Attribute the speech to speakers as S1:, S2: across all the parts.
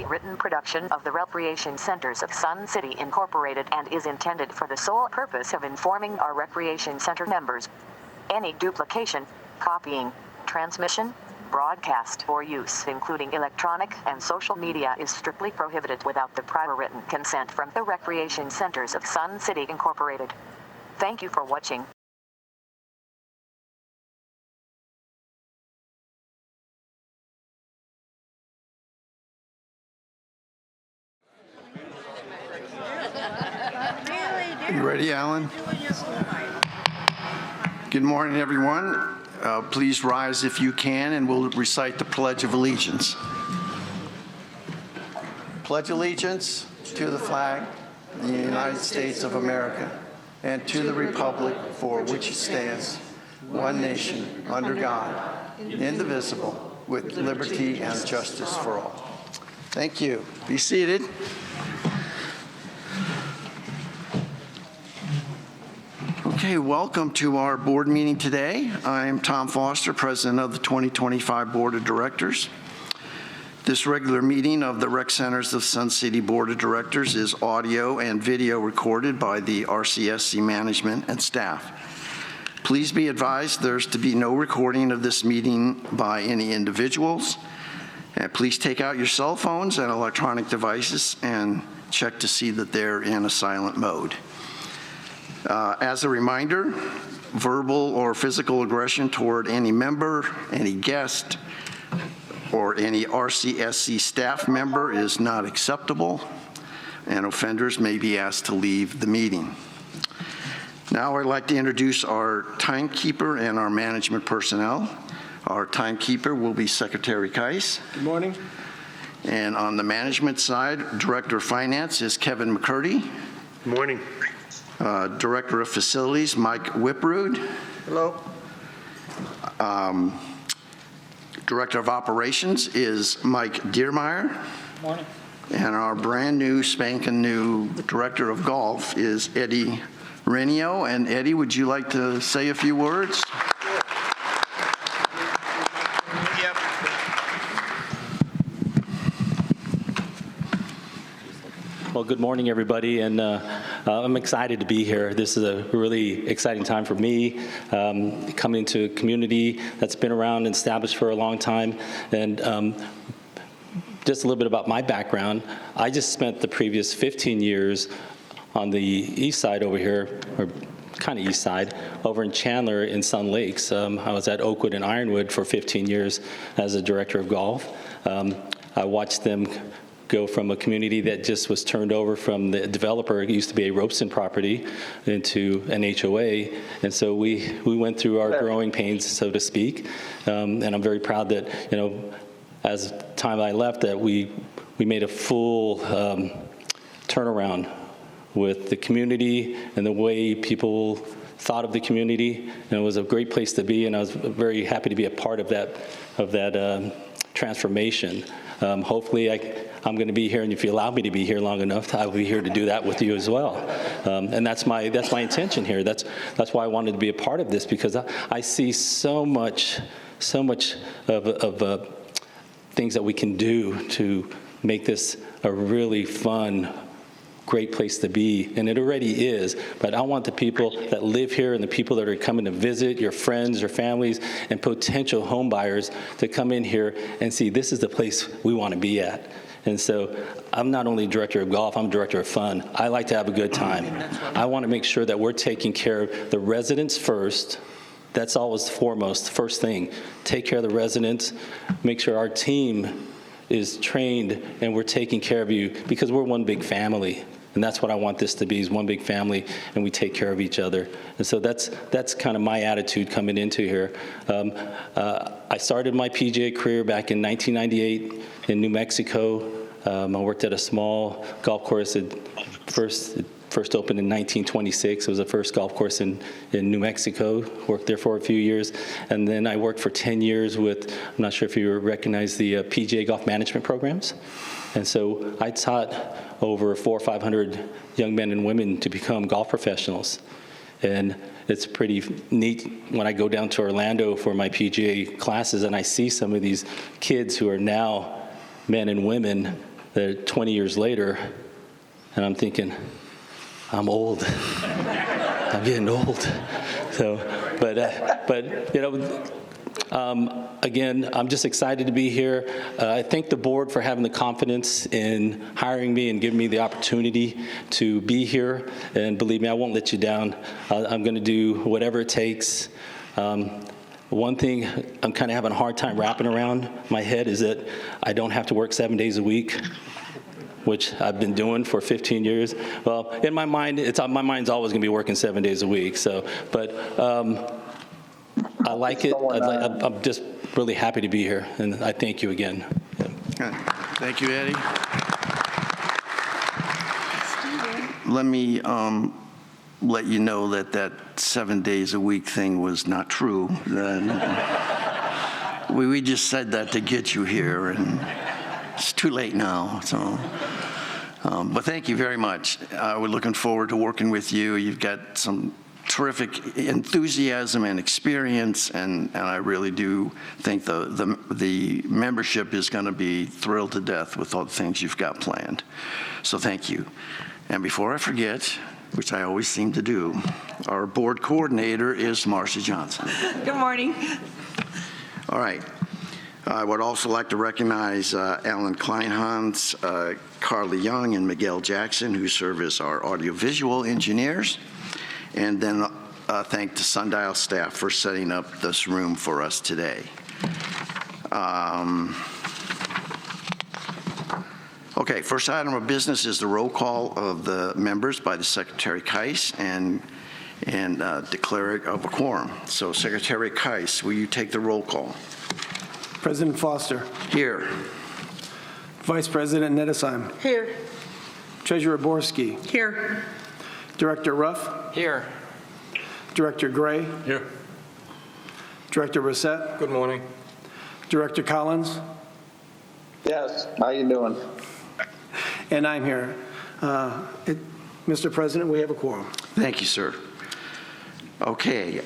S1: a written production of the Recreation Centers of Sun City Incorporated and is intended for the sole purpose of informing our Recreation Center members. Any duplication, copying, transmission, broadcast, or use, including electronic and social media, is strictly prohibited without the prior written consent from the Recreation Centers of Sun City Incorporated. Thank you for watching.
S2: You ready, Alan? Good morning, everyone. Please rise if you can, and we'll recite the Pledge of Allegiance. Pledge allegiance to the flag of the United States of America and to the republic for which it stands, one nation, under God, indivisible, with liberty and justice for all. Thank you. Be seated. Okay, welcome to our board meeting today. I am Tom Foster, President of the 2025 Board of Directors. This regular meeting of the Rec Centers of Sun City Board of Directors is audio and video recorded by the RCSC management and staff. Please be advised there's to be no recording of this meeting by any individuals. And please take out your cell phones and electronic devices and check to see that they're in a silent mode. As a reminder, verbal or physical aggression toward any member, any guest, or any RCSC staff member is not acceptable, and offenders may be asked to leave the meeting. Now I'd like to introduce our timekeeper and our management personnel. Our timekeeper will be Secretary Kais.
S3: Good morning.
S2: And on the management side, Director of Finance is Kevin McCurdy.
S3: Good morning.
S2: Director of Facilities, Mike Whiprud.
S3: Hello.
S2: Director of Operations is Mike Diermeyer.
S3: Morning.
S2: And our brand new, spanking new Director of Golf is Eddie Renio. And Eddie, would you like to say a few words?
S3: Yep.
S4: Well, good morning, everybody, and I'm excited to be here. This is a really exciting time for me, coming into a community that's been around and established for a long time. And just a little bit about my background. I just spent the previous 15 years on the east side over here, or kind of east side, over in Chandler in Sun Lakes. I was at Oakwood and Ironwood for 15 years as a director of golf. I watched them go from a community that just was turned over from the developer. It used to be a Robeson property into an HOA. And so we went through our growing pains, so to speak. And I'm very proud that, you know, as the time I left, that we made a full turnaround with the community and the way people thought of the community. And it was a great place to be, and I was very happy to be a part of that transformation. Hopefully I'm going to be here, and if you allow me to be here long enough, I will be here to do that with you as well. And that's my intention here. That's why I wanted to be a part of this, because I see so much of things that we can do to make this a really fun, great place to be, and it already is. But I want the people that live here and the people that are coming to visit, your friends, your families, and potential home buyers to come in here and see this is the place we want to be at. And so I'm not only director of golf, I'm director of fun. I like to have a good time. I want to make sure that we're taking care of the residents first. That's always foremost, first thing. Take care of the residents, make sure our team is trained and we're taking care of you, because we're one big family. And that's what I want this to be, is one big family, and we take care of each other. And so that's kind of my attitude coming into here. I started my PGA career back in 1998 in New Mexico. I worked at a small golf course. It first opened in 1926. It was the first golf course in New Mexico. Worked there for a few years. And then I worked for 10 years with, I'm not sure if you recognize the PGA golf management programs. And so I taught over 400 or 500 young men and women to become golf professionals. And it's pretty neat when I go down to Orlando for my PGA classes and I see some of these kids who are now men and women that 20 years later, and I'm thinking, I'm old. I'm getting old. So, but you know, again, I'm just excited to be here. I thank the board for having the confidence in hiring me and giving me the opportunity to be here. And believe me, I won't let you down. I'm going to do whatever it takes. One thing I'm kind of having a hard time wrapping around my head is that I don't have to work 7 days a week, which I've been doing for 15 years. Well, in my mind, my mind's always going to be working 7 days a week. So, but I like it. I'm just really happy to be here, and I thank you again.
S2: Thank you, Eddie. Let me let you know that 7 days a week thing was not true. We just said that to get you here, and it's too late now. So, but thank you very much. We're looking forward to working with you. You've got some terrific enthusiasm and experience, and I really do think the membership is going to be thrilled to death with all the things you've got planned. So thank you. And before I forget, which I always seem to do, our board coordinator is Marcia Johnson.
S5: Good morning.
S2: All right. I would also like to recognize Alan Kleinhans, Carly Young, and Miguel Jackson, who serve as our audiovisual engineers. And then thank the Sundial staff for setting up this room for us today. Okay, first item of business is the roll call of the members by the Secretary Keiss and declare it of a quorum. So Secretary Keiss, will you take the roll call?
S6: President Foster.
S2: Here.
S6: Vice President Nettesheim.
S5: Here.
S6: Treasurer Borski.
S5: Here.
S6: Director Ruff.
S3: Here.
S6: Director Gray.
S3: Here.
S6: Director Brissett.
S3: Good morning.
S6: Director Collins.
S7: Yes, how you doing?
S6: And I'm here. Mr. President, we have a quorum.
S2: Thank you, sir. Okay.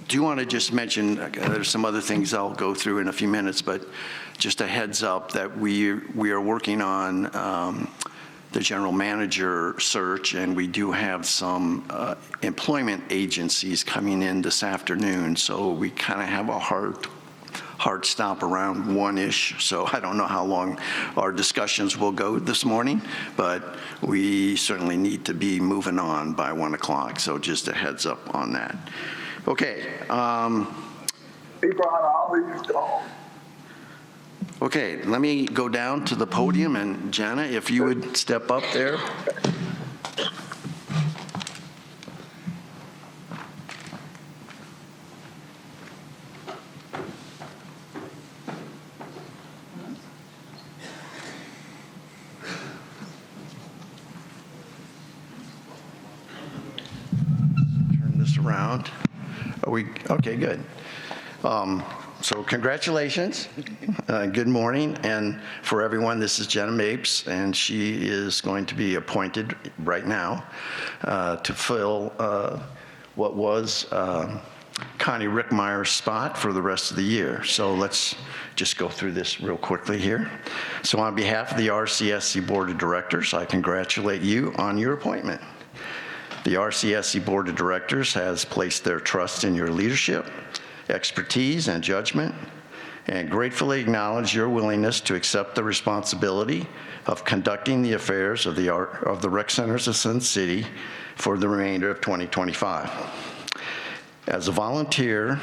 S2: Do you want to just mention, there's some other things I'll go through in a few minutes, but just a heads up that we are working on the general manager search, and we do have some employment agencies coming in this afternoon, so we kind of have a hard stop around 1-ish, so I don't know how long our discussions will go this morning, but we certainly need to be moving on by 1 o'clock, so just a heads up on that. Okay. Okay, let me go down to the podium, and Jana, if you would step up there. Turn this around. Are we okay? Good. So congratulations, good morning, and for everyone, this is Jenna Mapes, and she is going to be appointed right now to fill what was Connie Rickmeyer's spot for the rest of the year. So let's just go through this real quickly here. So on behalf of the RCSC Board of Directors, I congratulate you on your appointment. The RCSC Board of Directors has placed their trust in your leadership, expertise, and judgment, and gratefully acknowledge your willingness to accept the responsibility of conducting the affairs of the Rec Centers of Sun City for the remainder of 2025. As a volunteer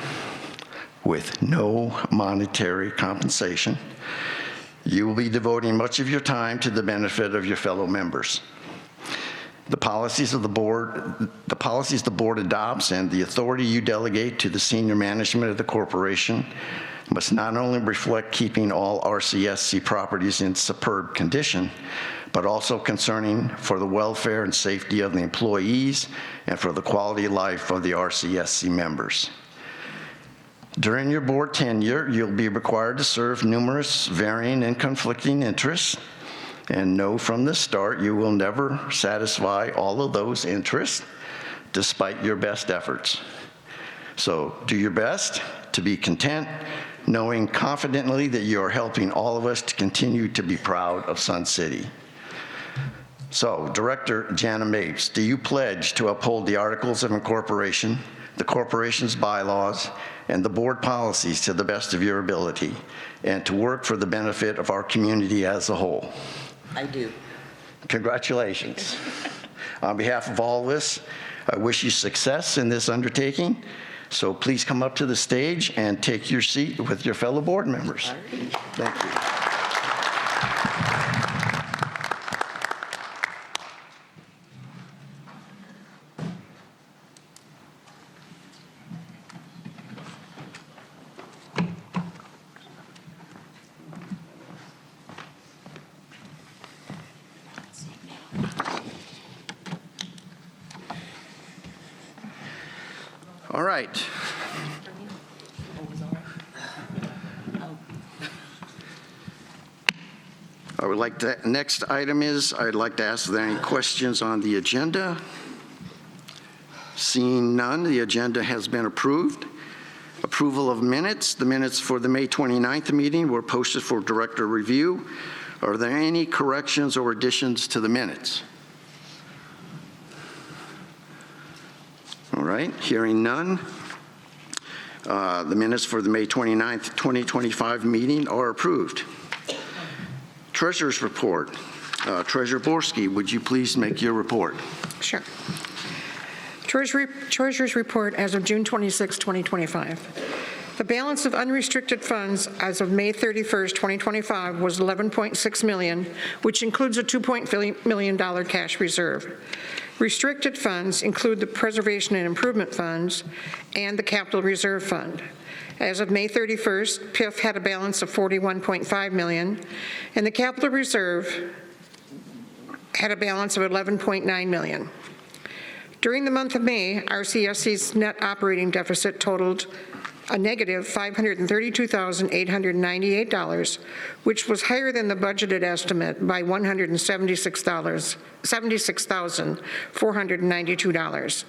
S2: with no monetary compensation, you will be devoting much of your time to the benefit of your fellow members. The policies the board adopts and the authority you delegate to the senior management of the corporation must not only reflect keeping all RCSC properties in superb condition, but also concerning for the welfare and safety of the employees and for the quality of life of the RCSC members. During your board tenure, you'll be required to serve numerous varying and conflicting interests, and know from the start you will never satisfy all of those interests despite your best efforts. So do your best to be content, knowing confidently that you are helping all of us to continue to be proud of Sun City. So, Director Jana Mapes, do you pledge to uphold the Articles of Incorporation, the corporation's bylaws, and the board policies to the best of your ability, and to work for the benefit of our community as a whole?
S5: I do.
S2: Congratulations. On behalf of all of us, I wish you success in this undertaking. So please come up to the stage and take your seat with your fellow board members. Thank you. All right. I would like to, next item is, I'd like to ask if there are any questions on the agenda. Seeing none, the agenda has been approved. Approval of minutes. The minutes for the May 29th meeting were posted for director review. Are there any corrections or additions to the minutes? All right, hearing none. The minutes for the May 29th, 2025 meeting are approved. Treasurer's report. Treasurer Borski, would you please make your report?
S8: Sure. Treasurer's report as of June 26, 2025. The balance of unrestricted funds as of May 31st, 2025 was $11.6 million, which includes a $2.3 million cash reserve. Restricted funds include the Preservation and Improvement Funds and the Capital Reserve Fund. As of May 31st, PIF had a balance of $41.5 million, and the Capital Reserve had a balance of $11.9 million. During the month of May, RCSC's net operating deficit totaled a negative $532,898, which was higher than the budgeted estimate by $76,492.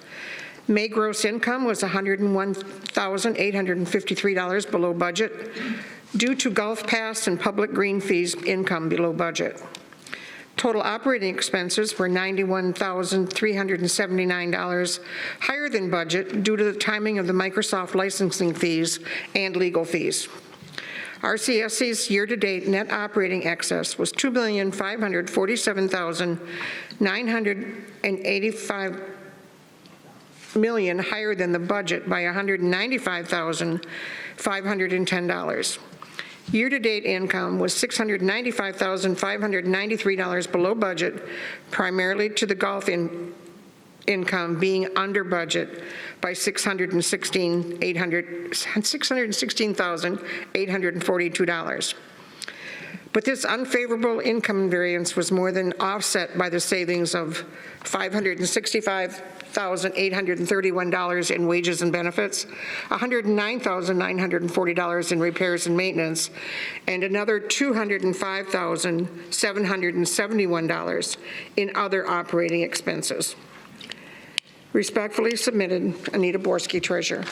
S8: May gross income was $101,853 below budget due to Gulf Pass and public green fees income below budget. Total operating expenses were $91,379, higher than budget due to the timing of the Microsoft licensing fees and legal fees. RCSC's year-to-date net operating excess was $2,547,985 million, higher than the budget by $195,510. Year-to-date income was $695,593 below budget, primarily to the Gulf income being under budget by $616,842. But this unfavorable income variance was more than offset by the savings of $565,831 in wages and benefits, $109,940 in repairs and maintenance, and another $205,771 in other operating expenses. Respectfully submitted, Anita Borski, Treasurer.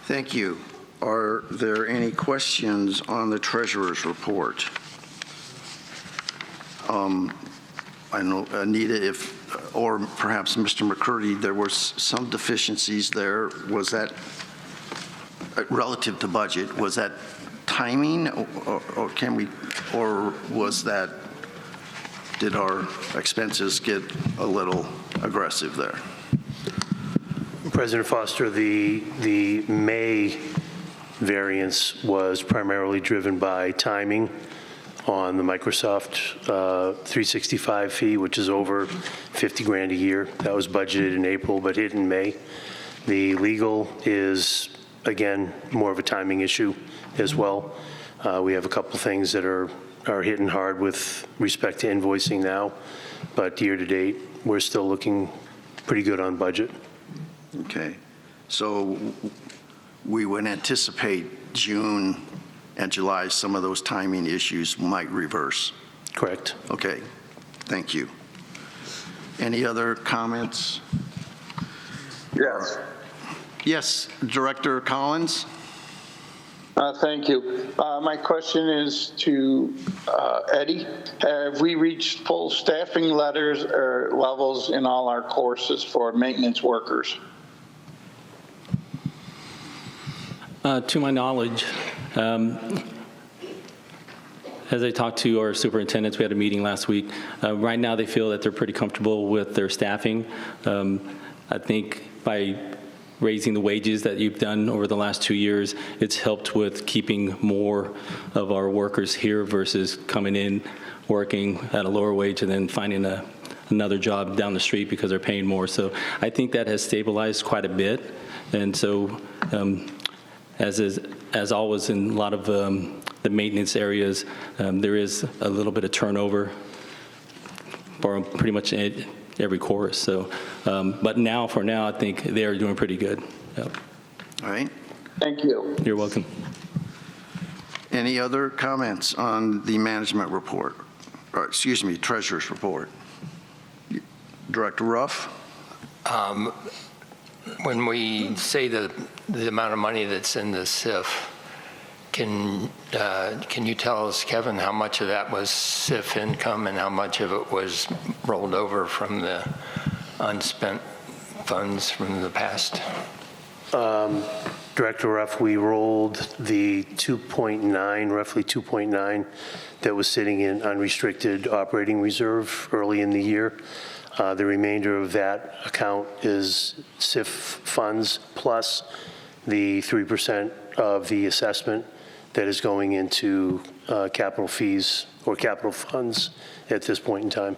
S2: Thank you. Are there any questions on the treasurer's report? I know, Anita, or perhaps Mr. McCurdy, there were some deficiencies there. Was that relative to budget? Was that timing, or was that, did our expenses get a little aggressive there?
S3: President Foster, the May variance was primarily driven by timing on the Microsoft 365 fee, which is over 50 grand a year. That was budgeted in April but hit in May. The legal is, again, more of a timing issue as well. We have a couple things that are hitting hard with respect to invoicing now, but year to date, we're still looking pretty good on budget.
S2: Okay. So we would anticipate June and July, some of those timing issues might reverse.
S3: Correct.
S2: Okay. Thank you. Any other comments?
S7: Yes.
S2: Yes, Director Collins.
S7: Thank you. My question is to Eddie. Have we reached full staffing levels in all our courses for maintenance workers?
S4: To my knowledge, as I talked to our superintendents, we had a meeting last week. Right now, they feel that they're pretty comfortable with their staffing. I think by raising the wages that you've done over the last 2 years, it's helped with keeping more of our workers here versus coming in, working at a lower wage, and then finding another job down the street because they're paying more. So I think that has stabilized quite a bit. And so as always in a lot of the maintenance areas, there is a little bit of turnover for pretty much every course. So, but for now, I think they are doing pretty good. Yep.
S2: All right.
S7: Thank you.
S4: You're welcome.
S2: Any other comments on the management report? Or, excuse me, treasurer's report. Director Ruff?
S5: When we say the amount of money that's in the SIF, can you tell us, Kevin, how much of that was SIF income and how much of it was rolled over from the unspent funds from the past?
S3: Director Ruff, we rolled the 2.9, roughly 2.9, that was sitting in unrestricted operating reserve early in the year. The remainder of that account is SIF funds plus the 3% of the assessment that is going into capital fees or capital funds at this point in time.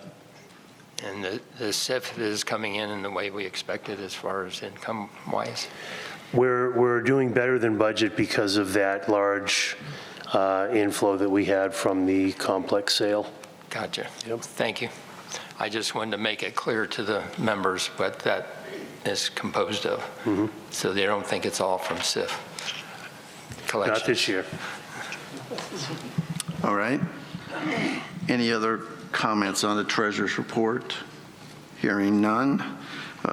S5: And the SIF is coming in the way we expected as far as income-wise?
S3: We're doing better than budget because of that large inflow that we had from the complex sale.
S5: Gotcha.
S3: Yep.
S5: Thank you. I just wanted to make it clear to the members what that is composed of, so they don't think it's all from SIF collection.
S3: Not this year.
S2: All right. Any other comments on the treasurer's report? Hearing none.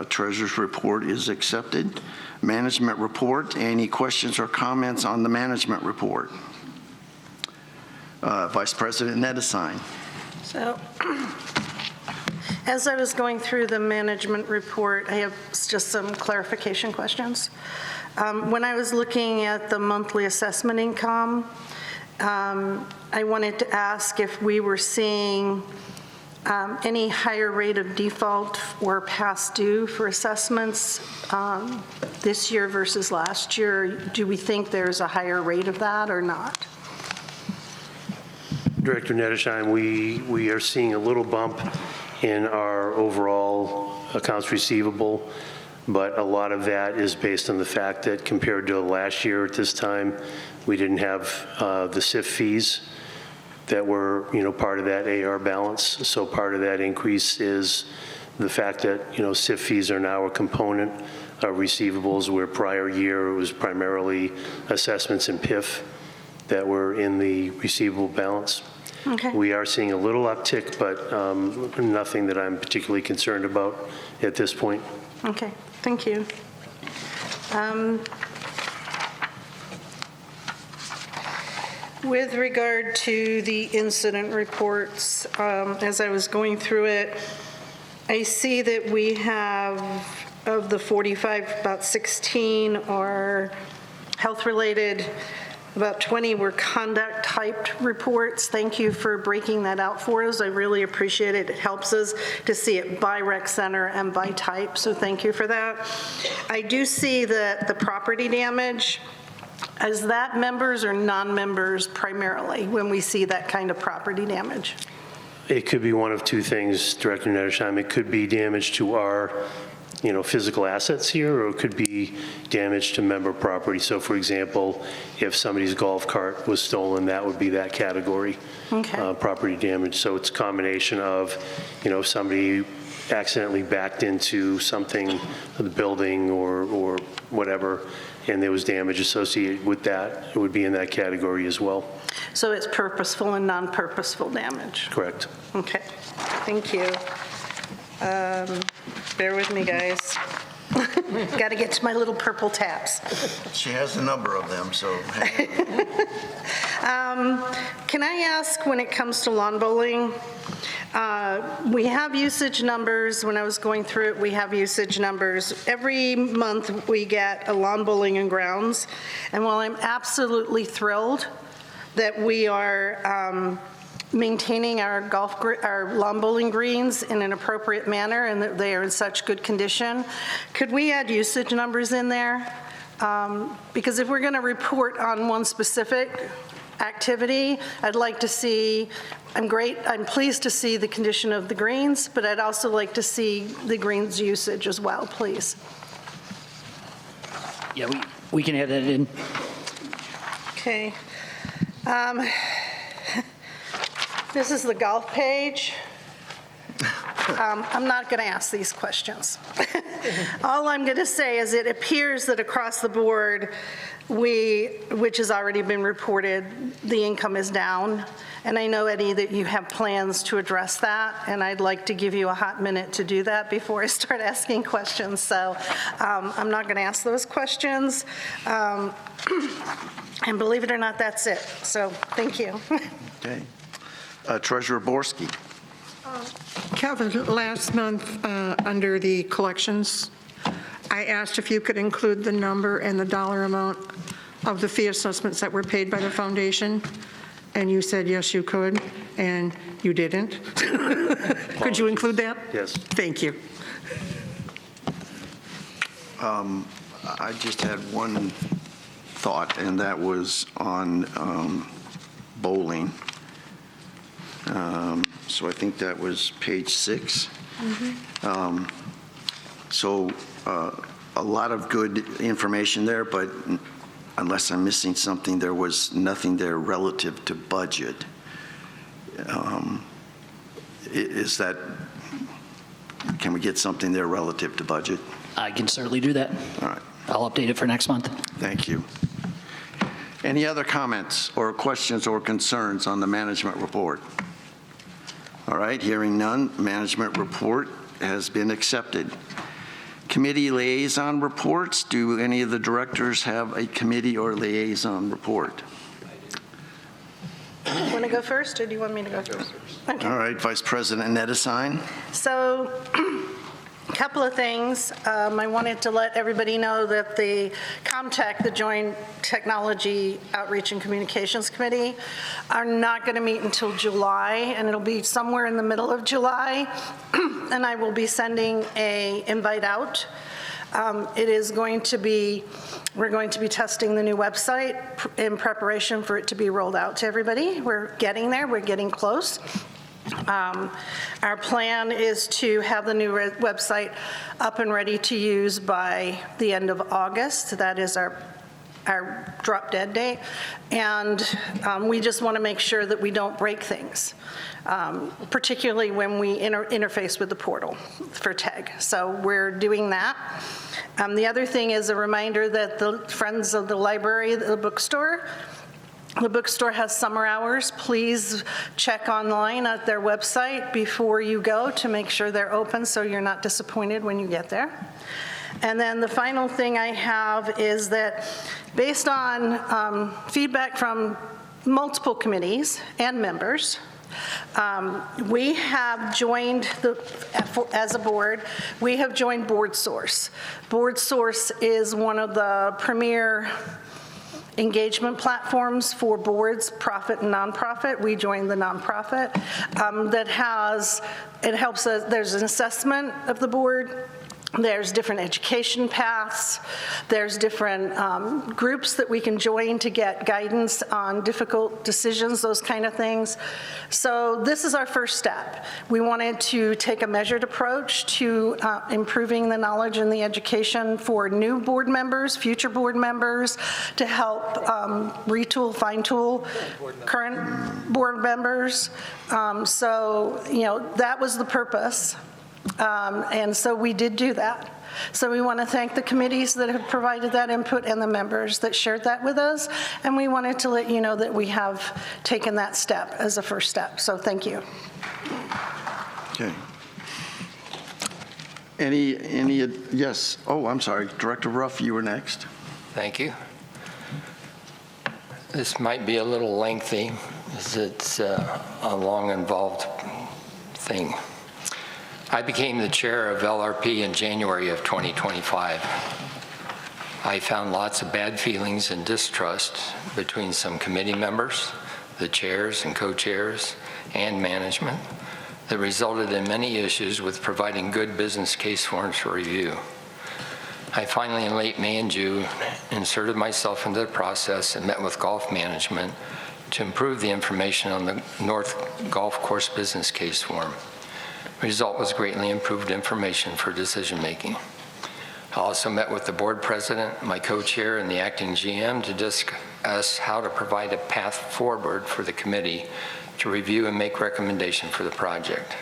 S2: Treasurer's report is accepted. Management report. Any questions or comments on the management report? Vice President Nedesine.
S8: So, as I was going through the management report, I have just some clarification questions. When I was looking at the monthly assessment income, I wanted to ask if we were seeing any higher rate of default or past due for assessments this year versus last year. Do we think there's a higher rate of that or not?
S3: Director Nedesheim, we are seeing a little bump in our overall accounts receivable, but a lot of that is based on the fact that compared to last year at this time, we didn't have the SIF fees that were, part of that AR balance. So part of that increase is the fact that, SIF fees are now a component of receivables, where prior year it was primarily assessments and PIF that were in the receivable balance.
S8: Okay.
S3: We are seeing a little uptick, but nothing that I'm particularly concerned about at this point.
S8: Okay, thank you. With regard to the incident reports, as I was going through it, I see that we have, of the 45, about 16 are health-related, about 20 were conduct-typed reports. Thank you for breaking that out for us. I really appreciate it. It helps us to see it by rec center and by type, so thank you for that. I do see that the property damage, is that members or non-members primarily when we see that kind of property damage?
S3: It could be one of two things, Director Nedesheim. It could be damage to our physical assets here, or it could be damage to member property. So for example, if somebody's golf cart was stolen, that would be that category,
S8: Okay.
S3: Property damage. So it's a combination of, if somebody accidentally backed into something, the building or whatever, and there was damage associated with that, it would be in that category as well.
S8: So it's purposeful and non-purposeful damage?
S3: Correct.
S8: Okay, thank you. Bear with me, guys.
S9: Got to get to my little purple tabs.
S2: She has a number of them, so.
S9: Can I ask, when it comes to lawn bowling, we have usage numbers. When I was going through it, we have usage numbers. Every month, we get a lawn bowling and grounds. And while I'm absolutely thrilled that we are maintaining our our lawn bowling greens in an appropriate manner and that they are in such good condition, could we add usage numbers in there? Because if we're going to report on one specific activity, I'd like to see, I'm pleased to see the condition of the greens, but I'd also like to see the greens usage as well, please.
S10: Yeah, we can add that in.
S9: Okay. This is the golf page. I'm not going to ask these questions. All I'm going to say is it appears that across the board, which has already been reported, the income is down. And I know, Eddie, that you have plans to address that, and I'd like to give you a hot minute to do that before I start asking questions. So I'm not going to ask those questions. And believe it or not, that's it. So thank you.
S2: Okay. Treasurer Borski.
S8: Kevin, last month, under the collections, I asked if you could include the number and the dollar amount of the fee assessments that were paid by the foundation, and you said yes, you could, and you didn't. Could you include that?
S3: Yes.
S8: Thank you.
S2: I just had one thought, and that was on bowling. So I think that was page 6. So a lot of good information there, but unless I'm missing something, there was nothing there relative to budget. Is that, can we get something there relative to budget?
S10: I can certainly do that.
S2: All right.
S10: I'll update it for next month.
S2: Thank you. Any other comments or questions or concerns on the management report? All right, hearing none, management report has been accepted. Committee liaison reports. Do any of the directors have a committee or liaison report?
S9: You want to go first, or do you want me to go first? Okay.
S2: All right, Vice President Nedesine.
S9: So, a couple of things. I wanted to let everybody know that the ComTech, the Joint Technology Outreach and Communications Committee, are not going to meet until July, and it'll be somewhere in the middle of July, and I will be sending an invite out. It is going to be, we're going to be testing the new website in preparation for it to be rolled out to everybody. We're getting there, we're getting close. Our plan is to have the new website up and ready to use by the end of August. That is our drop dead date. And we just want to make sure that we don't break things, particularly when we interface with the portal for TAG. So we're doing that. The other thing is a reminder that the Friends of the Library, the bookstore has summer hours. Please check online at their website before you go to make sure they're open so you're not disappointed when you get there. And then the final thing I have is that based on feedback from multiple committees and members, we have joined, as a board, we have joined BoardSource. BoardSource is one of the premier engagement platforms for boards, profit and nonprofit. We joined the nonprofit that has, it helps us, there's an assessment of the board. There's different education paths. There's different groups that we can join to get guidance on difficult decisions, those kind of things. So this is our first step. We wanted to take a measured approach to improving the knowledge and the education for new board members, future board members, to help retool, fine-tool current board members. So, you know, that was the purpose. And so we did do that. So we want to thank the committees that have provided that input and the members that shared that with us. And we wanted to let you know that we have taken that step as a first step. So thank you.
S2: Okay. Yes, oh, I'm sorry, Director Ruff, you were next.
S5: Thank you. This might be a little lengthy, as it's a long, involved thing. I became the chair of LRP in January of 2025. I found lots of bad feelings and distrust between some committee members, the chairs and co-chairs, and management that resulted in many issues with providing good business case forms for review. I finally, in late May and June, inserted myself into the process and met with golf management to improve the information on the North Golf Course business case form. The result was greatly improved information for decision-making. I also met with the board president, my co-chair, and the acting GM to discuss how to provide a path forward for the committee to review and make recommendation for the project.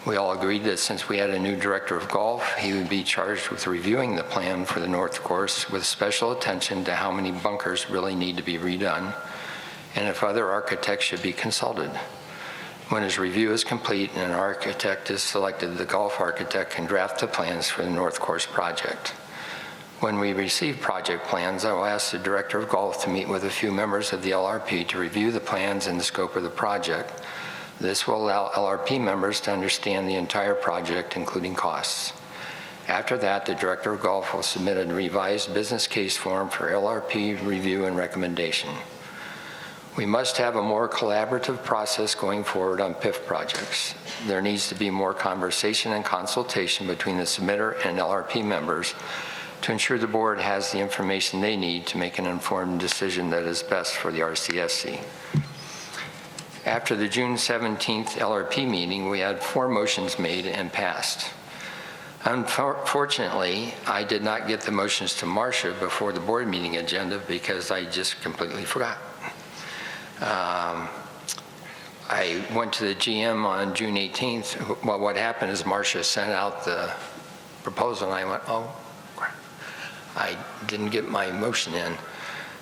S5: We all agreed that since we had a new director of golf, he would be charged with reviewing the plan for the North Course with special attention to how many bunkers really need to be redone and if other architects should be consulted. When his review is complete and an architect is selected, the golf architect can draft the plans for the North Course project. When we receive project plans, I will ask the director of golf to meet with a few members of the LRP to review the plans and the scope of the project. This will allow LRP members to understand the entire project, including costs. After that, the director of golf will submit a revised business case form for LRP review and recommendation. We must have a more collaborative process going forward on PIF projects. There needs to be more conversation and consultation between the submitter and LRP members to ensure the board has the information they need to make an informed decision that is best for the RCSC. After the June 17th LRP meeting, we had 4 motions made and passed. Unfortunately, I did not get the motions to Marcia before the board meeting agenda because I just completely forgot. I went to the GM on June 18th. Well, what happened is Marcia sent out the proposal and I went, oh, crap. I didn't get my motion in.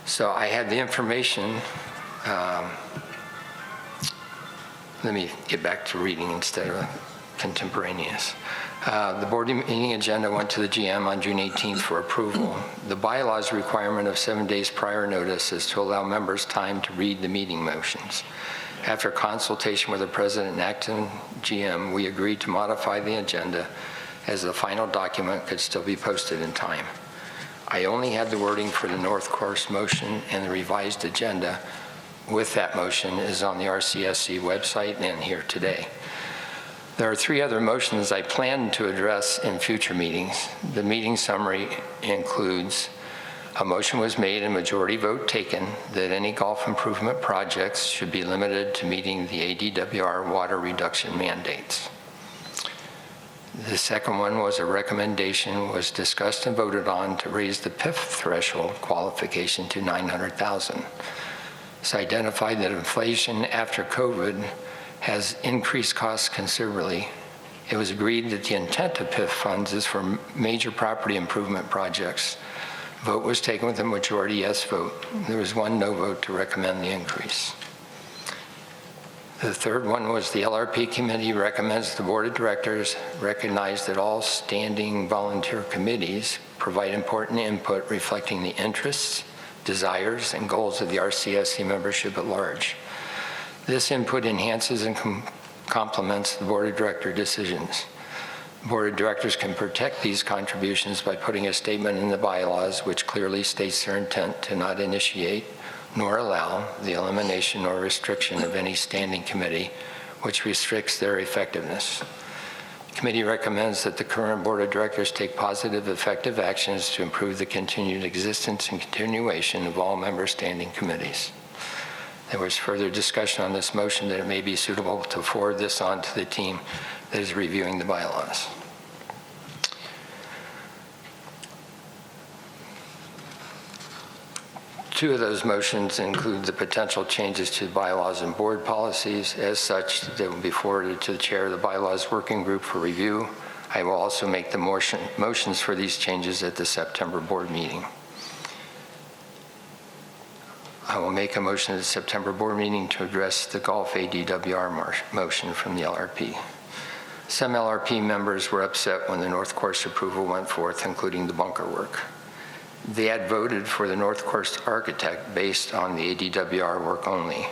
S5: So I had the information. Let me get back to reading instead of contemporaneous. The board meeting agenda went to the GM on June 18th for approval. The bylaws requirement of 7 days prior notice is to allow members time to read the meeting motions. After consultation with the president and acting GM, we agreed to modify the agenda as the final document could still be posted in time. I only had the wording for the North Course motion, and the revised agenda with that motion is on the RCSC website and here today. There are 3 other motions I plan to address in future meetings. The meeting summary includes a motion was made and majority vote taken that any golf improvement projects should be limited to meeting the ADWR water reduction mandates. The second one was a recommendation was discussed and voted on to raise the PIF threshold qualification to $900,000. It's identified that inflation after COVID has increased costs considerably. It was agreed that the intent of PIF funds is for major property improvement projects. Vote was taken with a majority yes vote. There was 1 no vote to recommend the increase. The third one was the LRP committee recommends the board of directors recognize that all standing volunteer committees provide important input reflecting the interests, desires, and goals of the RCSC membership at large. This input enhances and complements the board of director decisions. The board of directors can protect these contributions by putting a statement in the bylaws which clearly states their intent to not initiate nor allow the elimination or restriction of any standing committee which restricts their effectiveness. The committee recommends that the current board of directors take positive, effective actions to improve the continued existence and continuation of all member standing committees. There was further discussion on this motion that it may be suitable to forward this on to the team that is reviewing the bylaws. Two of those motions include the potential changes to bylaws and board policies. As such, they will be forwarded to the chair of the bylaws working group for review. I will also make the motions for these changes at the September board meeting. I will make a motion at the September board meeting to address the golf ADWR motion from the LRP. Some LRP members were upset when the North Course approval went forth, including the bunker work. They had voted for the North Course architect based on the ADWR work only.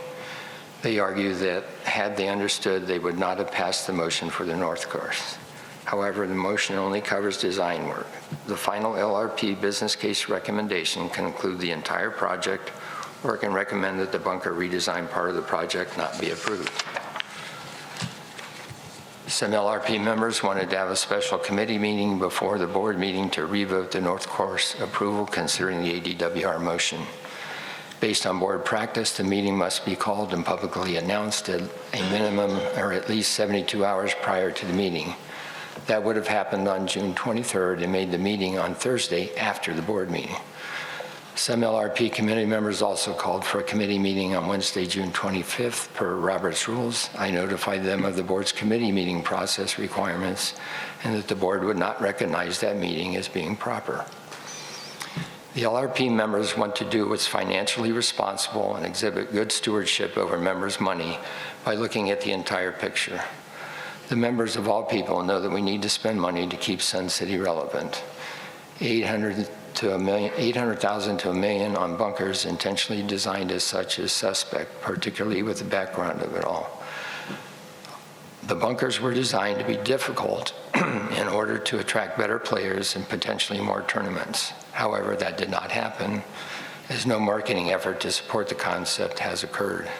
S5: They argue that had they understood, they would not have passed the motion for the North Course. However, the motion only covers design work. The final LRP business case recommendation can include the entire project or can recommend that the bunker redesign part of the project not be approved. Some LRP members wanted to have a special committee meeting before the board meeting to revote the North Course approval considering the ADWR motion. Based on board practice, the meeting must be called and publicly announced at a minimum or at least 72 hours prior to the meeting. That would have happened on June 23rd and made the meeting on Thursday after the board meeting. Some LRP committee members also called for a committee meeting on Wednesday, June 25th per Robert's rules. I notified them of the board's committee meeting process requirements and that the board would not recognize that meeting as being proper. The LRP members want to do what's financially responsible and exhibit good stewardship over members' money by looking at the entire picture. The members of all people know that we need to spend money to keep Sun City relevant. $800,000 to $1 million on bunkers intentionally designed as such is suspect, particularly with the background of it all. The bunkers were designed to be difficult in order to attract better players and potentially more tournaments. However, that did not happen, as no marketing effort to support the concept has occurred.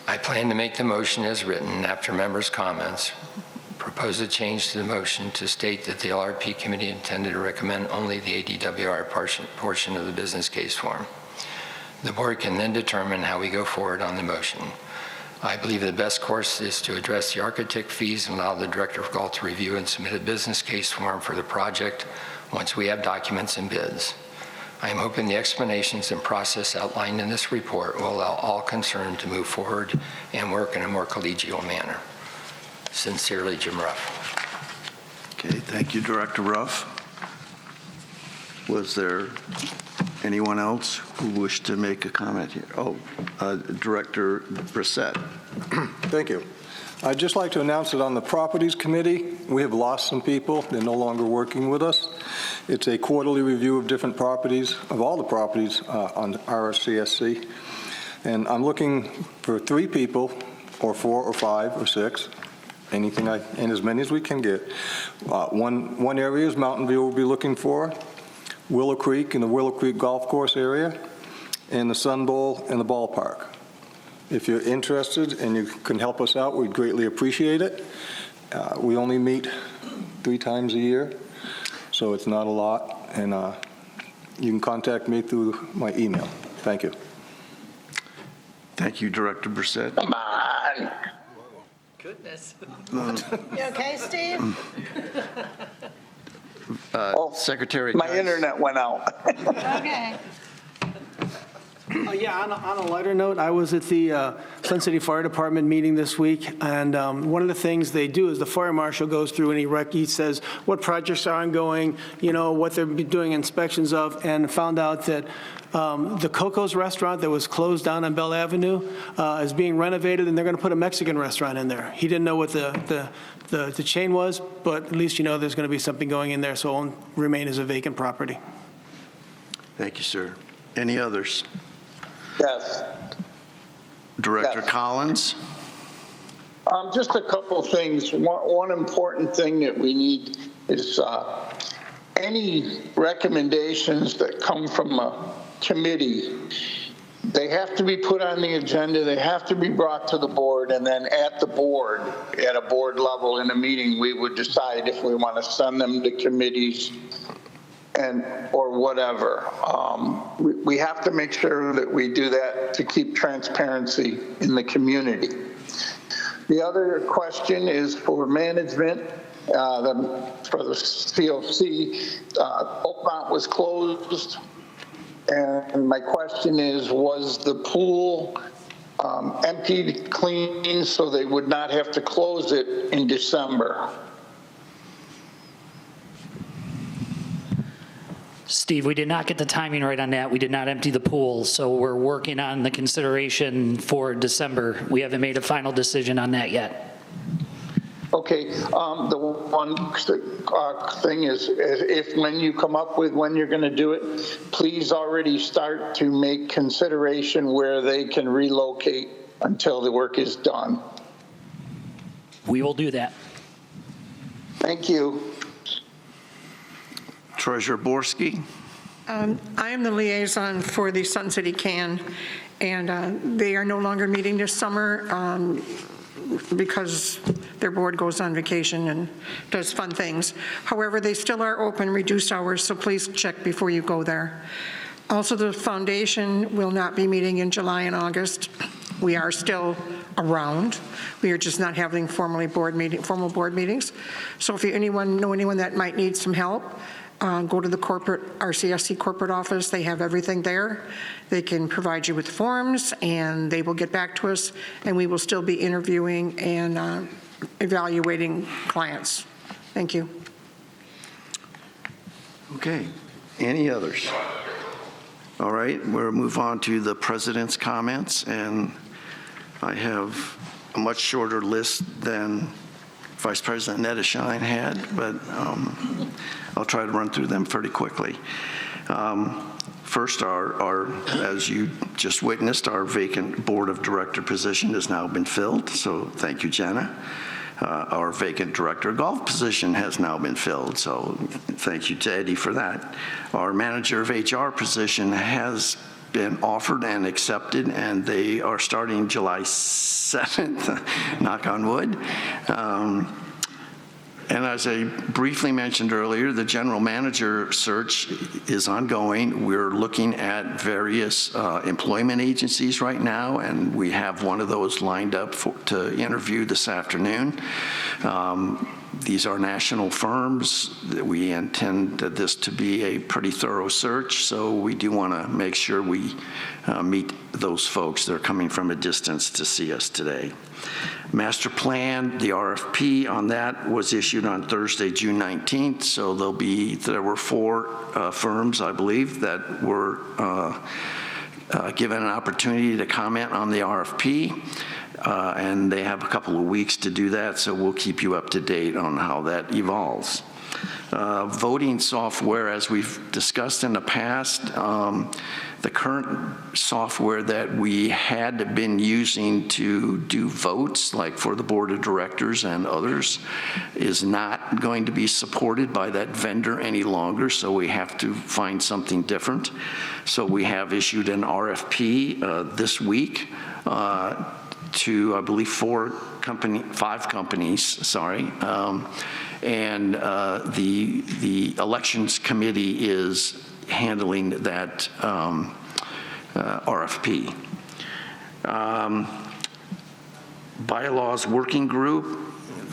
S5: I plan to make the motion as written after members' comments. Propose a change to the motion to state that the LRP committee intended to recommend only the ADWR portion of the business case form. The board can then determine how we go forward on the motion. I believe the best course is to address the architect fees and allow the director of GALT to review and submit a business case form for the project once we have documents and bids. I am hoping the explanations and process outlined in this report will allow all concerned to move forward and work in a more collegial manner. Sincerely, Jim Ruff.
S2: Okay, thank you, Director Ruff. Was there anyone else who wished to make a comment here? Oh, Director Brissett.
S11: Thank you. I'd just like to announce that on the Properties Committee, we have lost some people. They're no longer working with us. It's a quarterly review of different properties, of all the properties on RCSC. And I'm looking for 3 people, or 4 or 5 or 6, anything, and as many as we can get. One area is Mountain View we'll be looking for, Willow Creek in the Willow Creek Golf Course area, and the Sun Bowl and the ballpark. If you're interested and you can help us out, we'd greatly appreciate it. We only meet 3 times a year, so it's not a lot, and you can contact me through my email. Thank you.
S2: Thank you, Director Brissett.
S7: Come on.
S9: Goodness. You okay, Steve?
S2: Secretary.
S7: My
S2: Tice.
S7: internet went out.
S9: Okay.
S6: Yeah, on a lighter note, I was at the Sun City Fire Department meeting this week, and one of the things they do is the fire marshal goes through and he says what projects are ongoing, you know, what they're doing inspections of, and found out that the Coco's restaurant that was closed down on Bell Avenue is being renovated, and they're going to put a Mexican restaurant in there. He didn't know what the chain was, but at least you know there's going to be something going in there, so it won't remain as a vacant property.
S2: Thank you, sir. Any others?
S7: Yes.
S2: Director
S7: Yes.
S2: Collins?
S7: Just a couple things. One important thing that we need is any recommendations that come from a committee, they have to be put on the agenda, they have to be brought to the board, and then at the board, at a board level in a meeting, we would decide if we want to send them to committees or whatever. We have to make sure that we do that to keep transparency in the community. The other question is for management. For the COC, Oakmont was closed, and my question is, was the pool emptied, clean, so they would not have to close it in December?
S10: Steve, we did not get the timing right on that. We did not empty the pool, so we're working on the consideration for December. We haven't made a final decision on that yet.
S7: Okay. Okay, the one thing is if when you come up with when you're going to do it, please already start to make consideration where they can relocate until the work is done.
S10: We will do that.
S7: Thank you.
S2: Treasurer Borski.
S8: I am the liaison for the Sun City CAN, and they are no longer meeting this summer because their board goes on vacation and does fun things. However, they still are open, reduced hours, so please check before you go there. Also, the foundation will not be meeting in July and August. We are still around. We are just not having formal board meetings. So if you know anyone that might need some help, go to the RCSC corporate office. They have everything there. They can provide you with forms, and they will get back to us, and we will still be interviewing and evaluating clients. Thank you.
S2: Okay. Any others? All right, we'll move on to the president's comments, and I have a much shorter list than Vice President Nedeshine had, but I'll try to run through them pretty quickly. First, as you just witnessed, our vacant board of director position has now been filled, so thank you, Jenna. Our vacant director of golf position has now been filled, so thank you to Eddie for that. Our manager of HR position has been offered and accepted, and they are starting July 7th, knock on wood. And as I briefly mentioned earlier, the general manager search is ongoing. We're looking at various employment agencies right now, and we have one of those lined up to interview this afternoon. These are national firms. We intend this to be a pretty thorough search, so we do want to make sure we meet those folks that are coming from a distance to see us today. Master plan, the RFP on that was issued on Thursday, June 19th, so there were 4 firms, I believe, that were given an opportunity to comment on the RFP. And they have a couple of weeks to do that, so we'll keep you up to date on how that evolves. Voting software, as we've discussed in the past, the current software that we had been using to do votes, like for the board of directors and others, is not going to be supported by that vendor any longer, so we have to find something different. So we have issued an RFP this week to, I believe, 5 companies, sorry. And the elections committee is handling that RFP. Bylaws working group,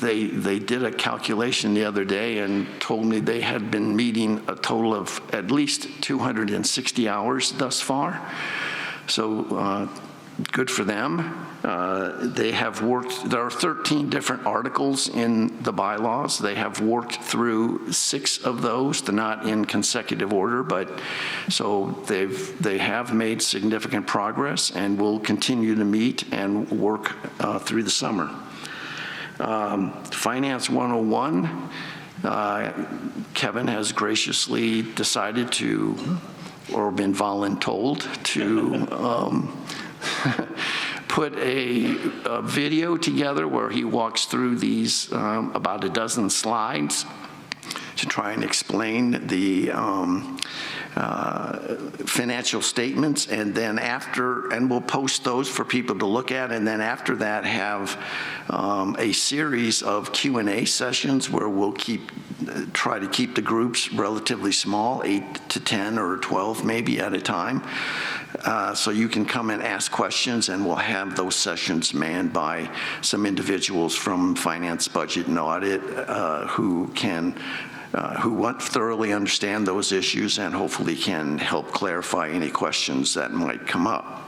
S2: they did a calculation the other day and told me they had been meeting a total of at least 260 hours thus far. So good for them. They have worked, there are 13 different articles in the bylaws. They have worked through 6 of those. They're not in consecutive order, but so they have made significant progress and will continue to meet and work through the summer. Finance 101, Kevin has graciously decided to, or been voluntold to, put a video together where he walks through these about a dozen slides to try and explain the financial statements, and then and we'll post those for people to look at, and then after that have a series of Q&A sessions where we'll try to keep the groups relatively small, 8 to 10 or 12 maybe at a time. So you can come and ask questions, and we'll have those sessions manned by some individuals from finance, budget, and audit who thoroughly understand those issues and hopefully can help clarify any questions that might come up.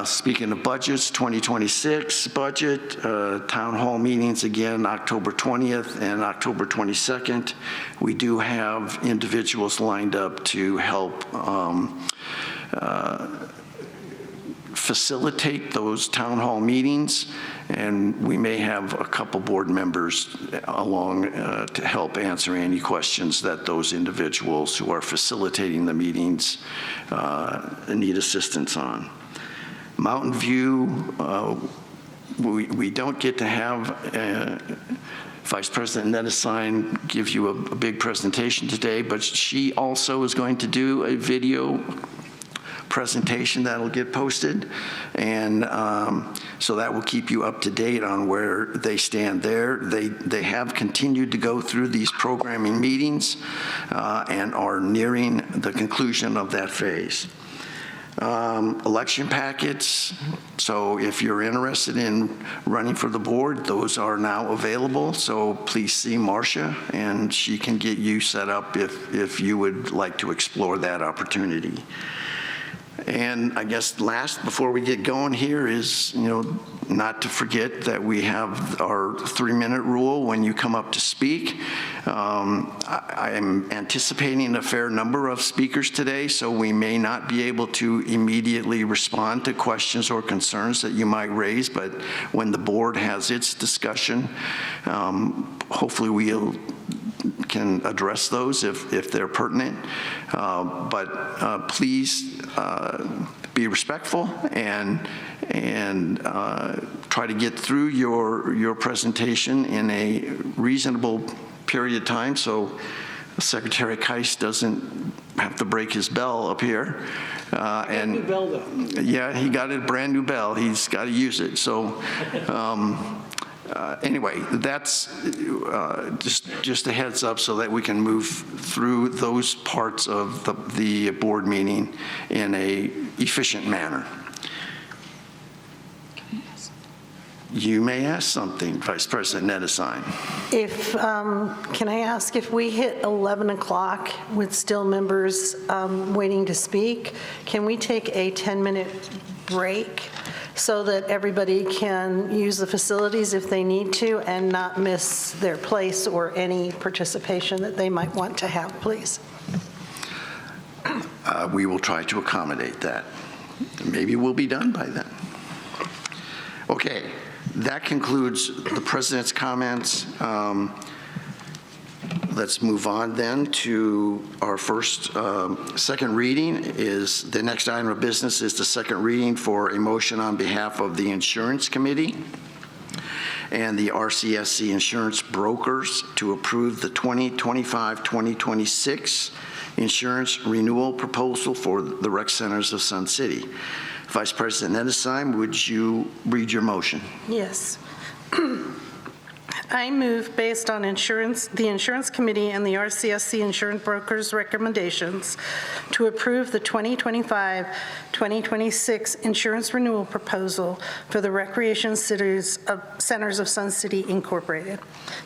S2: Speaking of budgets, 2026 budget, town hall meetings again, October 20th and October 22nd. We do have individuals lined up to help facilitate those town hall meetings, and we may have a couple board members along to help answer any questions that those individuals who are facilitating the meetings need assistance on. Mountain View, we don't get to have Vice President Nettesign give you a big presentation today, but she also is going to do a video presentation that'll get posted, and so that will keep you up to date on where they stand there. They have continued to go through these programming meetings and are nearing the conclusion of that phase. Election packets, so if you're interested in running for the board, those are now available, so please see Marcia, and she can get you set up if you would like to explore that opportunity. And I guess last, before we get going here, is, not to forget that we have our 3-minute rule when you come up to speak. I am anticipating a fair number of speakers today, so we may not be able to immediately respond to questions or concerns that you might raise, but when the board has its discussion, hopefully we'll can address those if they're pertinent, but please be respectful and try to get through your presentation in a reasonable period of time so Secretary Keist doesn't have to break his bell up here. And
S6: new bell, though.
S2: Yeah, he got a brand new bell. He's got to use it. So. Anyway, that's just a heads up so that we can move through those parts of the board meeting in a efficient manner. You may ask something, Vice President Nettesign.
S9: Can I ask if we hit 11 o'clock with still members waiting to speak, can we take a 10-minute break so that everybody can use the facilities if they need to and not miss their place or any participation that they might want to have, please?
S2: We will try to accommodate that. Maybe we'll be done by then. Okay, that concludes the President's comments. Let's move on then to our second reading. The next item of business is the second reading for a motion on behalf of the Insurance Committee and the RCSC insurance brokers to approve the 2025-2026 insurance renewal proposal for the rec centers of Sun City. Vice President Nettesign, would you read your motion?
S9: Yes. I move, based on the Insurance Committee and the RCSC insurance brokers' recommendations, to approve the 2025-2026 insurance renewal proposal for the Recreation Centers of Sun City, Incorporated.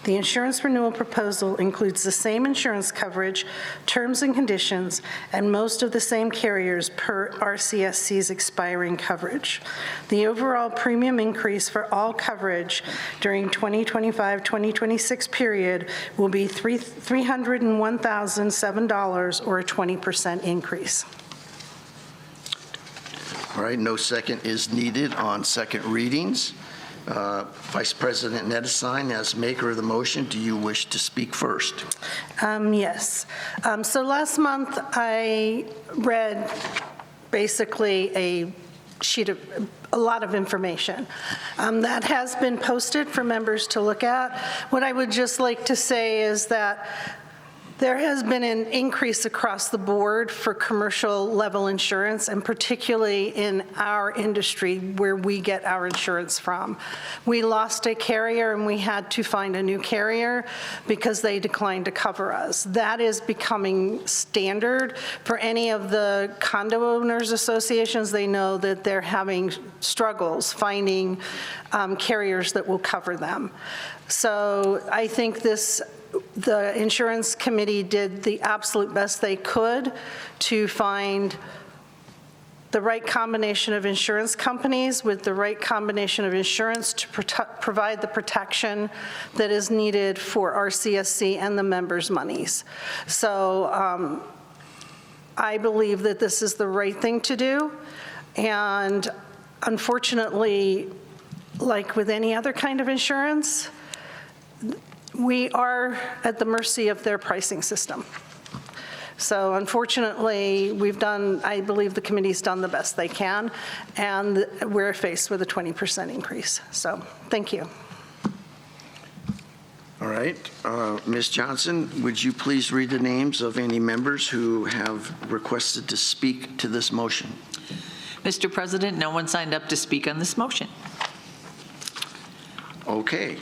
S9: The insurance renewal proposal includes the same insurance coverage, terms and conditions, and most of the same carriers per RCSC's expiring coverage. The overall premium increase for all coverage during 2025-2026 period will be $301,007, or a 20% increase.
S2: All right, no second is needed on second readings. Vice President Nettesign, as maker of the motion, do you wish to speak first?
S9: Yes. So last month I read basically a lot of information that has been posted for members to look at. What I would just like to say is that there has been an increase across the board for commercial level insurance, and particularly in our industry where we get our insurance from. We lost a carrier and we had to find a new carrier because they declined to cover us. That is becoming standard for any of the condo owners associations. They know that they're having struggles finding carriers that will cover them. So I think the insurance committee did the absolute best they could to find the right combination of insurance companies with the right combination of insurance to provide the protection that is needed for RCSC and the members' monies. So I believe that this is the right thing to do, and unfortunately, like with any other kind of insurance, we are at the mercy of their pricing system. So unfortunately, I believe the committee's done the best they can, and we're faced with a 20% increase. So thank you.
S2: All right. Ms. Johnson, would you please read the names of any members who have requested to speak to this motion?
S12: Mr. President, no one signed up to speak on this motion.
S2: Okay.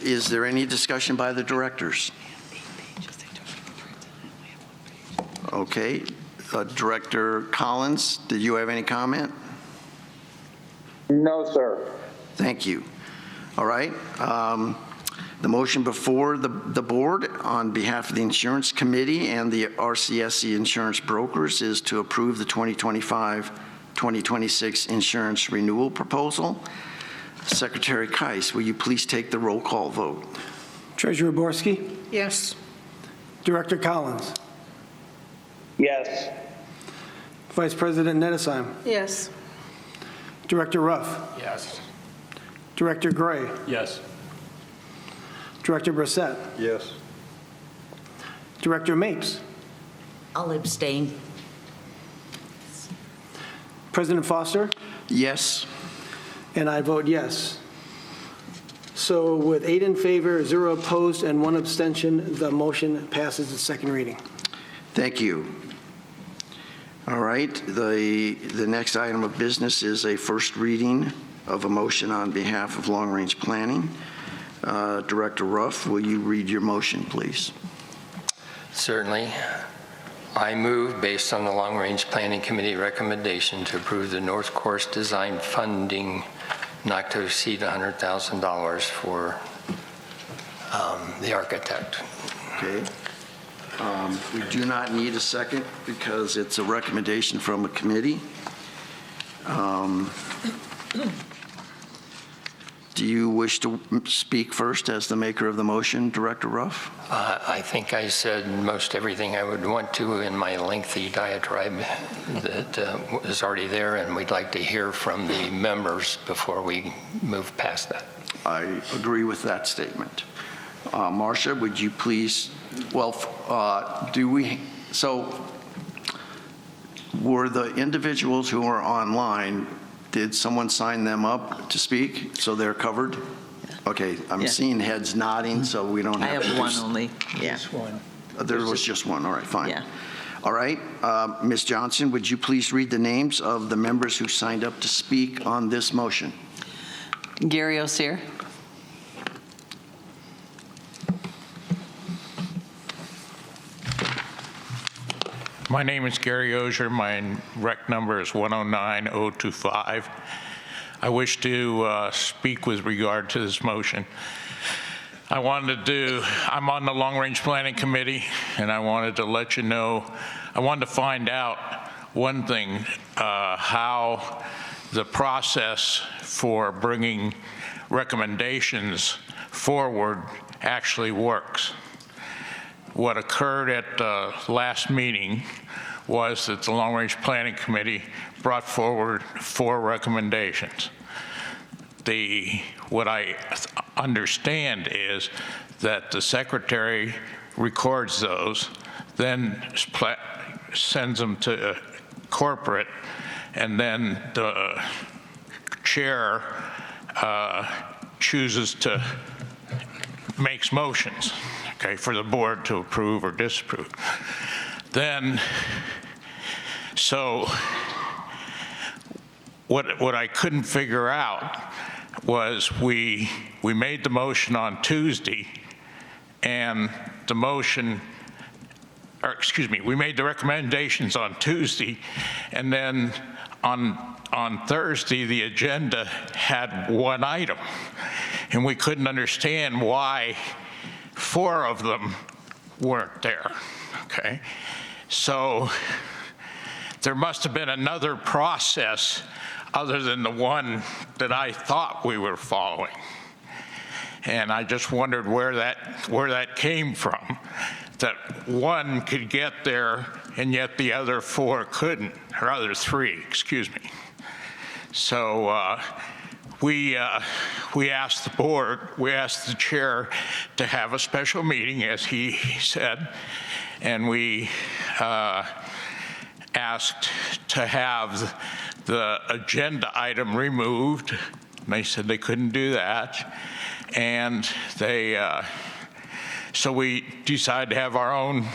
S2: Is there any discussion by the directors? Okay. Director Collins, did you have any comment?
S7: No, sir.
S2: Thank you. All right. The motion before the board on behalf of the Insurance Committee and the RCSC Insurance Brokers is to approve the 2025-2026 insurance renewal proposal. Secretary Keiss, will you please take the roll call vote?
S6: Treasurer Borski?
S8: Yes.
S6: Director Collins?
S7: Yes.
S6: Vice President Nettesheim?
S9: Yes.
S6: Director Ruff?
S5: Yes.
S6: Director Gray?
S5: Yes.
S6: Director Brissett?
S11: Yes.
S6: Director Mapes?
S12: I'll abstain.
S6: President Foster?
S2: Yes.
S6: And I vote yes. So with 8 in favor, 0 opposed, and 1 abstention, the motion passes its second reading.
S2: Thank you. All right. The next item of business is a first reading of a motion on behalf of Long Range Planning. Director Ruff, will you read your motion, please?
S5: Certainly. I move, based on the Long Range Planning Committee recommendation, to approve the North Course Design funding not to exceed $100,000 for the architect.
S2: Okay. We do not need a second because it's a recommendation from a committee. Do you wish to speak first as the maker of the motion, Director Ruff?
S5: I think I said most everything I would want to in my lengthy diatribe that is already there, and we'd like to hear from the members before we move past that.
S2: I agree with that statement. Marcia, would you please, so were the individuals who are online, did someone sign them up to speak so they're covered? Okay, I'm seeing heads nodding, so we don't have to.
S12: I have one only, yeah.
S2: There was just one, all right, fine.
S12: Yeah.
S2: All right, Ms. Johnson, would you please read the names of the members who signed up to speak on this motion?
S12: Gary Osier.
S13: My name is Gary Osier. My rec number is 109025. I wish to speak with regard to this motion. I'm on the Long Range Planning Committee, and I wanted to let you know, I wanted to find out one thing, how the process for bringing recommendations forward actually works. What occurred at the last meeting was that the Long Range Planning Committee brought forward 4 recommendations. What I understand is that the secretary records those, then sends them to corporate, and then the chair makes motions, okay, for the board to approve or disapprove. So what I couldn't figure out was we made the motion on Tuesday, and the motion, or excuse me, we made the recommendations on Tuesday, and then on Thursday, the agenda had 1 item, and we couldn't understand why 4 of them weren't there, okay? So there must have been another process other than the one that I thought we were following. And I just wondered where that came from, that one could get there and yet the other 4 couldn't, or other 3, excuse me. So we asked the board, we asked the chair to have a special meeting, as he said, and we asked to have the agenda item removed. And they said they couldn't do that. And so we decided to have our own,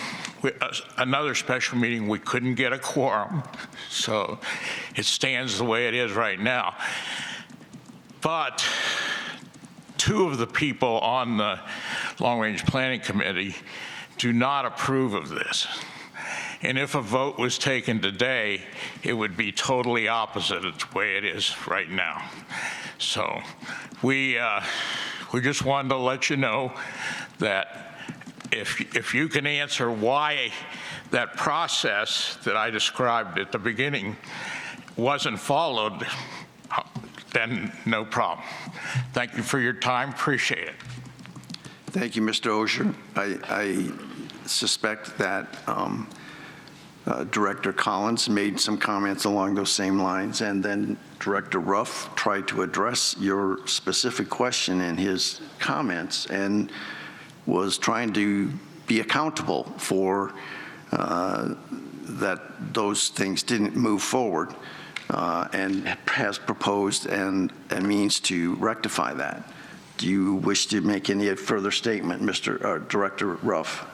S13: another special meeting. We couldn't get a quorum, so it stands the way it is right now. But 2 of the people on the Long Range Planning Committee do not approve of this. And if a vote was taken today, it would be totally opposite of the way it is right now. So we just wanted to let you know that if you can answer why that process that I described at the beginning wasn't followed, then no problem. Thank you for your time. Appreciate it.
S2: Thank you, Mr. Osher. I suspect that Director Collins made some comments along those same lines, and then Director Ruff tried to address your specific question in his comments and was trying to be accountable for that those things didn't move forward, and has proposed and means to rectify that. Do you wish to make any further statement, Director Ruff?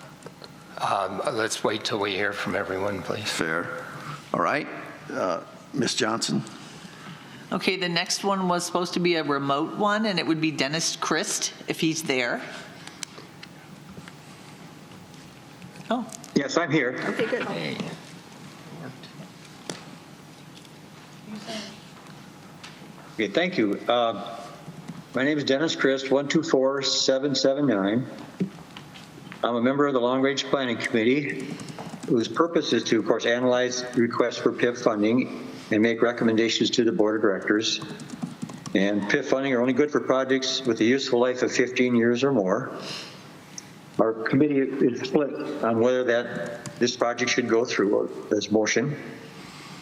S5: Let's wait till we hear from everyone, please.
S2: Fair. All right. Ms. Johnson?
S12: Okay, the next one was supposed to be a remote one, and it would be Dennis Christ, if he's there. Oh.
S14: Yes, I'm here.
S8: Okay, good.
S5: Hey.
S14: Okay, thank you. My name is Dennis Christ, 124779. I'm a member of the Long Range Planning Committee, whose purpose is to, of course, analyze requests for PIF funding and make recommendations to the board of directors. And PIF funding are only good for projects with a useful life of 15 years or more. Our committee is split on whether this project should go through or this motion.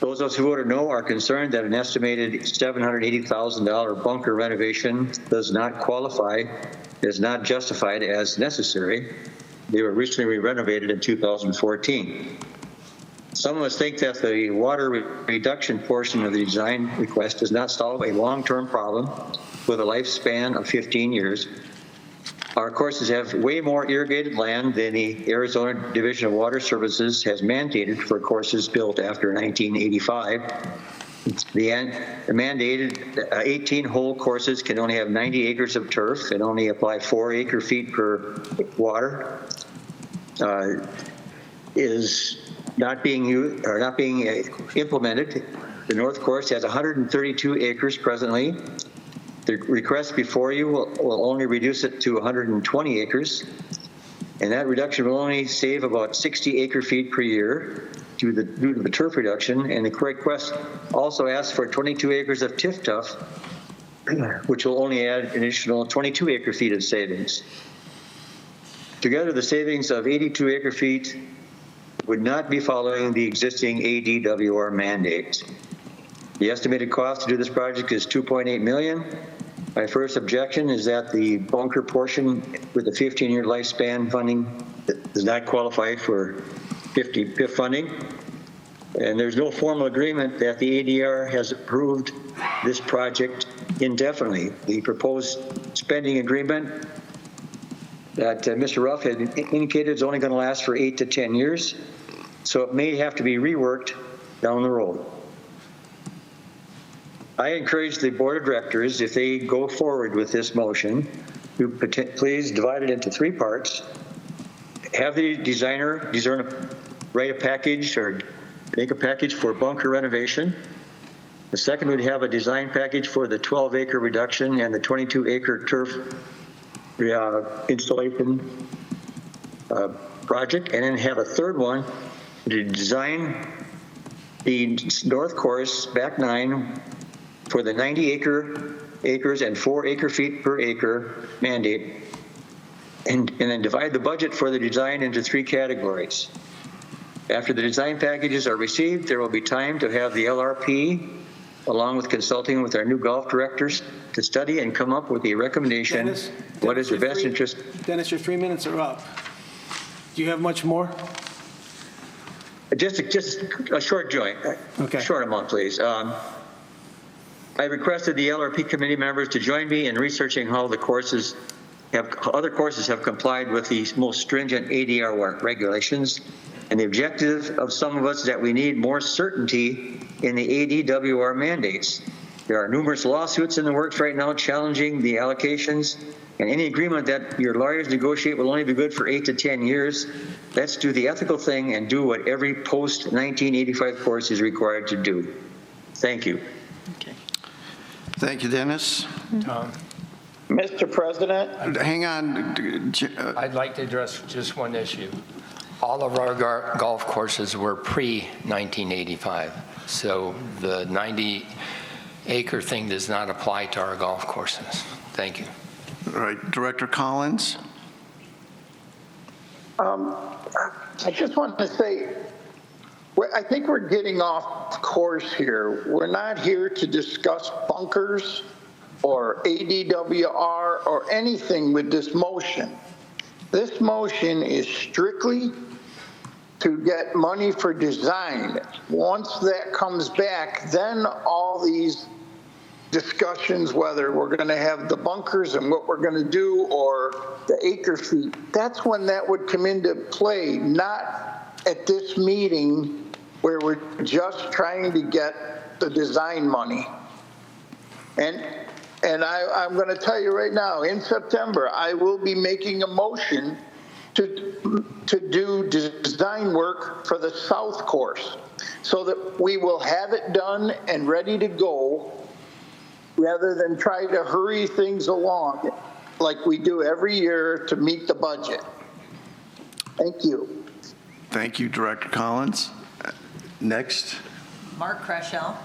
S14: Those of us who voted no are concerned that an estimated $780,000 bunker renovation does not qualify, is not justified as necessary. They were recently renovated in 2014. Some of us think that the water reduction portion of the design request does not solve a long-term problem with a lifespan of 15 years. Our courses have way more irrigated land than the Arizona Division of Water Services has mandated for courses built after 1985. The mandated 18-hole courses can only have 90 acres of turf and only apply 4 acre-feet per water. Is not being used or not being implemented. The North Course has 132 acres presently. The request before you will only reduce it to 120 acres, and that reduction will only save about 60 acre-feet per year due to the turf reduction. And the request also asks for 22 acres of TIF-tuff, which will only add an additional 22 acre-feet of savings. Together, the savings of 82 acre-feet would not be following the existing ADWR mandate. The estimated cost to do this project is $2.8 million. My first objection is that the bunker portion with the 15-year lifespan funding does not qualify for PIF funding. And there's no formal agreement that the ADR has approved this project indefinitely. The proposed spending agreement that Mr. Ruff had indicated is only going to last for 8 to 10 years, so it may have to be reworked down the road. I encourage the board of directors, if they go forward with this motion, to please divide it into 3 parts. Have the designer write a package or make a package for bunker renovation. The second would have a design package for the 12-acre reduction and the 22-acre turf installation project, and then have a third one to design the North Course back 9 for the 90 acres and 4 acre-feet per acre mandate, and then divide the budget for the design into 3 categories. After the design packages are received, there will be time to have the LRP, along with consulting with our new golf directors, to study and come up with a recommendation. What is the best interest?
S6: Dennis, your 3 minutes are up. Do you have much more?
S14: Just a short joint.
S6: Okay.
S14: Short amount, please. I requested the LRP committee members to join me in researching how other courses have complied with the most stringent ADR regulations. And the objective of some of us is that we need more certainty in the ADWR mandates. There are numerous lawsuits in the works right now challenging the allocations, and any agreement that your lawyers negotiate will only be good for 8 to 10 years. Let's do the ethical thing and do what every post-1985 course is required to do. Thank you.
S12: Okay.
S2: Thank you, Dennis.
S5: Tom,
S7: Mr. President?
S2: Hang on.
S5: I'd like to address just one issue. All of our golf courses were pre-1985, so the 90-acre thing does not apply to our golf courses. Thank you.
S2: All right, Director Collins.
S7: I just want to say, I think we're getting off course here. We're not here to discuss bunkers or ADWR or anything with this motion. This motion is strictly to get money for design. Once that comes back, then all these discussions, whether we're going to have the bunkers and what we're going to do or the acre feet, that's when that would come into play, not at this meeting where we're just trying to get the design money. And I'm going to tell you right now, in September, I will be making a motion to do design work for the South course so that we will have it done and ready to go rather than try to hurry things along like we do every year to meet the budget. Thank you.
S2: Thank you, Director Collins. Next.
S12: Mark Krashel.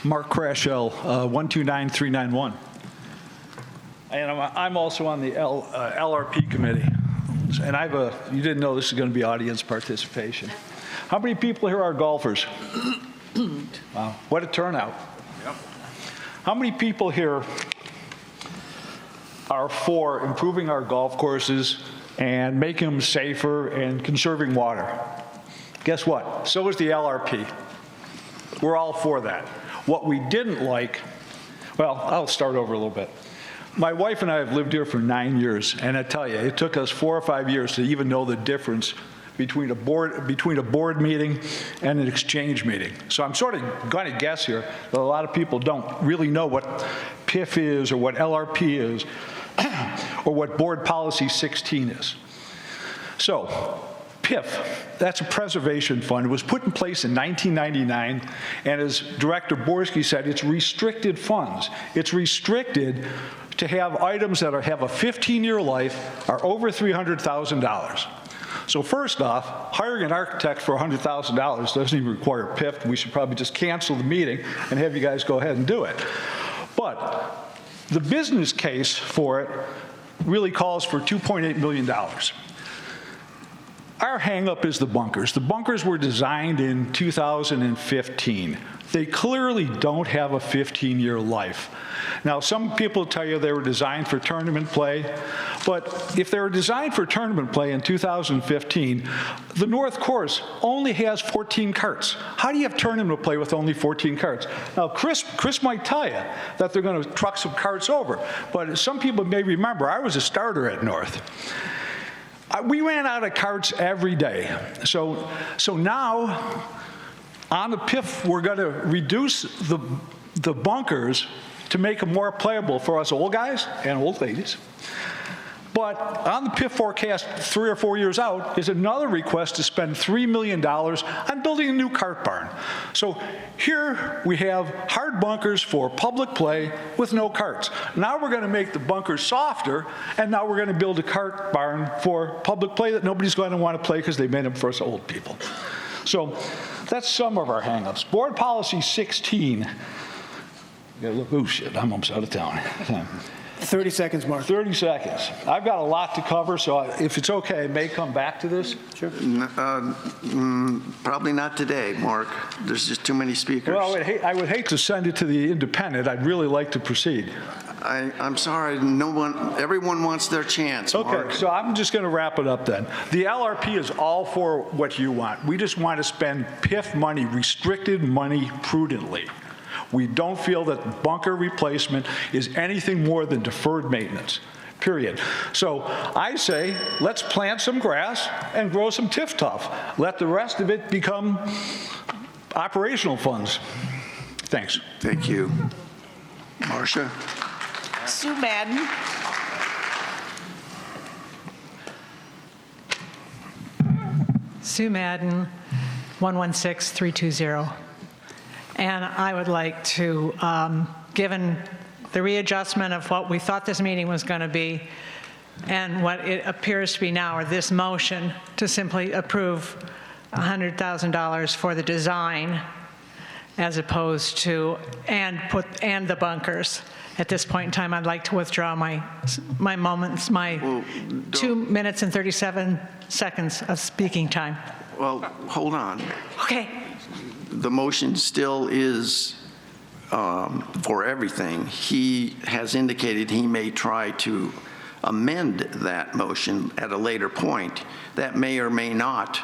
S15: Mark Krashel, 129391. And I'm also on the LRP committee. And you didn't know this is going to be audience participation. How many people here are golfers? Wow, what a turnout. Yep. How many people here are for improving our golf courses and making them safer and conserving water? Guess what? So is the LRP. We're all for that. What we didn't like, well, I'll start over a little bit. My wife and I have lived here for 9 years, and I tell you, it took us 4 or 5 years to even know the difference between a board meeting and an exchange meeting. So I'm sort of going to guess here that a lot of people don't really know what PIF is or what LRP is or what Board Policy 16 is. So PIF, that's a preservation fund. It was put in place in 1999, and as Director Borski said, it's restricted funds. It's restricted to have items that have a 15-year life are over $300,000. So first off, hiring an architect for $100,000 doesn't even require PIF. We should probably just cancel the meeting and have you guys go ahead and do it. But the business case for it really calls for $2.8 million. Our hang-up is the bunkers. The bunkers were designed in 2015. They clearly don't have a 15-year life. Now, some people tell you they were designed for tournament play, but if they were designed for tournament play in 2015, the North Course only has 14 carts. How do you have tournament play with only 14 carts? Now, Chris might tell you that they're going to truck some carts over, but some people may remember I was a starter at North. We ran out of carts every day. So now, on the PIF, we're going to reduce the bunkers to make them more playable for us old guys and old ladies. But on the PIF forecast 3 or 4 years out is another request to spend $3 million on building a new cart barn. So here we have hard bunkers for public play with no carts. Now we're going to make the bunkers softer, and now we're going to build a cart barn for public play that nobody's going to want to play because they made them for us old people. So that's some of our hangups. Board Policy 16. Oh shit, I'm almost out of town.
S6: 30 seconds, Mark.
S15: 30 seconds. I've got a lot to cover, so if it's okay, I may come back to this.
S6: Sure.
S2: Probably not today, Mark. There's just too many speakers.
S15: Well, I would hate to send it to the independent. I'd really like to proceed.
S2: I'm sorry, everyone wants their chance, Mark.
S15: Okay, so I'm just going to wrap it up then. The LRP is all for what you want. We just want to spend PIF money, restricted money, prudently. We don't feel that bunker replacement is anything more than deferred maintenance, period. So I say, let's plant some grass and grow some TIF tuff. Let the rest of it become operational funds. Thanks.
S2: Thank you. Marcia?
S12: Sue Madden.
S16: Sue Madden, 116320. And I would like to, given the readjustment of what we thought this meeting was going to be and what it appears to be now, or this motion, to simply approve $100,000 for the design as opposed to, and the bunkers. At this point in time, I'd like to withdraw my 2 minutes and 37 seconds of speaking time.
S2: Well, hold on.
S16: Okay.
S2: The motion still is for everything. He has indicated he may try to amend that motion at a later point. That may or may not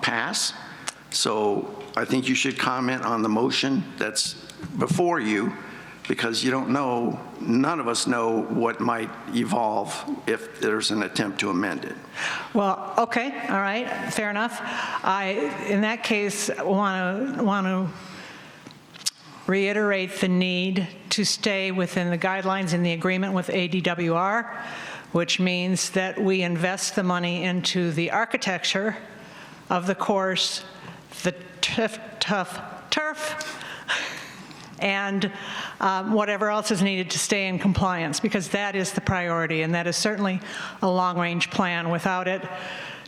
S2: pass. So I think you should comment on the motion that's before you, because you don't know, none of us know what might evolve if there's an attempt to amend it.
S16: Well, okay, all right, fair enough. In that case, want to reiterate the need to stay within the guidelines in the agreement with ADWR, which means that we invest the money into the architecture of the course, the turf, and whatever else is needed to stay in compliance, because that is the priority, and that is certainly a long-range plan. Without it,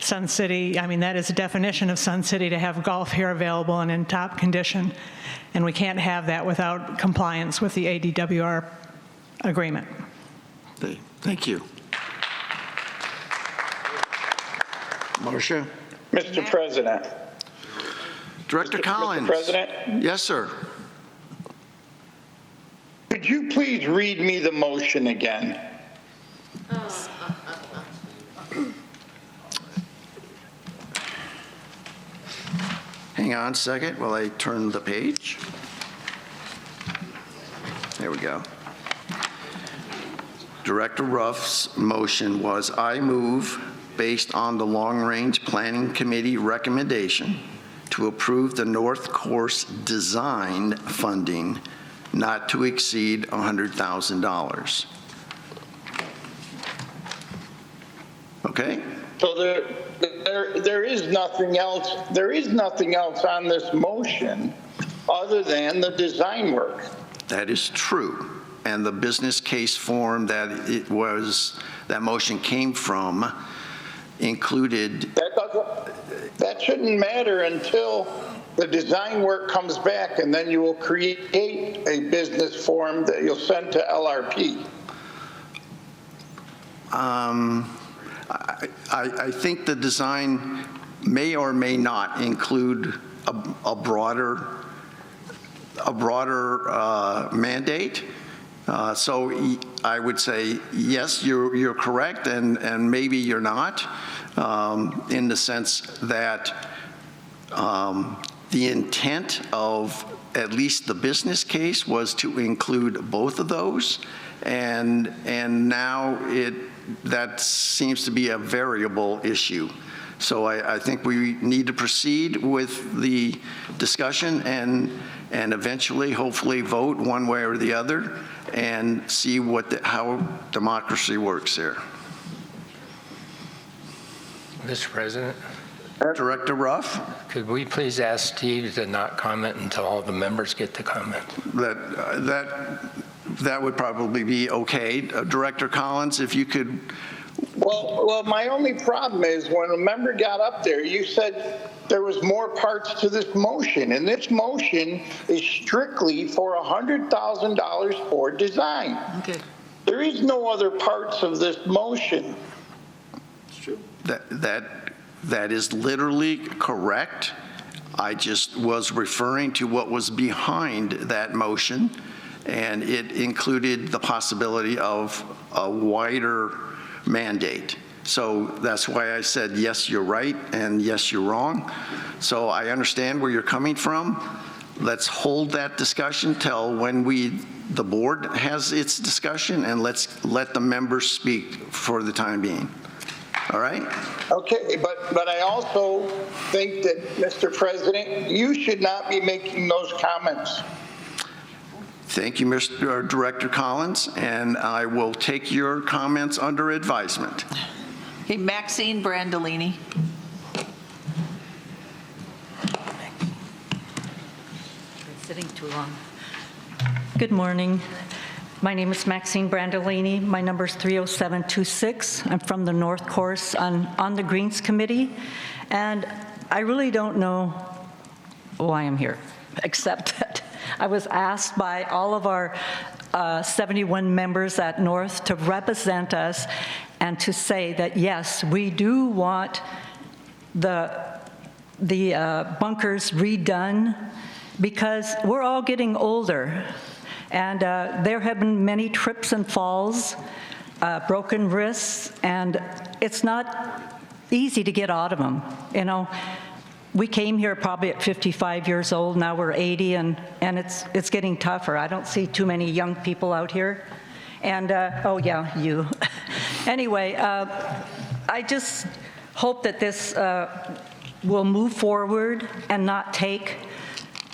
S16: Sun City, I mean, that is a definition of Sun City, to have golf here available and in top condition, and we can't have that without compliance with the ADWR agreement.
S2: Thank you. Marcia?
S7: Mr. President.
S2: Director Collins.
S7: Mr. President?
S2: Yes, sir.
S7: Could you please read me the motion again?
S2: Hang on a second while I turn the page. There we go. Director Ruff's motion was, I move, based on the Long Range Planning Committee recommendation, to approve the North Course design funding not to exceed $100,000. Okay?
S7: So there is nothing else. There is nothing else on this motion other than the design work.
S2: That is true. And the business case form that that motion came from included.
S7: That shouldn't matter until the design work comes back, and then you will create a business form that you'll send to LRP.
S2: I think the design may or may not include a broader mandate. So I would say, yes, you're correct, and maybe you're not, in the sense that the intent of at least the business case was to include both of those, and now that seems to be a variable issue. So I think we need to proceed with the discussion and eventually, hopefully, vote one way or the other and see how democracy works there.
S5: Mr. President?
S2: Director Ruff?
S5: Could we please ask Steve to not comment until all the members get to comment?
S2: That would probably be okay. Director Collins, if you could.
S7: Well, my only problem is when a member got up there, you said there was more parts to this motion, and this motion is strictly for $100,000 for design.
S12: Okay.
S7: There is no other parts of this motion.
S2: That is literally correct. I just was referring to what was behind that motion, and it included the possibility of a wider mandate. So that's why I said, yes, you're right, and yes, you're wrong. So I understand where you're coming from. Let's hold that discussion till when the board has its discussion, and let's let the members speak for the time being. All right?
S7: Okay, but I also think that, Mr. President, you should not be making those comments.
S2: Thank you, Mr. Director Collins, and I will take your comments under advisement.
S12: Okay, Maxine Brandolini.
S17: Sitting too long. Good morning. My name is Maxine Brandolini. My number is 30726. I'm from the North Course on the Greens Committee, and I really don't know why I'm here, except that I was asked by all of our 71 members at North to represent us and to say that, yes, we do want the bunkers redone because we're all getting older. And there have been many trips and falls, broken wrists, and it's not easy to get out of them. You know, we came here probably at 55 years old, now we're 80, and it's getting tougher. I don't see too many young people out here. And, oh yeah, you. Anyway, I just hope that this will move forward and not take,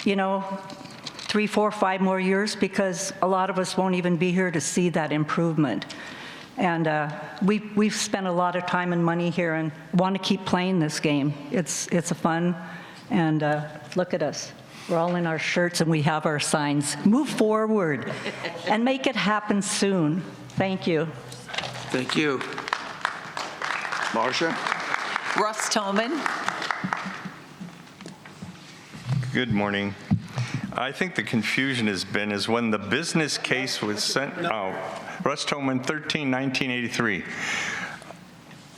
S17: 3, 4, 5 more years, because a lot of us won't even be here to see that improvement. And we've spent a lot of time and money here and want to keep playing this game. It's a fun, and look at us. We're all in our shirts and we have our signs. Move forward and make it happen soon. Thank you.
S2: Thank you. Marcia?
S12: Russ Toman.
S18: Good morning. I think the confusion has been is when the business case was sent out, Russ Toman, 13-1983.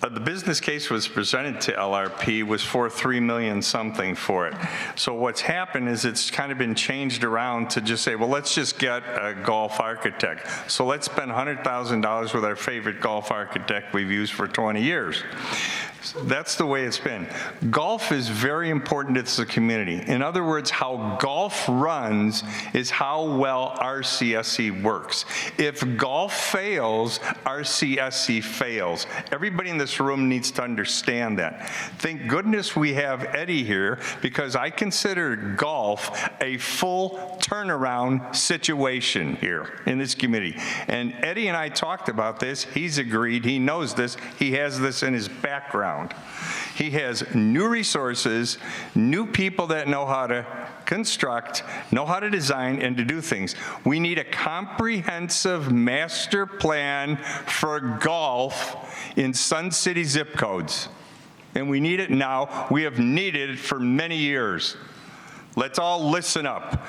S18: The business case was presented to LRP was for $3 million something for it. So what's happened is it's kind of been changed around to just say, well, let's just get a golf architect. So let's spend $100,000 with our favorite golf architect we've used for 20 years. That's the way it's been. Golf is very important to the community. In other words, how golf runs is how well RCSC works. If golf fails, RCSC fails. Everybody in this room needs to understand that. Thank goodness we have Eddie here, because I consider golf a full turnaround situation here in this community. And Eddie and I talked about this. He's agreed. He knows this. He has this in his background. He has new resources, new people that know how to construct, know how to design, and to do things. We need a comprehensive master plan for golf in Sun City zip codes. And we need it now. We have needed it for many years. Let's all listen up.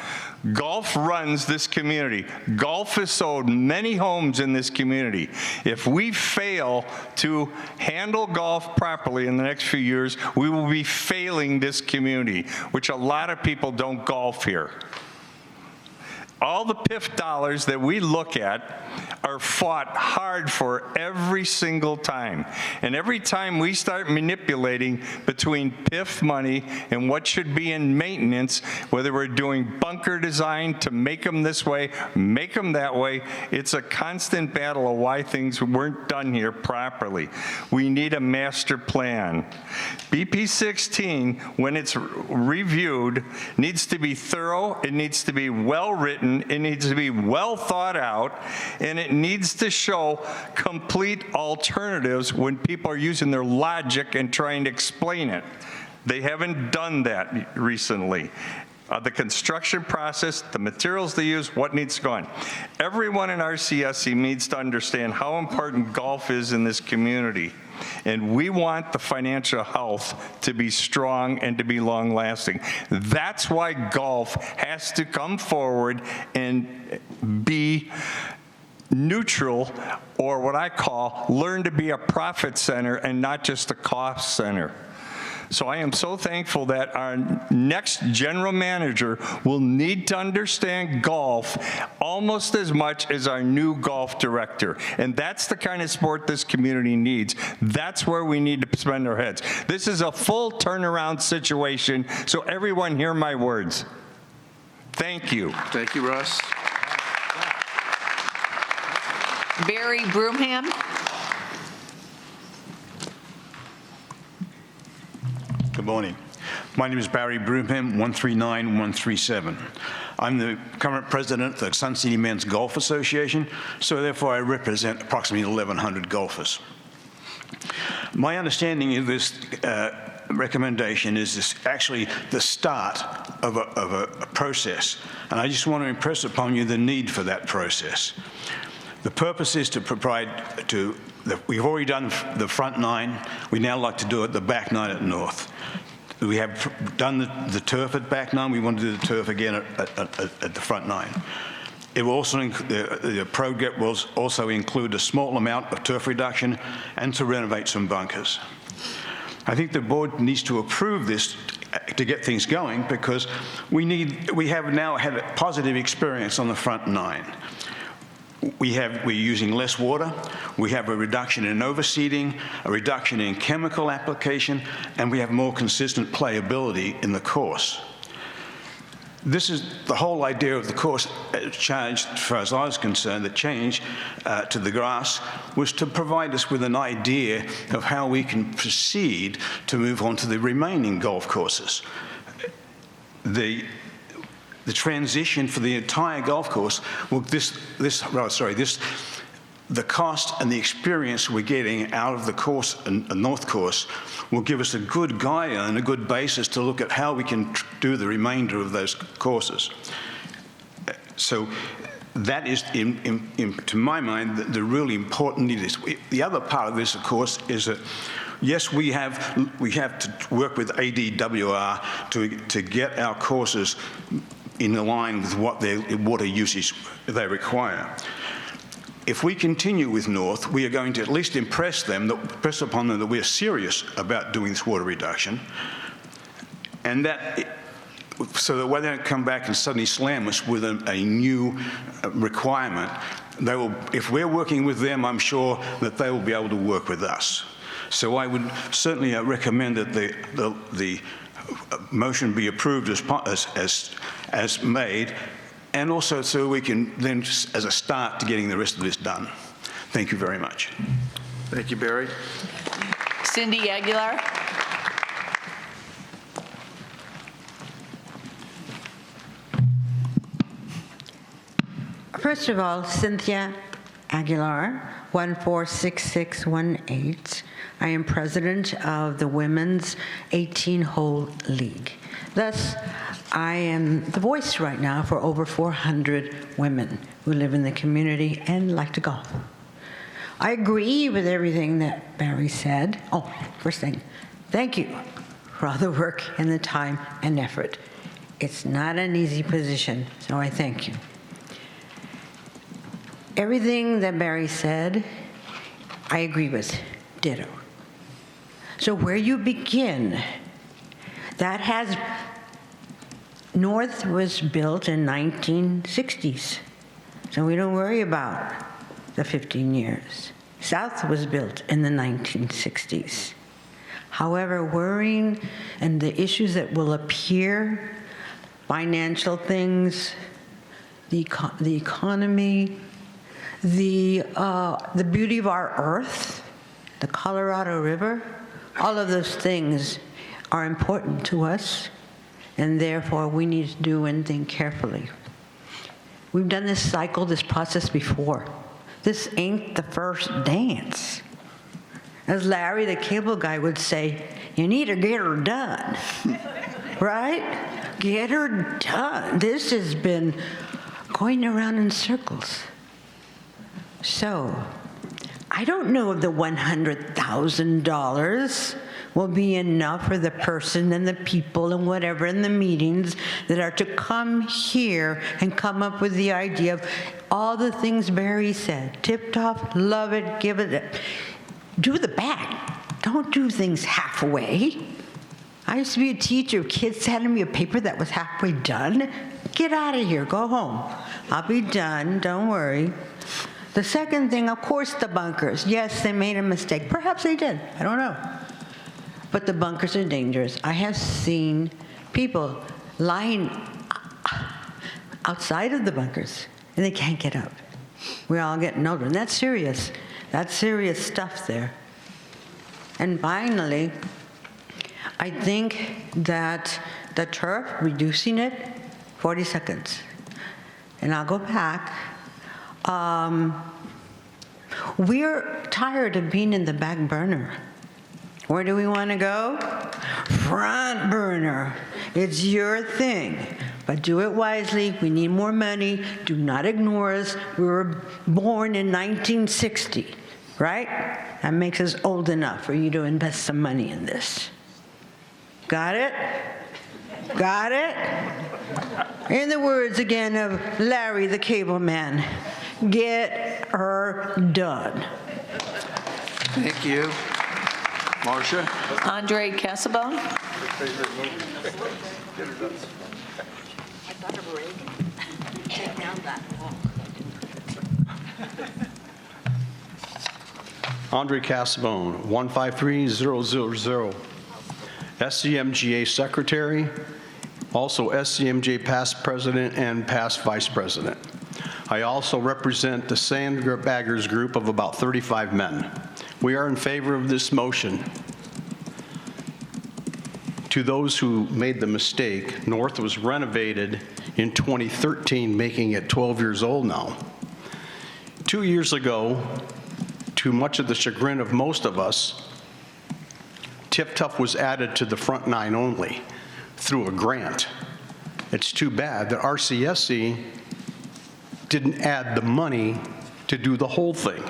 S18: Golf runs this community. Golf has sold many homes in this community. If we fail to handle golf properly in the next few years, we will be failing this community, which a lot of people don't golf here. All the PIF dollars that we look at are fought hard for every single time. And every time we start manipulating between PIF money and what should be in maintenance, whether we're doing bunker design to make them this way, make them that way, it's a constant battle of why things weren't done here properly. We need a master plan. BP 16, when it's reviewed, needs to be thorough, it needs to be well-written, it needs to be well thought out, and it needs to show complete alternatives when people are using their logic and trying to explain it. They haven't done that recently. The construction process, the materials they use, what needs to go on. Everyone in RCSC needs to understand how important golf is in this community. And we want the financial health to be strong and to be long-lasting. That's why golf has to come forward and be neutral, or what I call learn to be a profit center and not just a cost center. So I am so thankful that our next general manager will need to understand golf almost as much as our new golf director. And that's the kind of sport this community needs. That's where we need to spend our heads. This is a full turnaround situation, so everyone hear my words. Thank you.
S2: Thank you, Russ.
S12: Barry Broomham.
S19: Good morning. My name is Barry Broomham, 139137. I'm the current president of the Sun City Men's Golf Association, so therefore I represent approximately 1,100 golfers. My understanding of this recommendation is this actually the start of a process, and I just want to impress upon you the need for that process. The purpose is to provide we've already done the front nine. We now like to do it the back nine at North. We have done the turf at back nine. We want to do the turf again at the front nine. It will also the project will also include a small amount of turf reduction and to renovate some bunkers. I think the board needs to approve this to get things going, because we have now had a positive experience on the front nine. We're using less water, we have a reduction in overseeding, a reduction in chemical application, and we have more consistent playability in the course. This is the whole idea of the course change, as far as I was concerned. The change to the grass was to provide us with an idea of how we can proceed to move on to the remaining golf courses. The transition for the entire golf course, well, the cost and the experience we're getting out of the course, a North course, will give us a good guide and a good basis to look at how we can do the remainder of those courses. So that is, to my mind, the really important need. The other part of this, of course, is that yes, we have to work with ADWR to get our courses in line with what their water usage they require. If we continue with North, we are going to at least impress upon them that we're serious about doing this water reduction, and so that when they don't come back and suddenly slam us with a new requirement, if we're working with them, I'm sure that they will be able to work with us. So I would certainly recommend that the motion be approved as made, and also so we can then, as a start to getting the rest of this done. Thank you very much.
S2: Thank you, Barry.
S12: Cindy Aguilar.
S20: First of all, Cynthia Aguilar, 146618. I am president of the Women's 18-Hole League. Thus, I am the voice right now for over 400 women who live in the community and like to golf. I agree with everything that Barry said. Oh, first thing, thank you for all the work and the time and effort. It's not an easy position, so I thank you. Everything that Barry said, I agree with, ditto. So where you begin, North was built in 1960s, so we don't worry about the 15 years. South was built in the 1960s. However, worrying and the issues that will appear, financial things, the economy, the beauty of our earth, the Colorado River, all of those things are important to us, and therefore we need to do and think carefully. We've done this cycle, this process before. This ain't the first dance. As Larry, the cable guy, would say, you need to get her done, right? Get her done. This has been going around in circles. So I don't know if the $100,000 will be enough for the person and the people and whatever in the meetings that are to come here and come up with the idea of all the things Barry said. Tip-top, love it, give it, do the back. Don't do things halfway. I used to be a teacher. Kids handed me a paper that was halfway done. Get out of here, go home. I'll be done, don't worry. The second thing, of course, the bunkers. Yes, they made a mistake. Perhaps they did, I don't know. But the bunkers are dangerous. I have seen people lying outside of the bunkers, and they can't get up. We're all getting older, and that's serious. That's serious stuff there. And finally, I think that the turf, reducing it, 40 seconds. And I'll go back. We're tired of being in the back burner. Where do we want to go? Front burner. It's your thing. But do it wisely. We need more money. Do not ignore us. We were born in 1960, right? That makes us old enough for you to invest some money in this. Got it? Got it? In the words again of Larry the Cable Man, get her done.
S2: Thank you. Marcia?
S12: Andre Casabon.
S17: Take down that wall.
S21: Andre Casabone, 153000. SCMGA Secretary, also SCMJ past President and past Vice President. I also represent the Sandbaggers group of about 35 men. We are in favor of this motion. To those who made the mistake, North was renovated in 2013, making it 12 years old now. 2 years ago, to much of the chagrin of most of us, Tip-Tuff was added to the front nine only through a grant. It's too bad that RCSC didn't add the money to do the whole thing.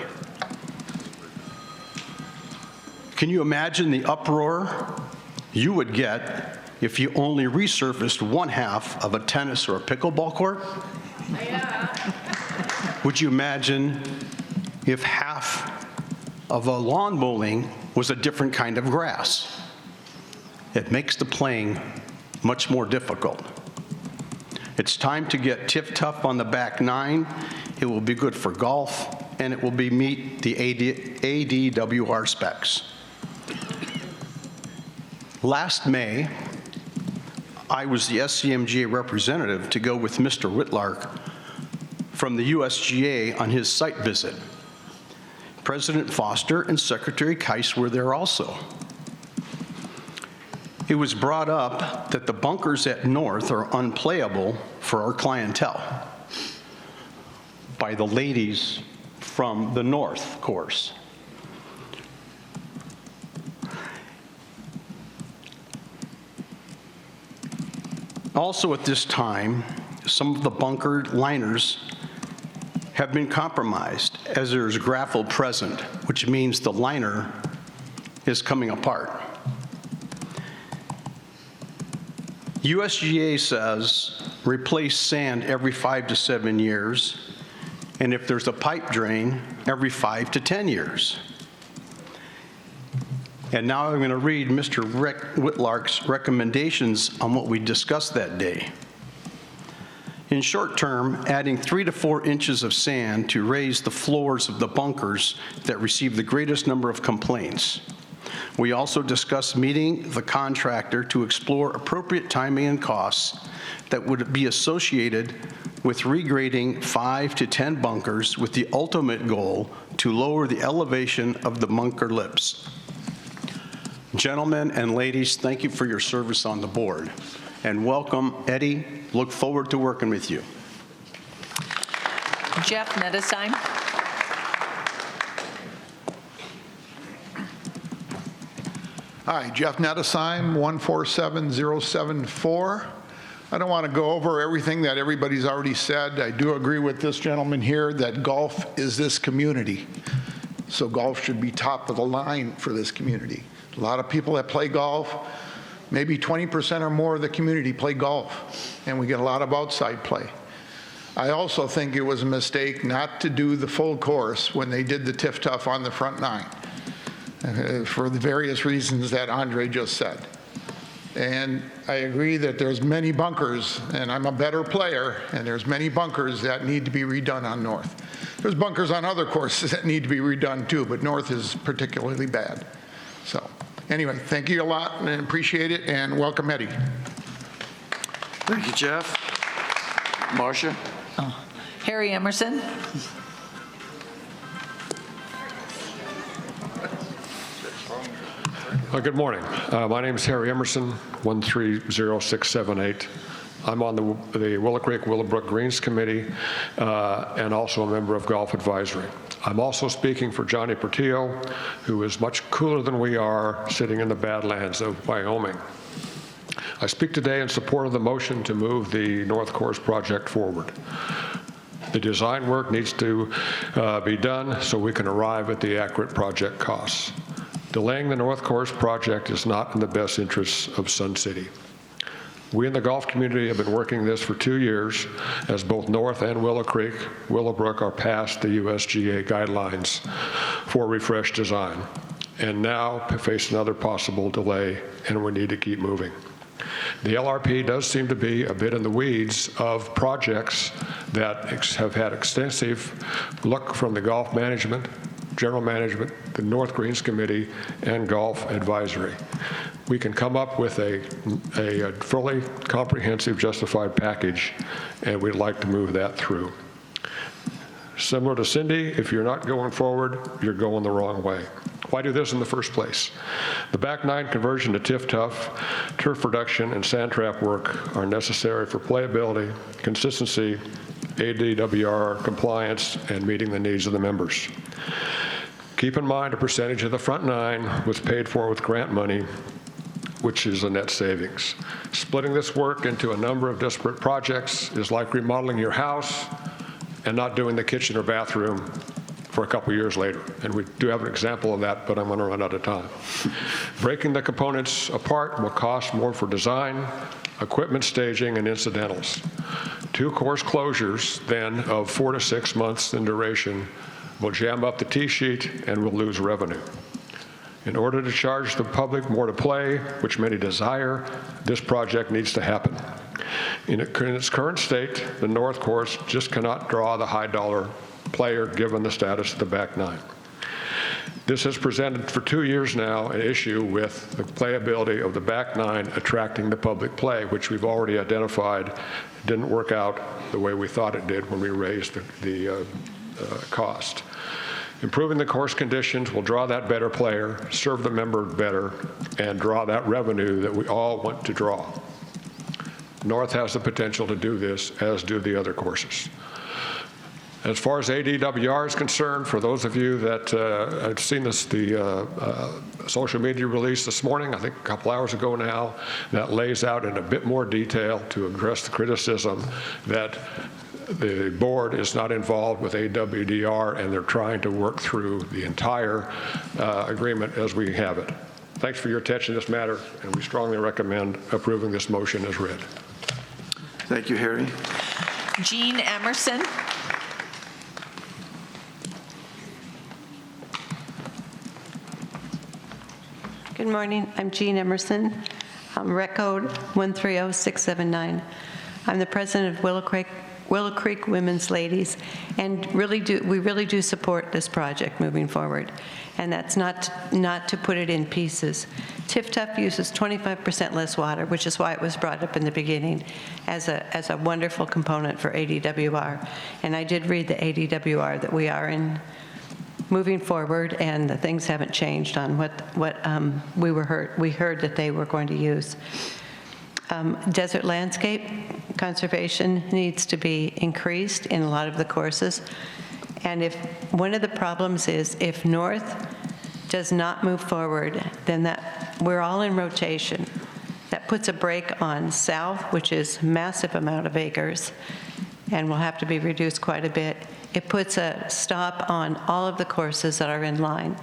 S21: Can you imagine the uproar you would get if you only resurfaced one half of a tennis or a pickleball court? Yeah. Would you imagine if half of a lawn bowling was a different kind of grass? It makes the playing much more difficult. It's time to get Tip-Tuff on the back nine. It will be good for golf, and it will meet the ADWR specs. Last May, I was the SCMGA representative to go with Mr. Whitlark from the USGA on his site visit. President Foster and Secretary Keiss were there also. It was brought up that the bunkers at North are unplayable for our clientele by the ladies from the North course. Also at this time, some of the bunker liners have been compromised as there's gravel present, which means the liner is coming apart. USGA says replace sand every 5 to 7 years, and if there's a pipe drain, every 5 to 10 years. And now I'm going to read Mr. Whitlark's recommendations on what we discussed that day. In short term, adding 3 to 4 inches of sand to raise the floors of the bunkers that receive the greatest number of complaints. We also discussed meeting the contractor to explore appropriate timing and costs that would be associated with regrading 5 to 10 bunkers with the ultimate goal to lower the elevation of the bunker lips. Gentlemen and ladies, thank you for your service on the board. And welcome, Eddie. Look forward to working with you.
S12: Jeff Nettesheim.
S22: Hi, Jeff Nettesheim, 147074. I don't want to go over everything that everybody's already said. I do agree with this gentleman here that golf is this community. So golf should be top of the line for this community. A lot of people that play golf, maybe 20% or more of the community play golf, and we get a lot of outside play. I also think it was a mistake not to do the full course when they did the Tif-Tuff on the front nine, for the various reasons that Andre just said. And I agree that there's many bunkers, and I'm a better player, and there's many bunkers that need to be redone on North. There's bunkers on other courses that need to be redone too, but North is particularly bad. So anyway, thank you a lot and appreciate it, and welcome Eddie.
S2: Thank you, Jeff. Marcia?
S12: Harry Emerson.
S1: Good morning. My name is Harry Emerson, 130678. I'm on the Willow Creek Willowbrook Greens Committee and also a member of Golf Advisory. I'm also speaking for Johnny Portillo, who is much cooler than we are, sitting in the Badlands of Wyoming. I speak today in support of the motion to move the North Course project forward. The design work needs to be done so we can arrive at the accurate project costs. Delaying the North Course project is not in the best interests of Sun City. We in the golf community have been working this for 2 years as both North and Willow Creek, Willowbrook are past the USGA guidelines for refreshed design and now face another possible delay, and we need to keep moving. The LRP does seem to be a bit in the weeds of projects that have had extensive look from the golf management, general management, the North Greens Committee, and Golf Advisory. We can come up with a fully comprehensive justified package, and we'd like to move that through. Similar to Cindy, if you're not going forward, you're going the wrong way. Why do this in the first place? The back nine conversion to Tif-Tuff, turf reduction, and sand trap work are necessary for playability, consistency, ADWR compliance, and meeting the needs of the members. Keep in mind a percentage of the front nine was paid for with grant money, which is a net savings. Splitting this work into a number of disparate projects is like remodeling your house and not doing the kitchen or bathroom for a couple years later. And we do have an example of that, but I'm going to run out of time. Breaking the components apart will cost more for design, equipment staging, and incidentals. 2 course closures, then, of 4 to 6 months in duration will jam up the tee sheet and we'll lose revenue. In order to charge the public more to play, which many desire, this project needs to happen. In its current state, the North Course just cannot draw the high-dollar player given the status of the back nine. This has presented for 2 years now an issue with the playability of the back nine attracting the public play, which we've already identified didn't work out the way we thought it did when we raised the cost. Improving the course conditions will draw that better player, serve the member better, and draw that revenue that we all want to draw. North has the potential to do this, as do the other courses. As far as ADWR is concerned, for those of you that have seen the social media release this morning, I think a couple hours ago now, that lays out in a bit more detail to address the criticism that the board is not involved with AWDR, and they're trying to work through the entire agreement as we have it. Thanks for your attention to this matter, and we strongly recommend approving this motion as read.
S2: Thank you, Harry.
S12: Jean Emerson.
S4: Good morning. I'm Jean Emerson. Rec code 130679. I'm the president of Willow Creek Women's Ladies, and we really do support this project moving forward. And that's not to put it in pieces. Tif-Tuff uses 25% less water, which is why it was brought up in the beginning as a wonderful component for ADWR. And I did read the ADWR that we are in moving forward, and the things haven't changed on what we heard that they were going to use. Desert landscape conservation needs to be increased in a lot of the courses. And if one of the problems is if North does not move forward, then we're all in rotation. That puts a brake on South, which is massive amount of acres, and will have to be reduced quite a bit. It puts a stop on all of the courses that are in line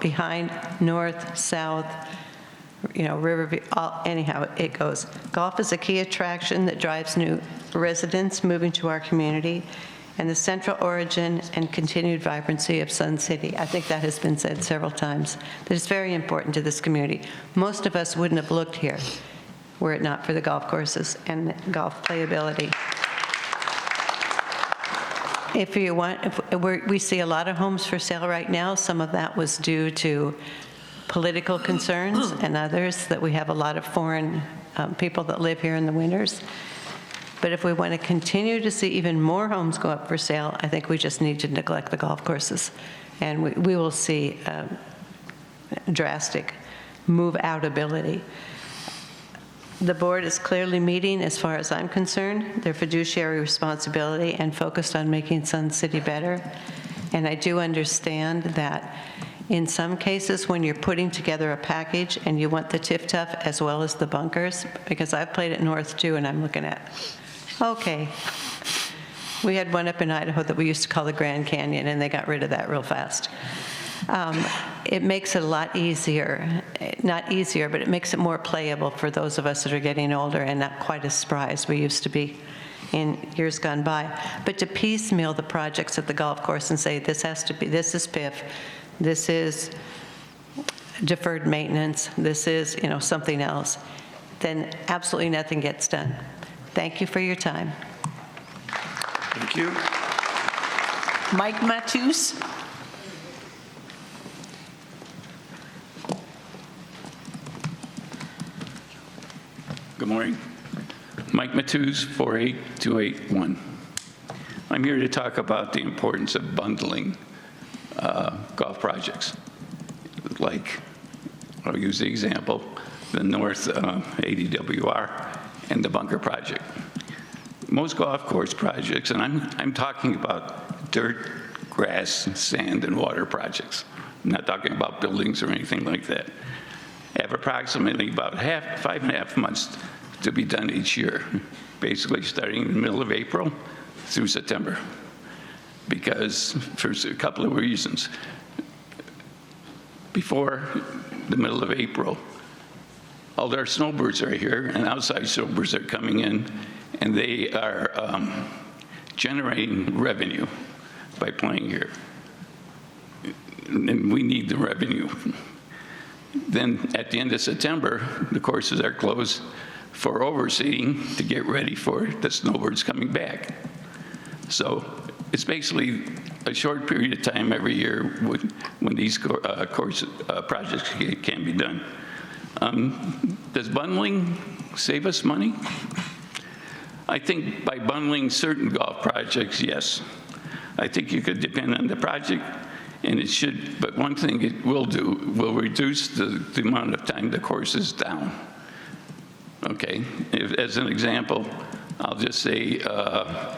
S4: behind, north, south, Riverview, anyhow, it goes. Golf is a key attraction that drives new residents moving to our community and the central origin and continued vibrancy of Sun City. I think that has been said several times, that it's very important to this community. Most of us wouldn't have looked here were it not for the golf courses and golf playability. If you want, we see a lot of homes for sale right now. Some of that was due to political concerns and others, that we have a lot of foreign people that live here in the winters. But if we want to continue to see even more homes go up for sale, I think we just need to neglect the golf courses. And we will see drastic move-out ability. The board is clearly meeting, as far as I'm concerned, their fiduciary responsibility and focused on making Sun City better. And I do understand that in some cases, when you're putting together a package and you want the TIF-TUF as well as the bunkers, because I've played at North too, and I'm looking at, okay. We had one up in Idaho that we used to call the Grand Canyon, and they got rid of that real fast. It makes it a lot easier, not easier, but it makes it more playable for those of us that are getting older and not quite as spry as we used to be in years gone by. But to piecemeal the projects at the golf course and say, this has to be, this is PIF, this is deferred maintenance, this is, something else, then absolutely nothing gets done. Thank you for your time.
S2: Thank you.
S12: Mike Matus?
S3: Good morning. Mike Matus, 48281. I'm here to talk about the importance of bundling golf projects. Like, I'll use the example, the North ADWR and the bunker project. Most golf course projects, and I'm talking about dirt, grass, sand, and water projects. I'm not talking about buildings or anything like that. Have approximately about 5.5 months to be done each year, basically starting in the middle of April through September. Because for a couple of reasons. Before the middle of April, all our snowbirds are here, and outside snowbirds are coming in, and they are generating revenue by playing here. And we need the revenue. Then at the end of September, the courses are closed for overseeding to get ready for the snowbirds coming back. So it's basically a short period of time every year when these course projects can be done. Does bundling save us money? I think by bundling certain golf projects, yes. I think you could depend on the project, and it should, but one thing it will do, will reduce the amount of time the course is down. Okay, as an example, I'll just say the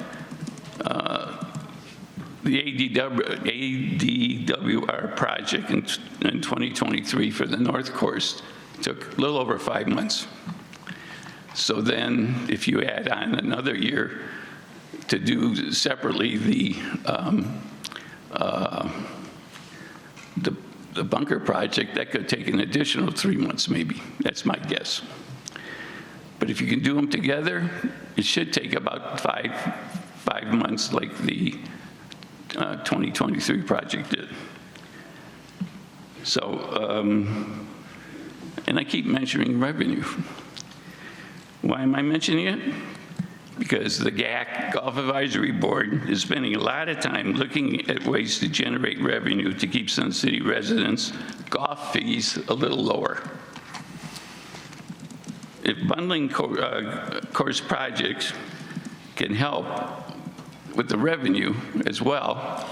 S3: ADWR project in 2023 for the North Course took a little over 5 months. So then if you add on another year to do separately the bunker project, that could take an additional 3 months maybe. That's my guess. But if you can do them together, it should take about five months like the 2023 project did. So, and I keep mentioning revenue. Why am I mentioning it? Because the GAC, Golf Advisory Board, is spending a lot of time looking at ways to generate revenue to keep Sun City residents' golf fees a little lower. If bundling course projects can help with the revenue as well,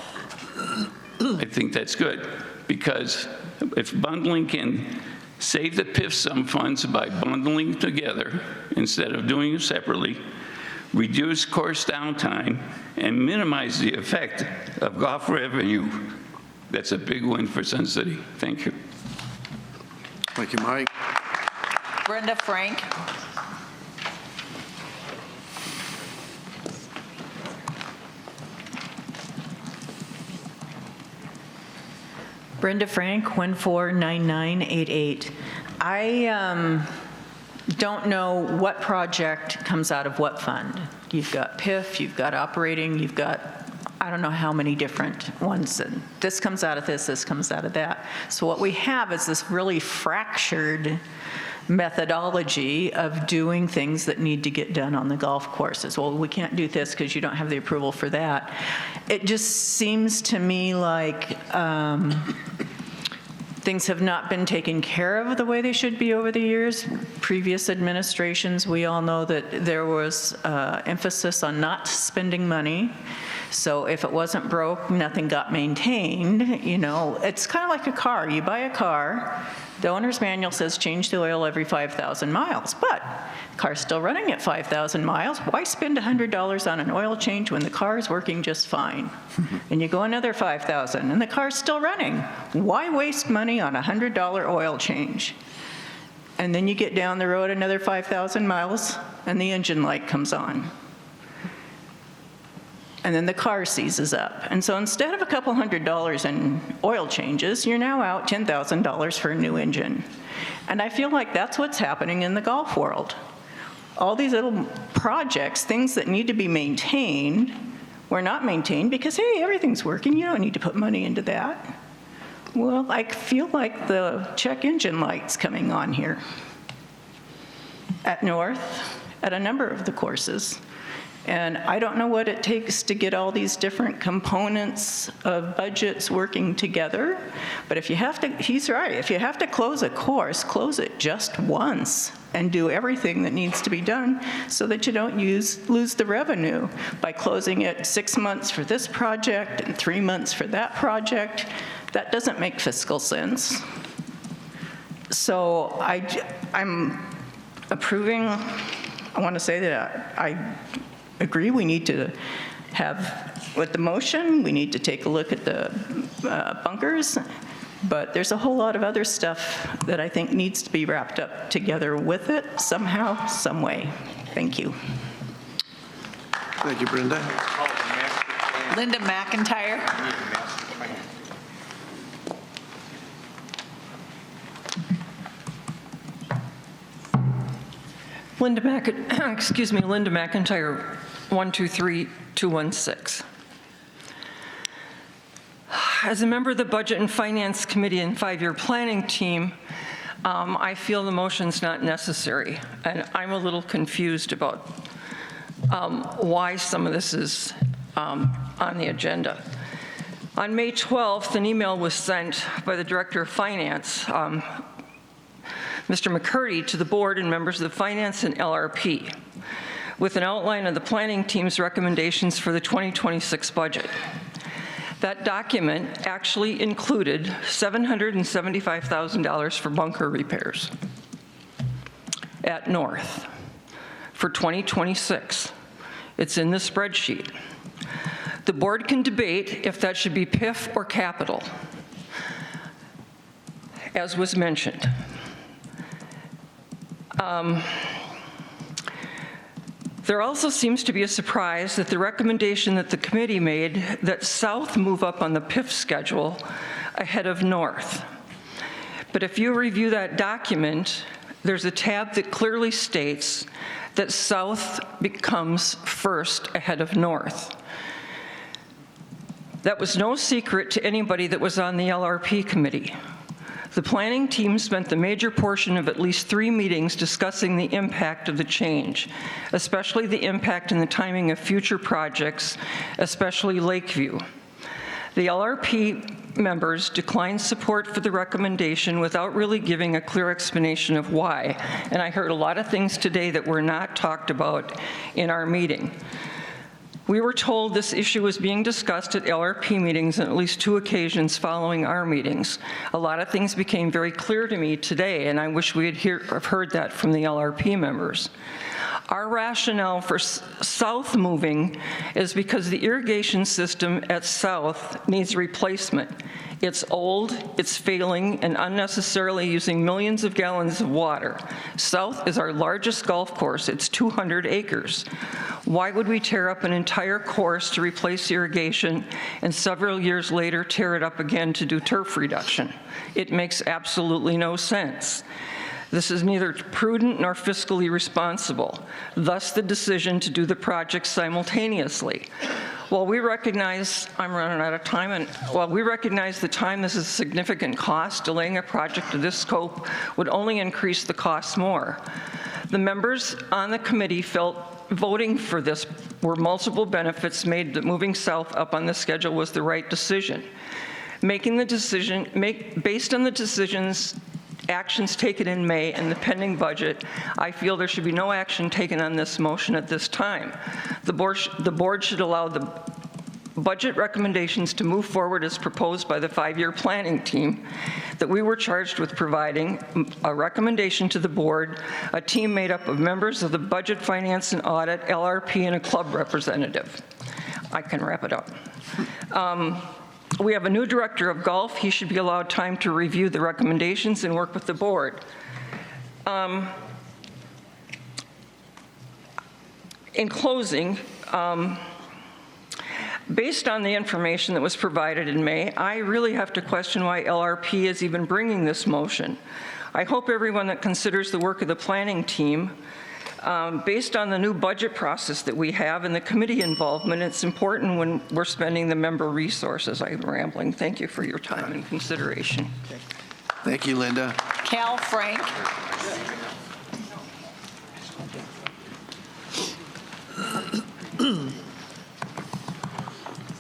S3: I think that's good. Because if bundling can save the PIF sum funds by bundling together instead of doing it separately, reduce course downtime, and minimize the effect of golf revenue, that's a big win for Sun City. Thank you.
S2: Thank you, Mike.
S12: Brenda Frank.
S9: Brenda Frank, 149988. I don't know what project comes out of what fund. You've got PIF, you've got operating, you've got, I don't know how many different ones. And this comes out of this comes out of that. So what we have is this really fractured methodology of doing things that need to get done on the golf courses. Well, we can't do this because you don't have the approval for that. It just seems to me like things have not been taken care of the way they should be over the years. Previous administrations, we all know that there was emphasis on not spending money. So if it wasn't broke, nothing got maintained. You know, it's kind of like a car. You buy a car, the owner's manual says change the oil every 5,000 miles, but the car's still running at 5,000 miles. Why spend $100 on an oil change when the car is working just fine? And you go another 5,000 and the car's still running. Why waste money on a $100 oil change? And then you get down the road another 5,000 miles and the engine light comes on. And then the car seizes up. And so instead of a couple $100 in oil changes, you're now out $10,000 for a new engine. And I feel like that's what's happening in the golf world. All these little projects, things that need to be maintained, were not maintained because, hey, everything's working. You don't need to put money into that. Well, I feel like the check engine light's coming on here at North, at a number of the courses. And I don't know what it takes to get all these different components of budgets working together. But if you have to, he's right, if you have to close a course, close it just once and do everything that needs to be done so that you don't lose the revenue by closing it 6 months for this project and 3 months for that project. That doesn't make fiscal sense. So I'm approving, I want to say that I agree we need to have, with the motion, we need to take a look at the bunkers, but there's a whole lot of other stuff that I think needs to be wrapped up together with it somehow, some way. Thank you.
S2: Thank you, Brenda.
S12: Linda McIntyre.
S10: Linda McIntyre, 123216. As a member of the Budget and Finance Committee and 5-year planning team, I feel the motion's not necessary, and I'm a little confused about why some of this is on the agenda. On May 12th, an email was sent by the Director of Finance, Mr. McCurdy, to the board and members of the Finance and LRP with an outline of the planning team's recommendations for the 2026 budget. That document actually included $775,000 for bunker repairs at North for 2026. It's in the spreadsheet. The board can debate if that should be PIF or capital, as was mentioned. There also seems to be a surprise that the recommendation that the committee made that South move up on the PIF schedule ahead of North. But if you review that document, there's a tab that clearly states that South becomes first ahead of North. That was no secret to anybody that was on the LRP committee. The planning team spent the major portion of at least 3 meetings discussing the impact of the change, especially the impact and the timing of future projects, especially Lakeview. The LRP members declined support for the recommendation without really giving a clear explanation of why. And I heard a lot of things today that were not talked about in our meeting. We were told this issue was being discussed at LRP meetings on at least 2 occasions following our meetings. A lot of things became very clear to me today, and I wish we had heard that from the LRP members. Our rationale for south moving is because the irrigation system at South needs replacement. It's old, it's failing, and unnecessarily using millions of gallons of water. South is our largest golf course. It's 200 acres. Why would we tear up an entire course to replace irrigation and several years later tear it up again to do turf reduction? It makes absolutely no sense. This is neither prudent nor fiscally responsible, thus the decision to do the project simultaneously. While we recognize, I'm running out of time, and while we recognize the time this is a significant cost, delaying a project of this scope would only increase the cost more. The members on the committee felt voting for this were multiple benefits made that moving south up on the schedule was the right decision. Based on the actions taken in May and the pending budget, I feel there should be no action taken on this motion at this time. The board should allow the budget recommendations to move forward as proposed by the 5-year planning team that we were charged with providing a recommendation to the board, a team made up of members of the Budget, Finance, and Audit, LRP, and a club representative. I can wrap it up. We have a new director of golf. He should be allowed time to review the recommendations and work with the board. In closing, based on the information that was provided in May, I really have to question why LRP is even bringing this motion. I hope everyone that considers the work of the planning team, based on the new budget process that we have and the committee involvement, it's important when we're spending the member resources. I'm rambling. Thank you for your time and consideration.
S2: Thank you, Linda.
S12: Cal Frank.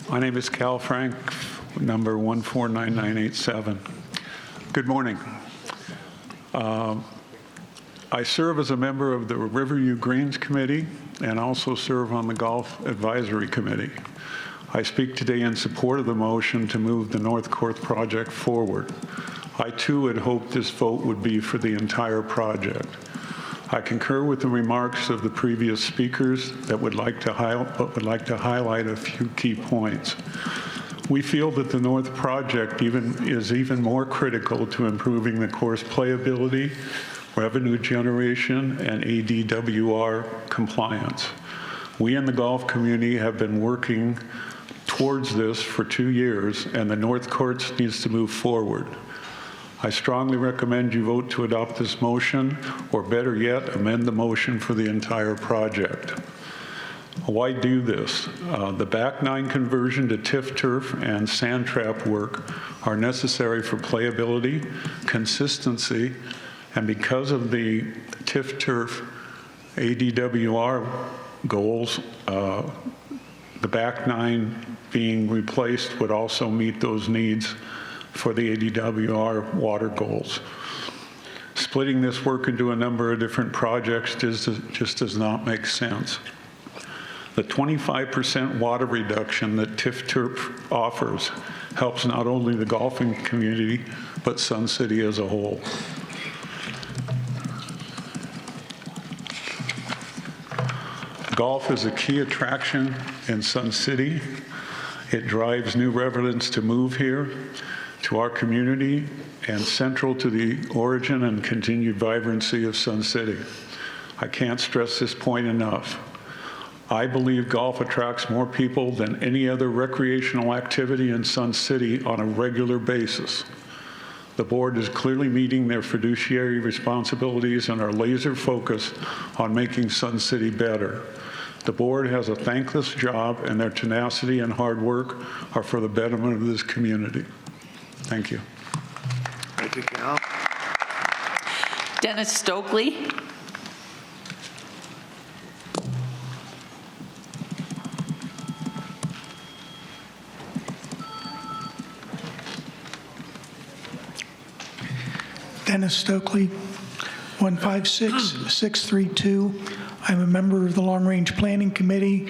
S11: My name is Cal Frank, number 149987. Good morning. I serve as a member of the Riverview Greens Committee and also serve on the Golf Advisory Committee. I speak today in support of the motion to move the North Court project forward. I too had hoped this vote would be for the entire project. I concur with the remarks of the previous speakers but would like to highlight a few key points. We feel that the North project is even more critical to improving the course playability, revenue generation, and ADWR compliance. We in the golf community have been working towards this for 2 years, and the North Courts needs to move forward. I strongly recommend you vote to adopt this motion, or better yet, amend the motion for the entire project. Why do this? The back nine conversion to TIF turf and sand trap work are necessary for playability, consistency, and because of the TIF turf ADWR goals, the back nine being replaced would also meet those needs for the ADWR water goals. Splitting this work into a number of different projects just does not make sense. The 25% water reduction that TIF turf offers helps not only the golfing community, but Sun City as a whole. Golf is a key attraction in Sun City. It drives new residents to move here, to our community, and central to the origin and continued vibrancy of Sun City. I can't stress this point enough. I believe golf attracts more people than any other recreational activity in Sun City on a regular basis. The board is clearly meeting their fiduciary responsibilities and are laser focused on making Sun City better. The board has a thankless job, and their tenacity and hard work are for the betterment of this community. Thank you.
S2: Thank you, Cal.
S12: Dennis Stokely.
S13: Dennis Stokely, 156632. I'm a member of the Long Range Planning Committee,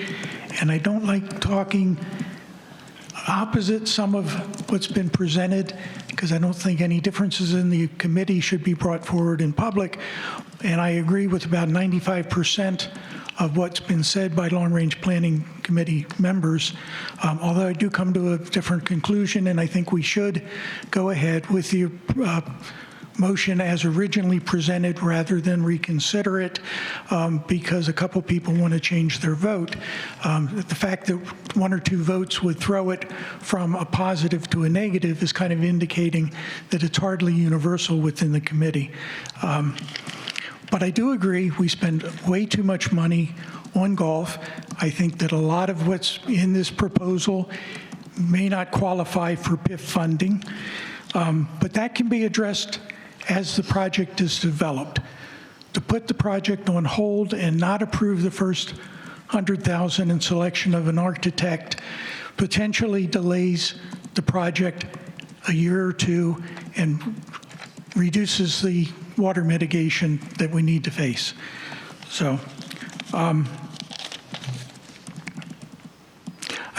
S13: and I don't like talking opposite some of what's been presented because I don't think any differences in the committee should be brought forward in public. and I agree with about 95% of what's been said by Long Range Planning Committee members, although I do come to a different conclusion, and I think we should go ahead with the motion as originally presented rather than reconsider it, because a couple people want to change their vote. The fact that one or two votes would throw it from a positive to a negative is kind of indicating that it's hardly universal within the committee. But I do agree we spend way too much money on golf. I think that a lot of what's in this proposal may not qualify for PIF funding, but that can be addressed as the project is developed. To put the project on hold and not approve the first $100,000 in selection of an architect potentially delays the project a year or two and reduces the water mitigation that we need to face. So I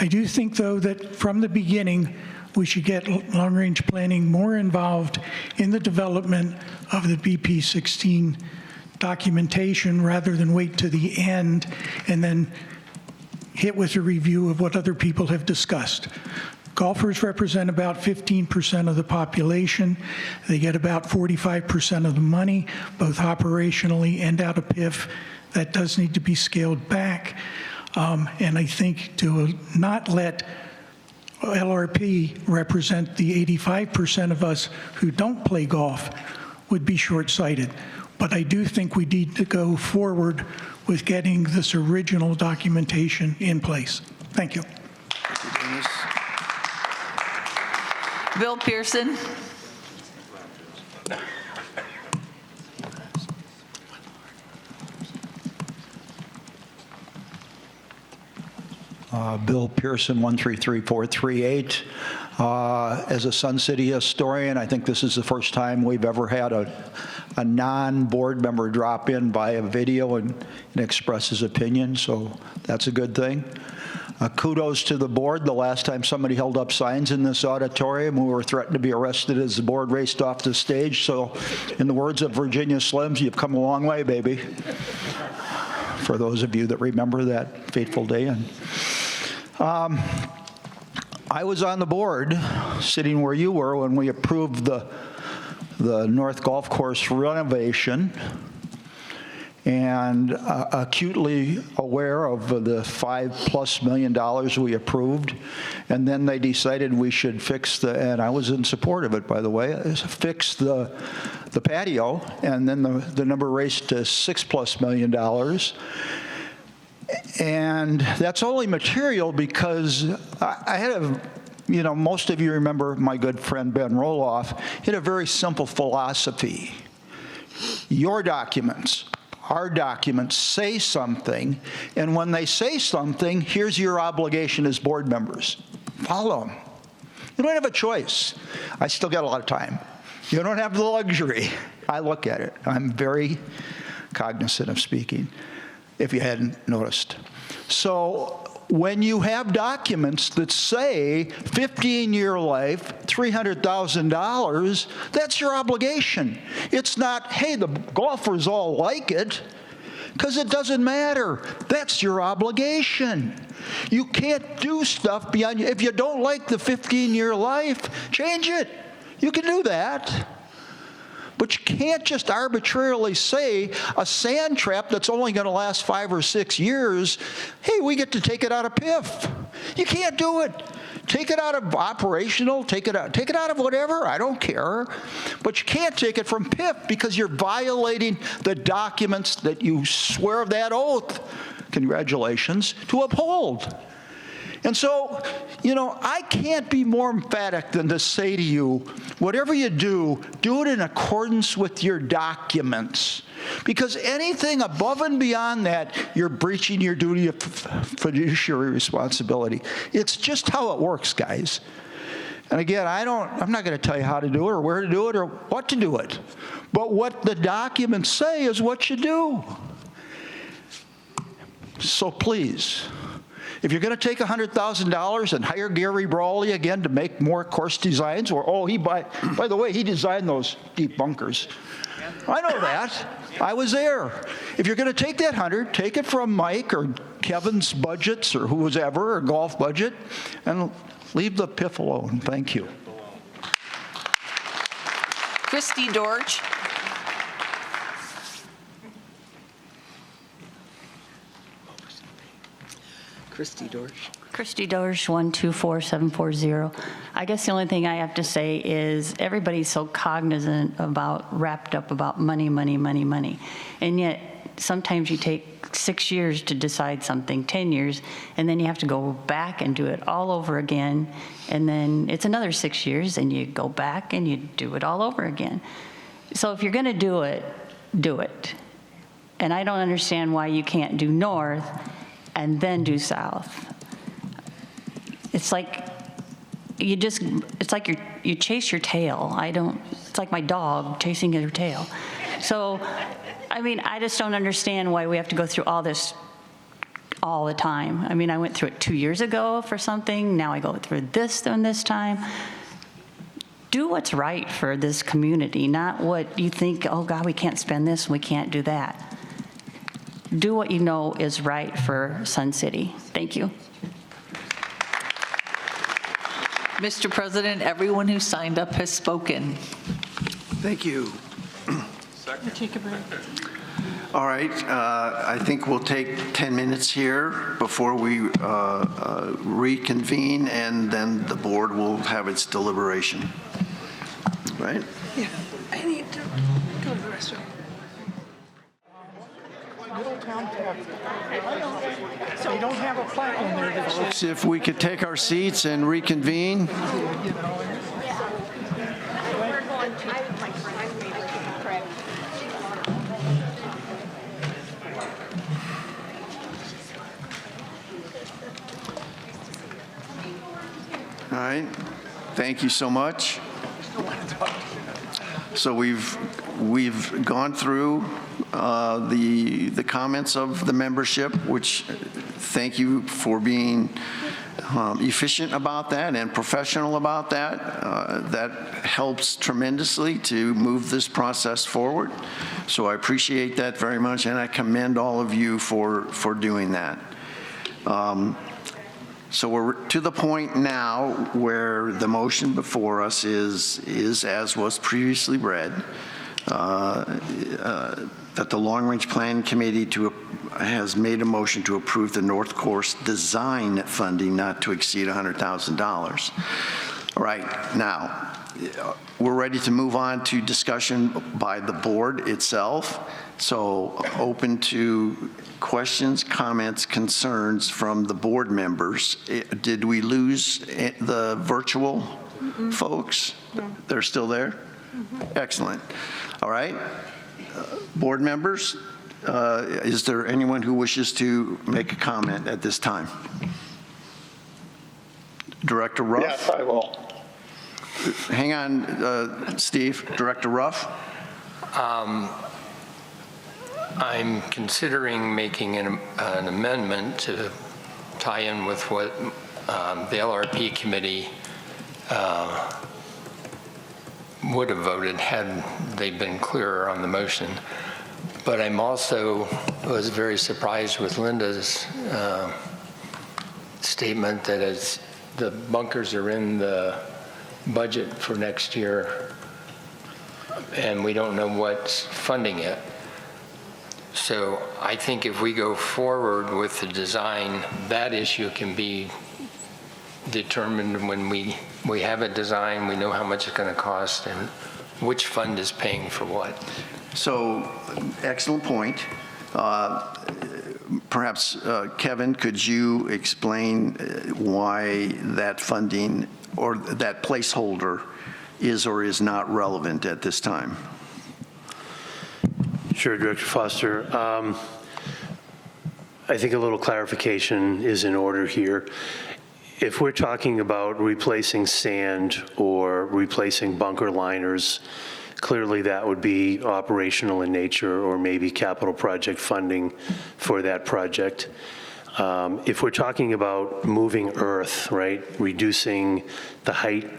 S13: do think, though, that from the beginning, we should get long-range planning more involved in the development of the BP16 documentation rather than wait to the end and then hit with a review of what other people have discussed. Golfers represent about 15% of the population. They get about 45% of the money, both operationally and out of PIF. That does need to be scaled back. And I think to not let LRP represent the 85% of us who don't play golf would be short-sighted. But I do think we need to go forward with getting this original documentation in place. Thank you.
S2: Thank you, Dennis.
S12: Bill Pearson.
S8: Bill Pearson, 133438. As a Sun City historian, I think this is the first time we've ever had a non-board member drop in via video and express his opinion, so that's a good thing. Kudos to the board. The last time somebody held up signs in this auditorium, we were threatened to be arrested as the board raced off the stage. So in the words of Virginia Slims, you've come a long way, baby. For those of you that remember that fateful day. And I was on the board, sitting where you were, when we approved the North Golf Course renovation, and acutely aware of the $5+ million we approved. And then they decided we should fix and I was in support of it, by the way, fix the patio, and then the number raced to $6+ million. And that's only material because I had most of you remember my good friend Ben Roloff. He had a very simple philosophy. Your documents, our documents say something, and when they say something, here's your obligation as board members. Follow them. You don't have a choice. I still got a lot of time. You don't have the luxury. I look at it. I'm very cognizant of speaking, if you hadn't noticed. So when you have documents that say 15-year life, $300,000, that's your obligation. It's not, hey, the golfers all like it, because it doesn't matter. That's your obligation. You can't do stuff beyond, if you don't like the 15-year life, change it. You can do that. But you can't just arbitrarily say a sand trap that's only going to last 5 or 6 years, hey, we get to take it out of PIF. You can't do it. Take it out of operational, take it out of whatever, I don't care. But you can't take it from PIF because you're violating the documents that you swear of that oath, congratulations, to uphold. And so, I can't be more emphatic than to say to you, whatever you do, do it in accordance with your documents. Because anything above and beyond that, you're breaching your duty of fiduciary responsibility. It's just how it works, guys. And again, I'm not going to tell you how to do it or where to do it or what to do it. But what the documents say is what you do. So please, if you're going to take $100,000 and hire Gary Brawley again to make more course designs, or by the way, he designed those deep bunkers. I know that. I was there. If you're going to take that 100, take it from Mike or Kevin's budgets or whoever, or golf budget, and leave the PIF alone. Thank you.
S12: Christy Dorch. Christy Dorch.
S17: Christy Dorsch, 124740. I guess the only thing I have to say is everybody's so cognizant wrapped up about money, money, money, money. And yet, sometimes you take 6 years to decide something, 10 years, and then you have to go back and do it all over again. And then it's another 6 years, and you go back and you do it all over again. So if you're going to do it, do it. And I don't understand why you can't do north and then do south. It's like you chase your tail. It's like my dog chasing her tail. So, I mean, I just don't understand why we have to go through all this all the time. I mean, I went through it 2 years ago for something. Now I go through this time. Do what's right for this community, not what you think, oh God, we can't spend this and we can't do that. Do what you know is right for Sun City. Thank you.
S12: Mr. President, everyone who signed up has spoken.
S2: Thank you. All right, I think we'll take 10 minutes here before we reconvene, and then the board will have its deliberation. Right?
S13: Yeah, I need to go to the restroom. So you don't have a plaque in there that
S2: Folks, if we could take our seats and reconvene. All right, thank you so much. So we've gone through the comments of the membership, which thank you for being efficient about that and professional about that. That helps tremendously to move this process forward. So I appreciate that very much, and I commend all of you for doing that. So we're to the point now where the motion before us is as was previously read, that the Long Range Planning Committee has made a motion to approve the North Course design funding not to exceed $100,000. All right, now we're ready to move on to discussion by the board itself. So open to questions, comments, concerns from the board members. Did we lose the virtual folks? No. They're still there? Mm-hmm. Excellent. All right. Board members, is there anyone who wishes to make a comment at this time? Director Ruff?
S7: Yes, I will.
S2: Hang on, Steve. Director Ruff?
S5: I'm considering making an amendment to tie in with what the LRP committee would have voted had they been clearer on the motion. But I'm also was very surprised with Linda's statement that as the bunkers are in the budget for next year and we don't know what's funding it. So I think if we go forward with the design, that issue can be determined when we have a design, we know how much it's going to cost and which fund is paying for what.
S2: So, excellent point. Perhaps, Kevin, could you explain why that funding or that placeholder is or is not relevant at this time?
S6: Sure, Director Foster. I think a little clarification is in order here. If we're talking about replacing sand or replacing bunker liners, clearly that would be operational in nature or maybe capital project funding for that project. If we're talking about moving earth, right, reducing the height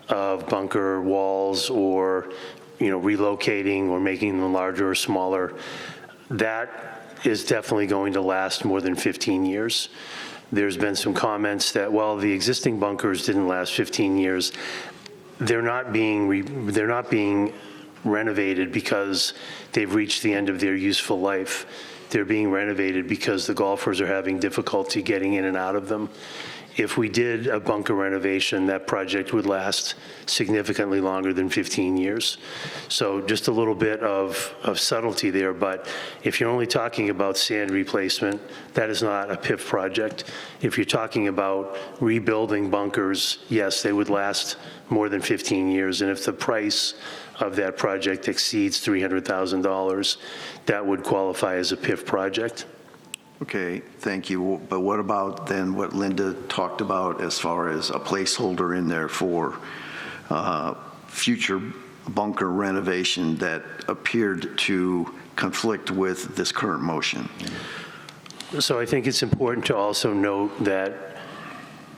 S6: of bunker walls or relocating or making them larger or smaller, that is definitely going to last more than 15 years. There's been some comments that, well, the existing bunkers didn't last 15 years. They're not being renovated because they've reached the end of their useful life. They're being renovated because the golfers are having difficulty getting in and out of them. If we did a bunker renovation, that project would last significantly longer than 15 years. So just a little bit of subtlety there, but if you're only talking about sand replacement, that is not a PIF project. If you're talking about rebuilding bunkers, yes, they would last more than 15 years, and if the price of that project exceeds $300,000, that would qualify as a PIF project.
S2: Okay, thank you. But what about then what Linda talked about as far as a placeholder in there for future bunker renovation that appeared to conflict with this current motion?
S6: So I think it's important to also note that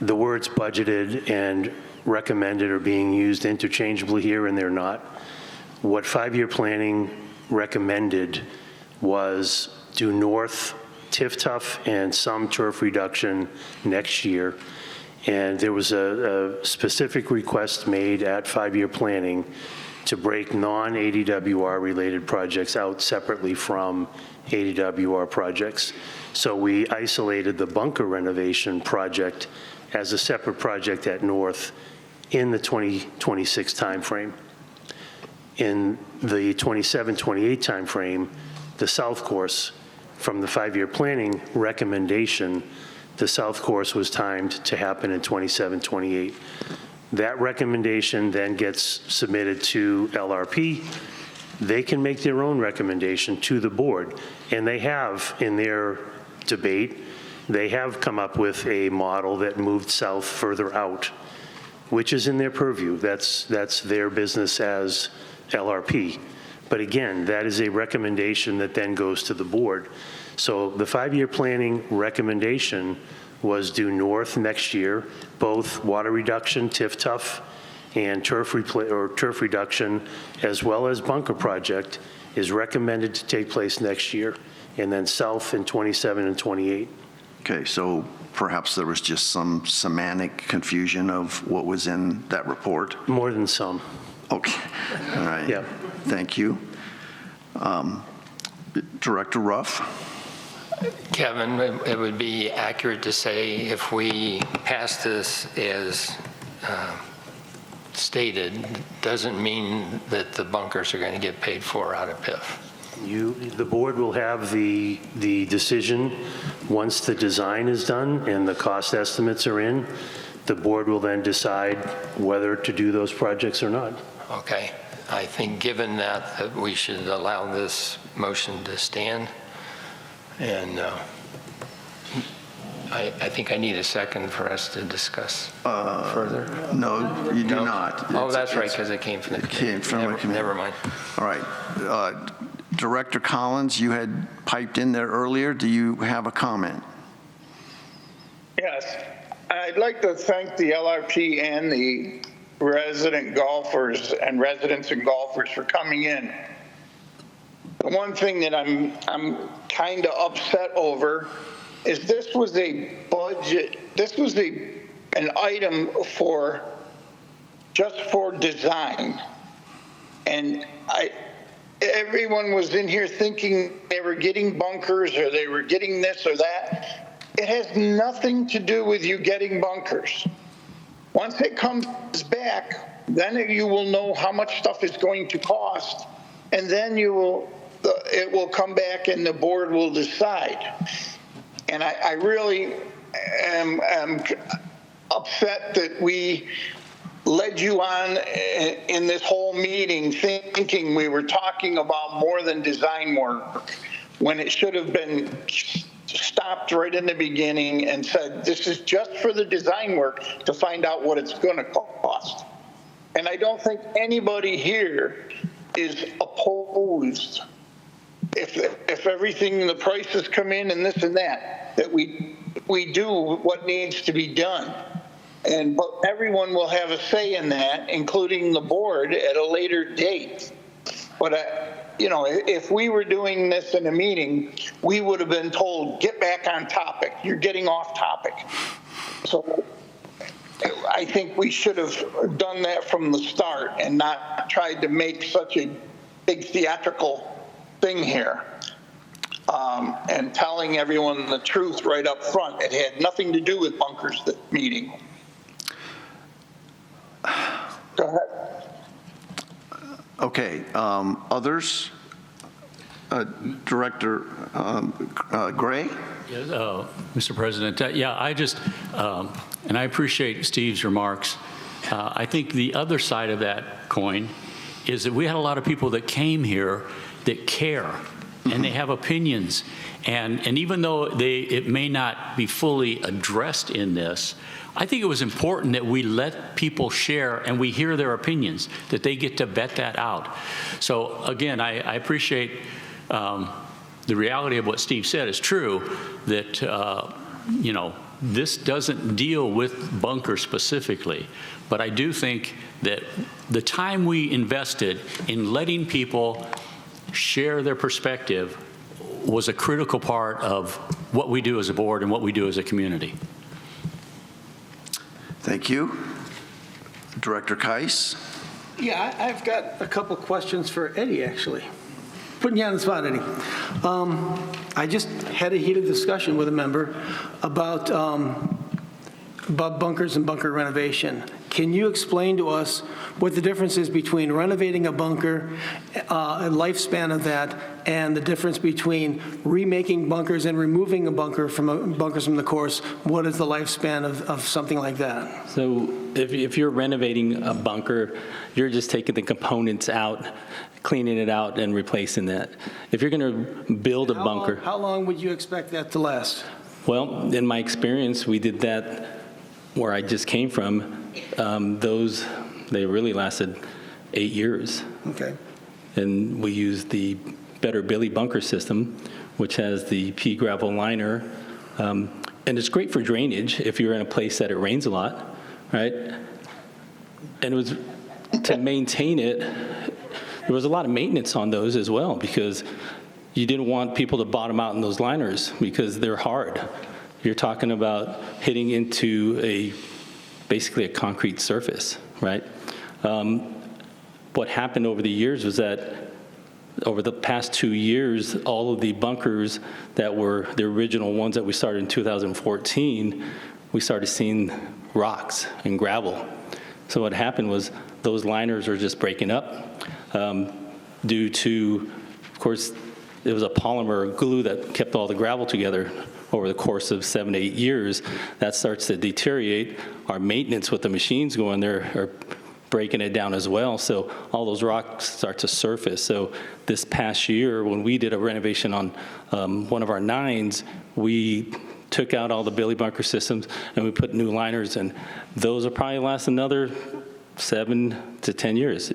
S6: the words budgeted and recommended are being used interchangeably here, and they're not. What 5-year planning recommended was due north TIF-TUF and some turf reduction next year. And there was a specific request made at 5-year planning to break non-ADWR related projects out separately from ADWR projects. So we isolated the bunker renovation project as a separate project at North in the 2026 timeframe. In the 27-28 timeframe, the South Course, from the 5-year planning recommendation, the South Course was timed to happen in 27-28. That recommendation then gets submitted to LRP. They can make their own recommendation to the board, and they have, in their debate, they have come up with a model that moved south further out, which is in their purview. That's their business as LRP. But again, that is a recommendation that then goes to the board. So the 5-year planning recommendation was due north next year, both water reduction, TIF-TUF, and turf reduction, as well as bunker project, is recommended to take place next year, and then south in 27 and 28.
S2: Okay, so perhaps there was just some semantic confusion of what was in that report?
S6: More than some.
S2: Okay, all right.
S6: Yeah.
S2: Thank you. Director Ruff?
S5: Kevin, it would be accurate to say if we pass this as stated, doesn't mean that the bunkers are going to get paid for out of PIF.
S6: The board will have the decision once the design is done and the cost estimates are in. The board will then decide whether to do those projects or not.
S5: Okay. I think given that we should allow this motion to stand. And I think I need a second for us to discuss further.
S2: No, you do not.
S5: Oh, that's right, because it came from the committee.
S2: Came from the committee.
S5: Never mind.
S2: All right. Director Collins, you had piped in there earlier. Do you have a comment?
S7: Yes. I'd like to thank the LRP and the residents and golfers for coming in. The one thing that I'm kind of upset over is this was a budget, this was an item just for design. And everyone was in here thinking they were getting bunkers or they were getting this or that. It has nothing to do with you getting bunkers. Once it comes back, then you will know how much stuff is going to cost, and then it will come back and the board will decide. And I really am upset that we led you on in this whole meeting thinking we were talking about more than design work, when it should have been stopped right in the beginning and said, this is just for the design work to find out what it's going to cost. And I don't think anybody here is opposed, if everything, the prices come in and this and that we do what needs to be done. But everyone will have a say in that, including the board at a later date. But, you know, if we were doing this in a meeting, we would have been told, get back on topic. You're getting off topic. So I think we should have done that from the start and not tried to make such a big theatrical thing here. And telling everyone the truth right up front. It had nothing to do with bunkers, that meeting. Go ahead.
S2: Okay, others? Director Gray?
S14: Yes, Mr. President, I just, and I appreciate Steve's remarks. I think the other side of that coin is that we had a lot of people that came here that care, and they have opinions. And even though it may not be fully addressed in this, I think it was important that we let people share and we hear their opinions, that they get to vet that out. So again, I appreciate the reality of what Steve said is true, that you know, this doesn't deal with bunkers specifically, but I do think that the time we invested in letting people share their perspective was a critical part of what we do as a board and what we do as a community.
S2: Thank you. Director Keiss?
S15: Yeah, I've got a couple questions for Eddie, actually. Putting you on the spot, Eddie. I just had a heated discussion with a member about bunkers and bunker renovation. Can you explain to us what the difference is between renovating a bunker, a lifespan of that, and the difference between remaking bunkers and removing bunkers from the course? What is the lifespan of something like that?
S23: So if you're renovating a bunker, you're just taking the components out, cleaning it out, and replacing that. If you're going to build a bunker.
S15: How long would you expect that to last?
S23: Well, in my experience, we did that where I just came from. They really lasted 8 years.
S15: Okay.
S23: And we used the Better Billy bunker system, which has the pea gravel liner. And it's great for drainage if you're in a place that it rains a lot, right? And it was to maintain it, there was a lot of maintenance on those as well, because you didn't want people to bottom out in those liners because they're hard. You're talking about hitting into basically a concrete surface, right? What happened over the years was that over the past 2 years, all of the bunkers that were the original ones that we started in 2014, we started seeing rocks and gravel. So what happened was those liners are just breaking up due to, of course, it was a polymer glue that kept all the gravel together over the course of 7 to 8 years. That starts to deteriorate. Our maintenance with the machines going there are breaking it down as well. So all those rocks start to surface. So this past year, when we did a renovation on one of our 9s, we took out all the Billy bunker systems and we put new liners, and those will probably last another 7 to 10 years.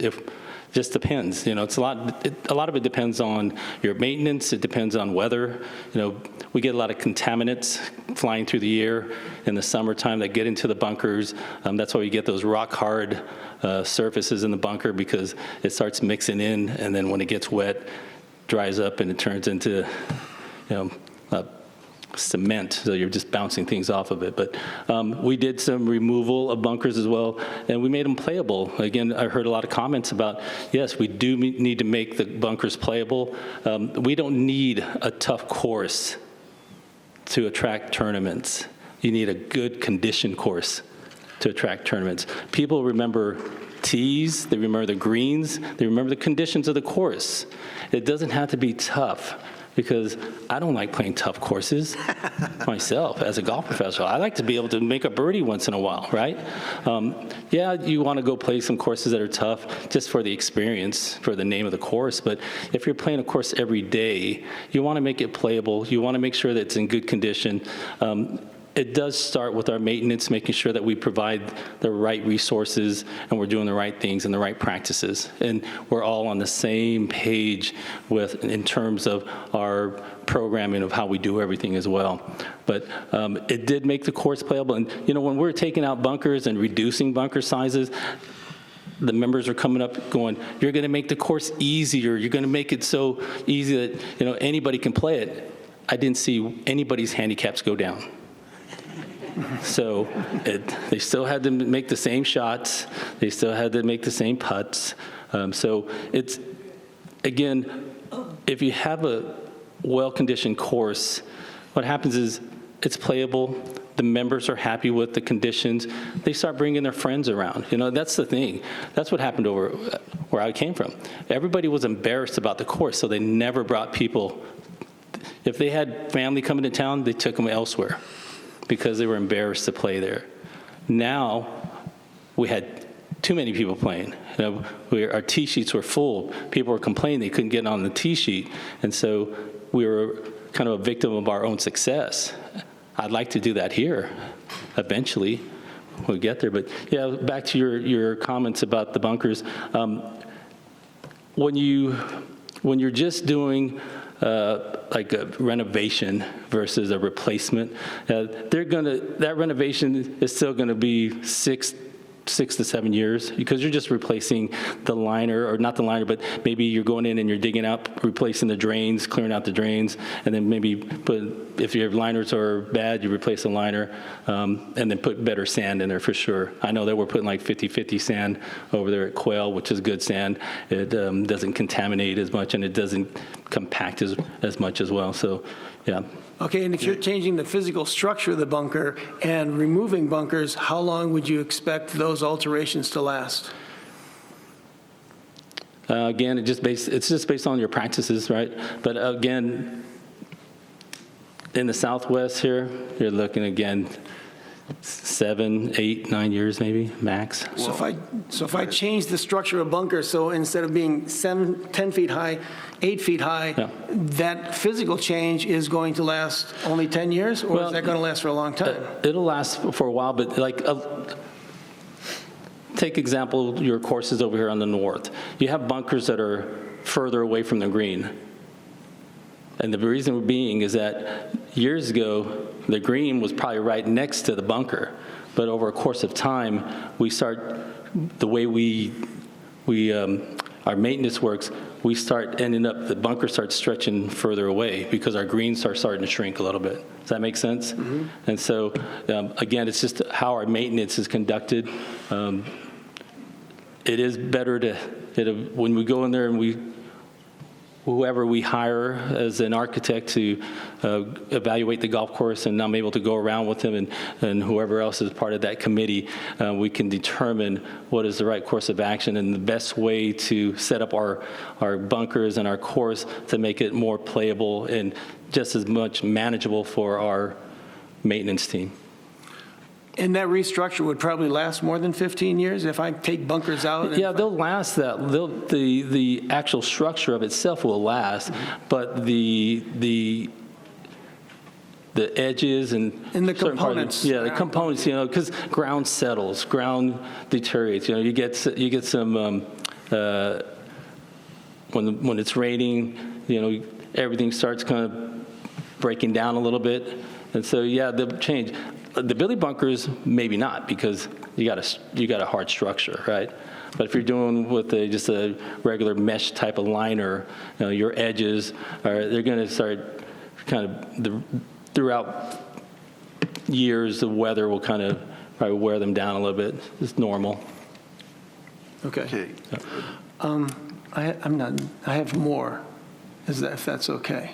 S23: Just depends. You know, it's a lot of it depends on your maintenance. It depends on weather. You know, we get a lot of contaminants flying through the air in the summertime that get into the bunkers. That's why we get those rock hard surfaces in the bunker, because it starts mixing in, and then when it gets wet, dries up and it turns into, cement, so you're just bouncing things off of it. But we did some removal of bunkers as well, and we made them playable. Again, I heard a lot of comments about, yes, we do need to make the bunkers playable. We don't need a tough course to attract tournaments. You need a good condition course to attract tournaments. People remember tees, they remember the greens, they remember the conditions of the course. It doesn't have to be tough, because I don't like playing tough courses myself as a golf professional. I like to be able to make a birdie once in a while, right? Yeah, you want to go play some courses that are tough just for the experience, for the name of the course, but if you're playing a course every day, you want to make it playable. You want to make sure that it's in good condition. It does start with our maintenance, making sure that we provide the right resources and we're doing the right things and the right practices. And we're all on the same page in terms of our programming of how we do everything as well. But it did make the course playable. And, when we're taking out bunkers and reducing bunker sizes, the members are coming up going, you're going to make the course easier. You're going to make it so easy that, you know, anybody can play it. I didn't see anybody's handicaps go down. So they still had to make the same shots. They still had to make the same putts. So it's, again, if you have a well-conditioned course, what happens is it's playable. The members are happy with the conditions. They start bringing their friends around. You know, that's the thing. That's what happened over where I came from. Everybody was embarrassed about the course, so they never brought people. If they had family coming to town, they took them elsewhere because they were embarrassed to play there. Now, we had too many people playing. You know, our tee sheets were full. People were complaining they couldn't get on the tee sheet, and so we were kind of a victim of our own success. I'd like to do that here eventually when we get there. But yeah, back to your comments about the bunkers. When you're just doing like a renovation versus a replacement, that renovation is still gonna be 6 to 7 years because you're just replacing the liner, or not the liner, but maybe you're going in and you're digging out, replacing the drains, clearing out the drains, and then maybe if your liners are bad, you replace the liner, and then put better sand in there for sure. I know that we're putting like 50-50 sand over there at Quail, which is good sand. It doesn't contaminate as much, and it doesn't compact as much as well. So, yeah.
S15: Okay, and if you're changing the physical structure of the bunker and removing bunkers, how long would you expect those alterations to last?
S23: Again, it's just based on your practices, right? But again, in the Southwest here, you're looking again 7, 8, 9 years maybe max.
S15: So if I change the structure of a bunker, so instead of being 10 feet high, 8 feet high,
S23: yeah,
S15: that physical change is going to last only 10 years, or is that going to last for a long time?
S23: It'll last for a while, but like, take example, your courses over here on the north. You have bunkers that are further away from the green. And the reason being is that years ago, the green was probably right next to the bunker. But over a course of time, the way our maintenance works, we start ending up, the bunker starts stretching further away because our greens start starting to shrink a little bit. Does that make sense? Mm-hmm. And so, again, it's just how our maintenance is conducted. It is better when we go in there and whoever we hire as an architect to evaluate the golf course, and I'm able to go around with him and whoever else is part of that committee, we can determine what is the right course of action and the best way to set up our bunkers and our course to make it more playable and just as much manageable for our maintenance team.
S15: And that restructure would probably last more than 15 years if I take bunkers out?
S23: Yeah, they'll last that. The actual structure of itself will last, mm-hmm, but the edges and
S15: the components.
S23: The components, you know, because ground settles, ground deteriorates. You know, you get some when it's raining, you know, everything starts kind of breaking down a little bit, and so yeah, they'll change. The billy bunkers, maybe not, because you got a hard structure, right? But if you're doing with just a regular mesh type of liner, you know, your edges they're going to start kind of throughout years. The weather will kind of probably wear them down a little bit. It's normal.
S15: Okay. I have more. If that's okay?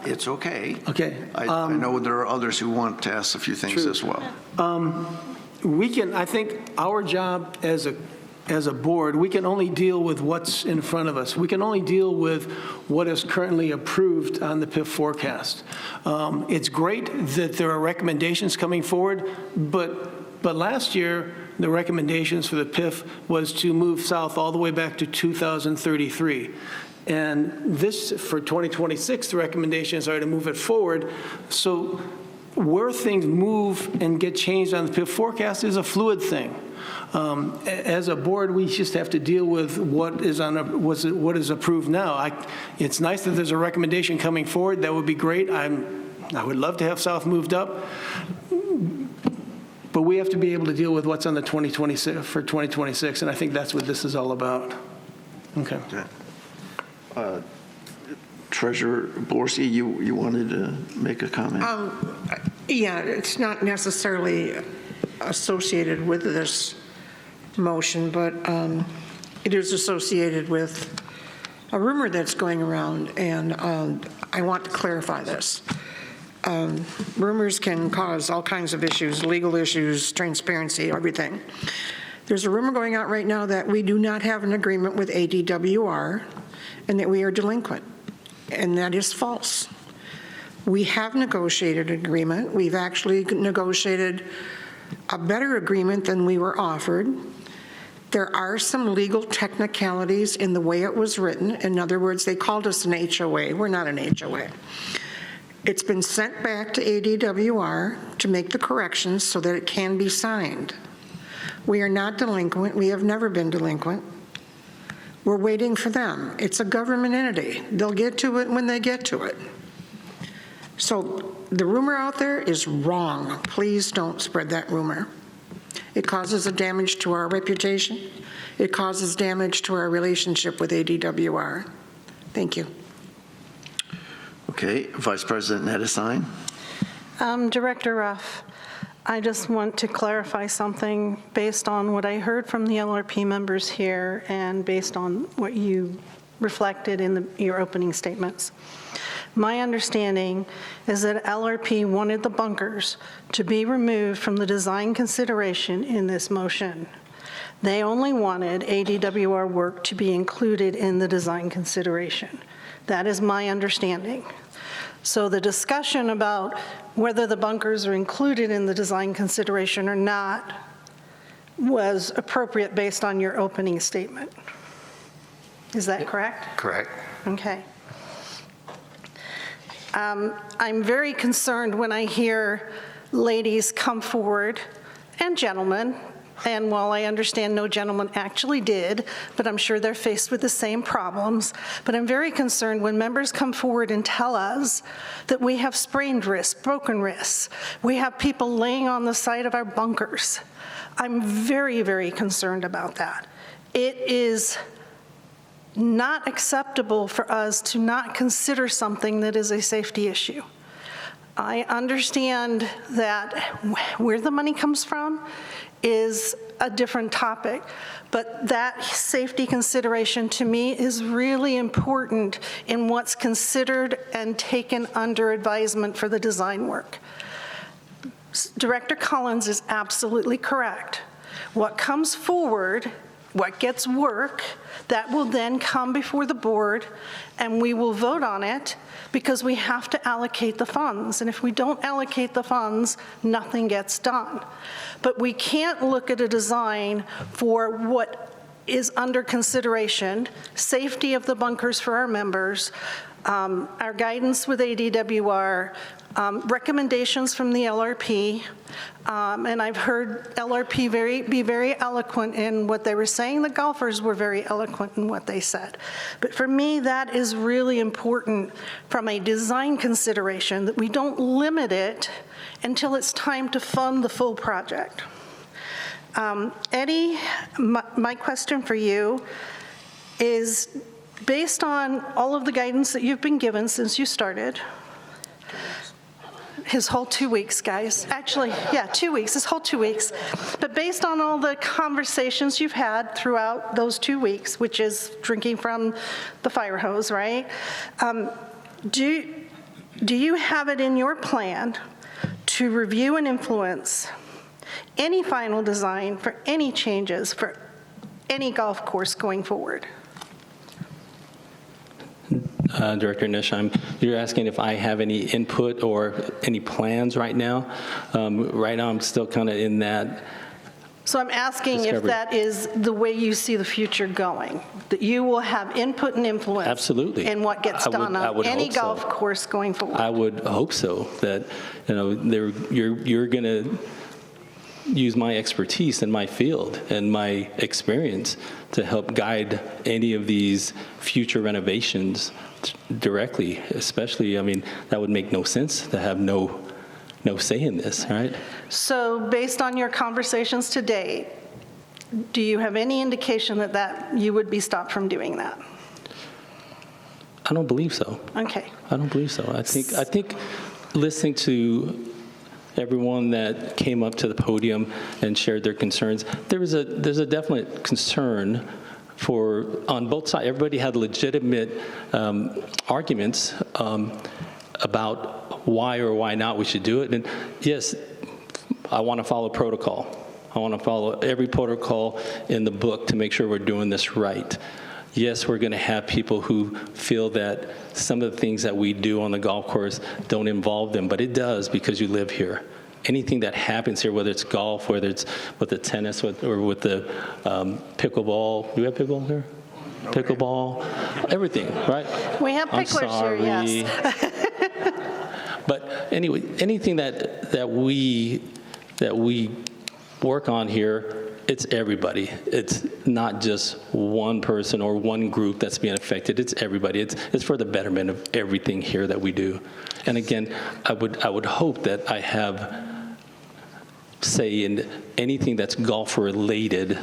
S2: It's okay.
S15: Okay.
S2: I know there are others who want to ask a few things as well.
S15: I think our job as a board, we can only deal with what's in front of us. We can only deal with what is currently approved on the PIF forecast. It's great that there are recommendations coming forward, but last year, the recommendations for the PIF was to move south all the way back to 2033. And this, for 2026, the recommendations are to move it forward. So where things move and get changed on the PIF forecast is a fluid thing. As a board, we just have to deal with what is approved now. It's nice that there's a recommendation coming forward. That would be great. I would love to have south moved up. but we have to be able to deal with what's on the 2026, and I think that's what this is all about. Okay.
S2: Treasurer Borsi, you wanted to make a comment?
S16: Yeah, it's not necessarily associated with this motion, but it is associated with a rumor that's going around, and I want to clarify this. Rumors can cause all kinds of issues, legal issues, transparency, everything. There's a rumor going out right now that we do not have an agreement with ADWR and that we are delinquent, and that is false. We have negotiated an agreement. We've actually negotiated a better agreement than we were offered. There are some legal technicalities in the way it was written. In other words, they called us an HOA. We're not an HOA. It's been sent back to ADWR to make the corrections so that it can be signed. We are not delinquent. We have never been delinquent. We're waiting for them. It's a government entity. They'll get to it when they get to it. So the rumor out there is wrong. Please don't spread that rumor. It causes a damage to our reputation. It causes damage to our relationship with ADWR. Thank you.
S2: Okay, Vice President Nedesine.
S18: Director Ruff, I just want to clarify something based on what I heard from the LRP members here and based on what you reflected in your opening statements. My understanding is that LRP wanted the bunkers to be removed from the design consideration in this motion. They only wanted ADWR work to be included in the design consideration. That is my understanding. So the discussion about whether the bunkers are included in the design consideration or not was appropriate based on your opening statement. Is that correct?
S5: Correct.
S18: Okay. I'm very concerned when I hear ladies come forward, and gentlemen, and while I understand no gentleman actually did, but I'm sure they're faced with the same problems, but I'm very concerned when members come forward and tell us that we have sprained wrists, broken wrists, we have people laying on the side of our bunkers. I'm very, very concerned about that. It is not acceptable for us to not consider something that is a safety issue. I understand that where the money comes from is a different topic, but that safety consideration to me is really important in what's considered and taken under advisement for the design work. Director Collins is absolutely correct. What comes forward, what gets work, that will then come before the board and we will vote on it because we have to allocate the funds. And if we don't allocate the funds, nothing gets done. But we can't look at a design for what is under consideration, safety of the bunkers for our members, our guidance with ADWR, recommendations from the LRP, and I've heard LRP be very eloquent in what they were saying. The golfers were very eloquent in what they said. But for me, that is really important from a design consideration, that we don't limit it until it's time to fund the full project. Eddie, my question for you is, based on all of the guidance that you've been given since you started, his whole 2 weeks, guys. Actually, yeah, 2 weeks, his whole 2 weeks. But based on all the conversations you've had throughout those 2 weeks, which is drinking from the fire hose, right? Do you have it in your plan to review and influence any final design for any changes for any golf course going forward?
S23: Director Nish, you're asking if I have any input or any plans right now. Right now, I'm still kind of in that.
S18: So I'm asking
S23: discovery.
S18: if that is the way you see the future going, that you will have input and influence.
S23: Absolutely.
S18: In what gets done on any golf course going forward.
S23: I would hope so. That you're going to use my expertise in my field and my experience to help guide any of these future renovations directly. Especially, I mean, that would make no sense to have no no say in this, right?
S18: So based on your conversations to date, do you have any indication that you would be stopped from doing that?
S23: I don't believe so.
S18: Okay.
S23: I don't believe so. I think listening to everyone that came up to the podium and shared their concerns, there's a definite concern on both sides. Everybody had legitimate arguments about why or why not we should do it. And yes, I want to follow protocol. I want to follow every protocol in the book to make sure we're doing this right. Yes, we're going to have people who feel that some of the things that we do on the golf course don't involve them, but it does because you live here. Anything that happens here, whether it's golf, whether it's with the tennis or with the pickleball. Do we have pickleball here? Okay. Pickleball, everything, right?
S18: We have picklers here, yes.
S23: But anyway, anything that we work on here, it's everybody. It's not just one person or one group that's being affected. It's everybody. It's for the betterment of everything here that we do. And again, I would hope that I have say in anything that's golf related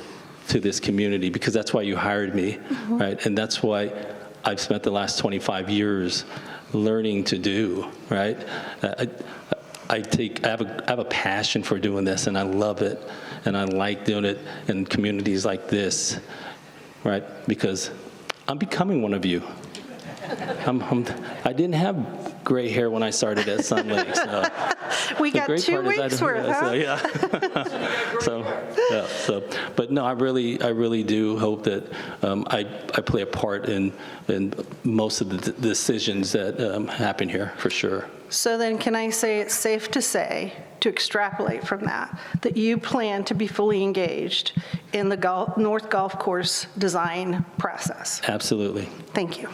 S23: to this community, because that's why you hired me, right? And that's why I've spent the last 25 years learning to do, right? I have a passion for doing this, and I love it, and I like doing it in communities like this, right? Because I'm becoming one of you. I didn't have gray hair when I started at Sun Lake. So
S18: we got 2 weeks worth, huh?
S23: But no, I really do hope that I play a part in most of the decisions that happen here, for sure.
S18: So then can I say it's safe to say, to extrapolate from that you plan to be fully engaged in the North Golf Course design process?
S23: Absolutely.
S18: Thank you.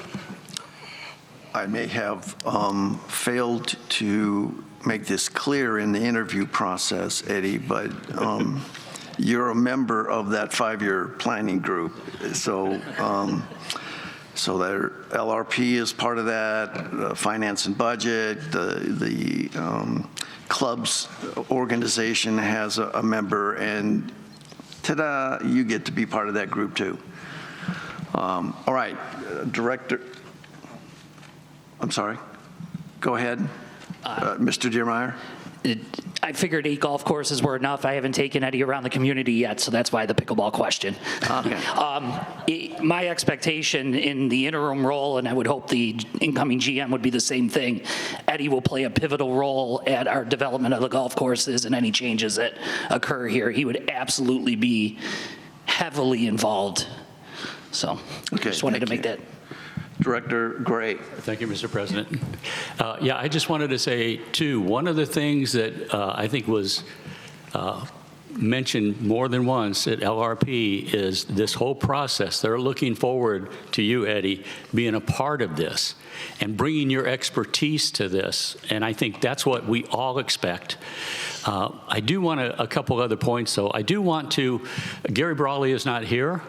S2: I may have failed to make this clear in the interview process, Eddie, but you're a member of that 5-year planning group. So their LRP is part of that, finance and budget, the club's organization has a member, and ta-da, you get to be part of that group too. All right, Director. I'm sorry. Go ahead, Mr. Diermeyer.
S19: I figured 8 golf courses were enough. I haven't taken Eddie around the community yet, so that's why the pickleball question.
S2: Okay.
S19: My expectation in the interim role, and I would hope the incoming GM would be the same thing, Eddie will play a pivotal role at our development of the golf courses and any changes that occur here. He would absolutely be heavily involved. So
S2: okay,
S19: just wanted to make that.
S2: Director Gray.
S14: Thank you, Mr. President. Yeah, I just wanted to say, too, one of the things that I think was mentioned more than once at LRP is this whole process. They're looking forward to you, Eddie, being a part of this and bringing your expertise to this. And I think that's what we all expect. I do want a couple other points, though. I do want to, Gary Brawley is not here.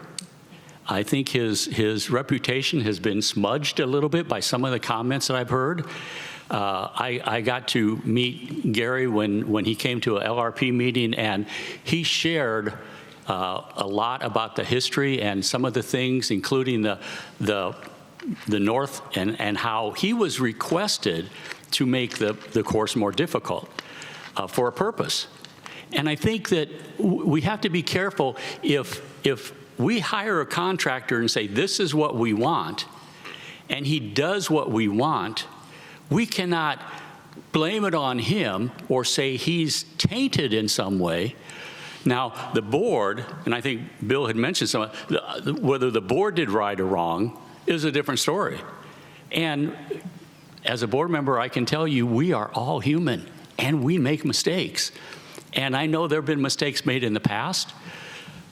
S14: I think his reputation has been smudged a little bit by some of the comments that I've heard. I got to meet Gary when he came to a LRP meeting, and he shared a lot about the history and some of the things, including the North and how he was requested to make the course more difficult for a purpose. And I think that we have to be careful if we hire a contractor and say, this is what we want, and he does what we want, we cannot blame it on him or say he's tainted in some way. Now, the board, and I think Bill had mentioned some, whether the board did right or wrong is a different story. And as a board member, I can tell you, we are all human, and we make mistakes. And I know there have been mistakes made in the past.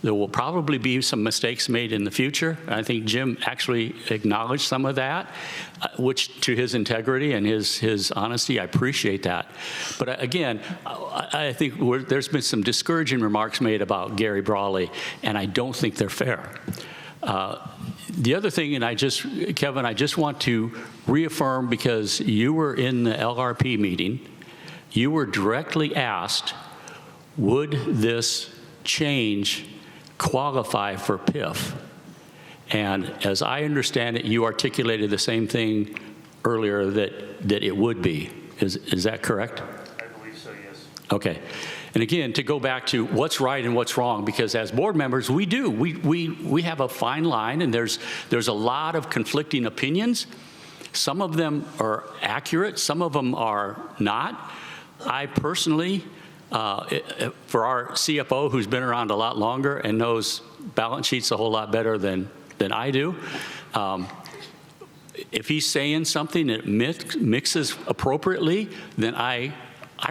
S14: There will probably be some mistakes made in the future. I think Jim actually acknowledged some of that, which to his integrity and his honesty, I appreciate that. But again, I think there's been some discouraging remarks made about Gary Brawley, and I don't think they're fair. The other thing, and Kevin, I just want to reaffirm, because you were in the LRP meeting, you were directly asked, would this change qualify for PIF? And as I understand it, you articulated the same thing earlier, that it would be. Is that correct?
S6: I believe so, yes.
S14: Okay. And again, to go back to what's right and what's wrong, because as board members, we have a fine line, and there's a lot of conflicting opinions. Some of them are accurate, some of them are not. I personally, for our CFO, who's been around a lot longer and knows balance sheets a whole lot better than I do, if he's saying something that mixes appropriately, then I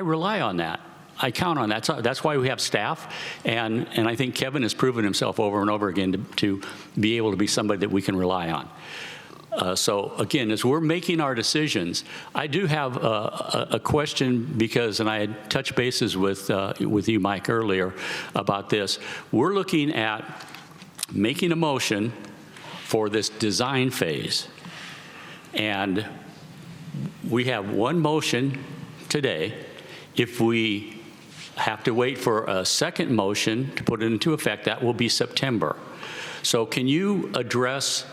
S14: rely on that. I count on that. That's why we have staff, and I think Kevin has proven himself over and over again to be able to be somebody that we can rely on. So again, as we're making our decisions, I do have a question, because, and I had touched bases with you, Mike, earlier about this. We're looking at making a motion for this design phase, and we have one motion today. If we have to wait for a second motion to put it into effect, that will be September. So can you address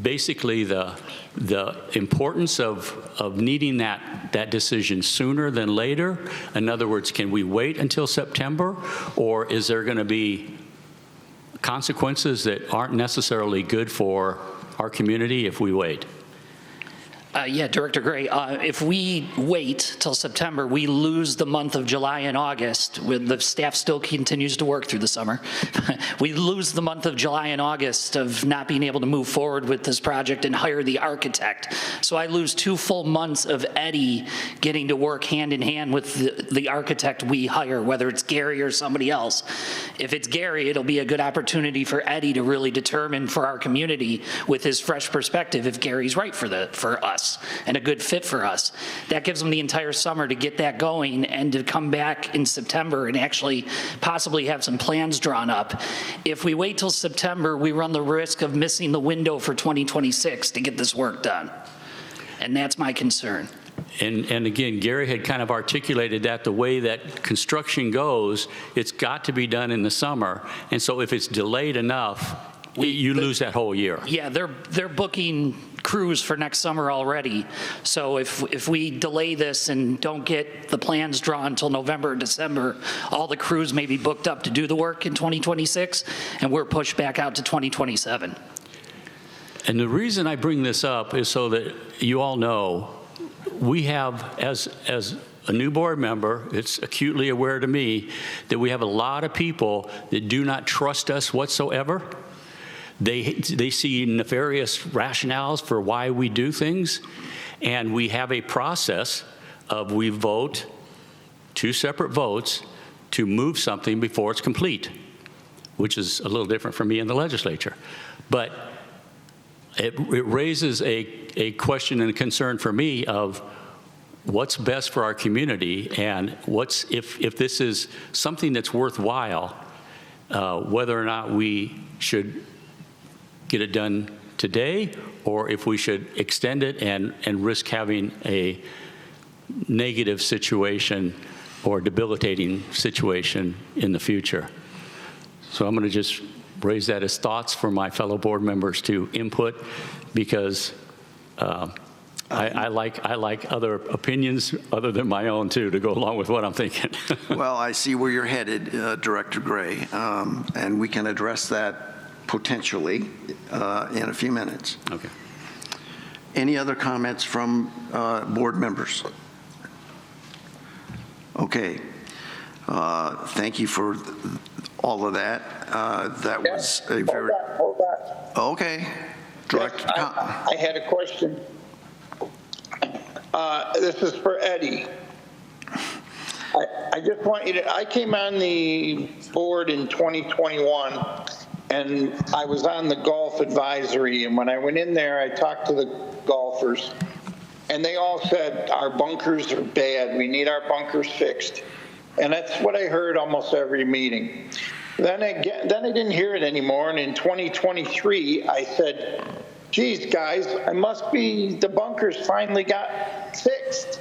S14: basically the importance of needing that decision sooner than later? In other words, can we wait until September, or is there going to be consequences that aren't necessarily good for our community if we wait?
S19: Yeah, Director Gray, if we wait till September, we lose the month of July and August. The staff still continues to work through the summer. We lose the month of July and August of not being able to move forward with this project and hire the architect. So I lose 2 full months of Eddie getting to work hand in hand with the architect we hire, whether it's Gary or somebody else. If it's Gary, it'll be a good opportunity for Eddie to really determine for our community with his fresh perspective if Gary's right for us and a good fit for us. That gives them the entire summer to get that going and to come back in September and actually possibly have some plans drawn up. If we wait till September, we run the risk of missing the window for 2026 to get this work done. And that's my concern.
S14: And again, Gary had kind of articulated that the way that construction goes, it's got to be done in the summer. And so if it's delayed enough, you lose that whole year.
S19: Yeah, they're booking crews for next summer already. So if we delay this and don't get the plans drawn until November or December, all the crews may be booked up to do the work in 2026, and we're pushed back out to 2027.
S14: And the reason I bring this up is so that you all know, we have, as a new board member, it's acutely aware to me that we have a lot of people that do not trust us whatsoever. They see nefarious rationales for why we do things, and we have a process of we vote 2 separate votes to move something before it's complete, which is a little different for me in the legislature. But it raises a question and a concern for me of what's best for our community, and if this is something that's worthwhile, whether or not we should get it done today, or if we should extend it and risk having a negative situation or debilitating situation in the future. So I'm going to just raise that as thoughts for my fellow board members to input, because I like other opinions other than my own too, to go along with what I'm thinking.
S2: Well, I see where you're headed, Director Gray, and we can address that potentially in a few minutes.
S14: Okay.
S2: Any other comments from board members? Okay. Thank you for all of that. That was a very...
S7: Hold on.
S2: Okay. Director.
S7: Yes, I had a question. This is for Eddie. I just want you to, I came on the board in 2021, and I was on the golf advisory, and when I went in there, I talked to the golfers, and they all said, our bunkers are bad, we need our bunkers fixed. And that's what I heard almost every meeting. Then I didn't hear it anymore, and in 2023, I said, geez, guys, the bunkers finally got fixed.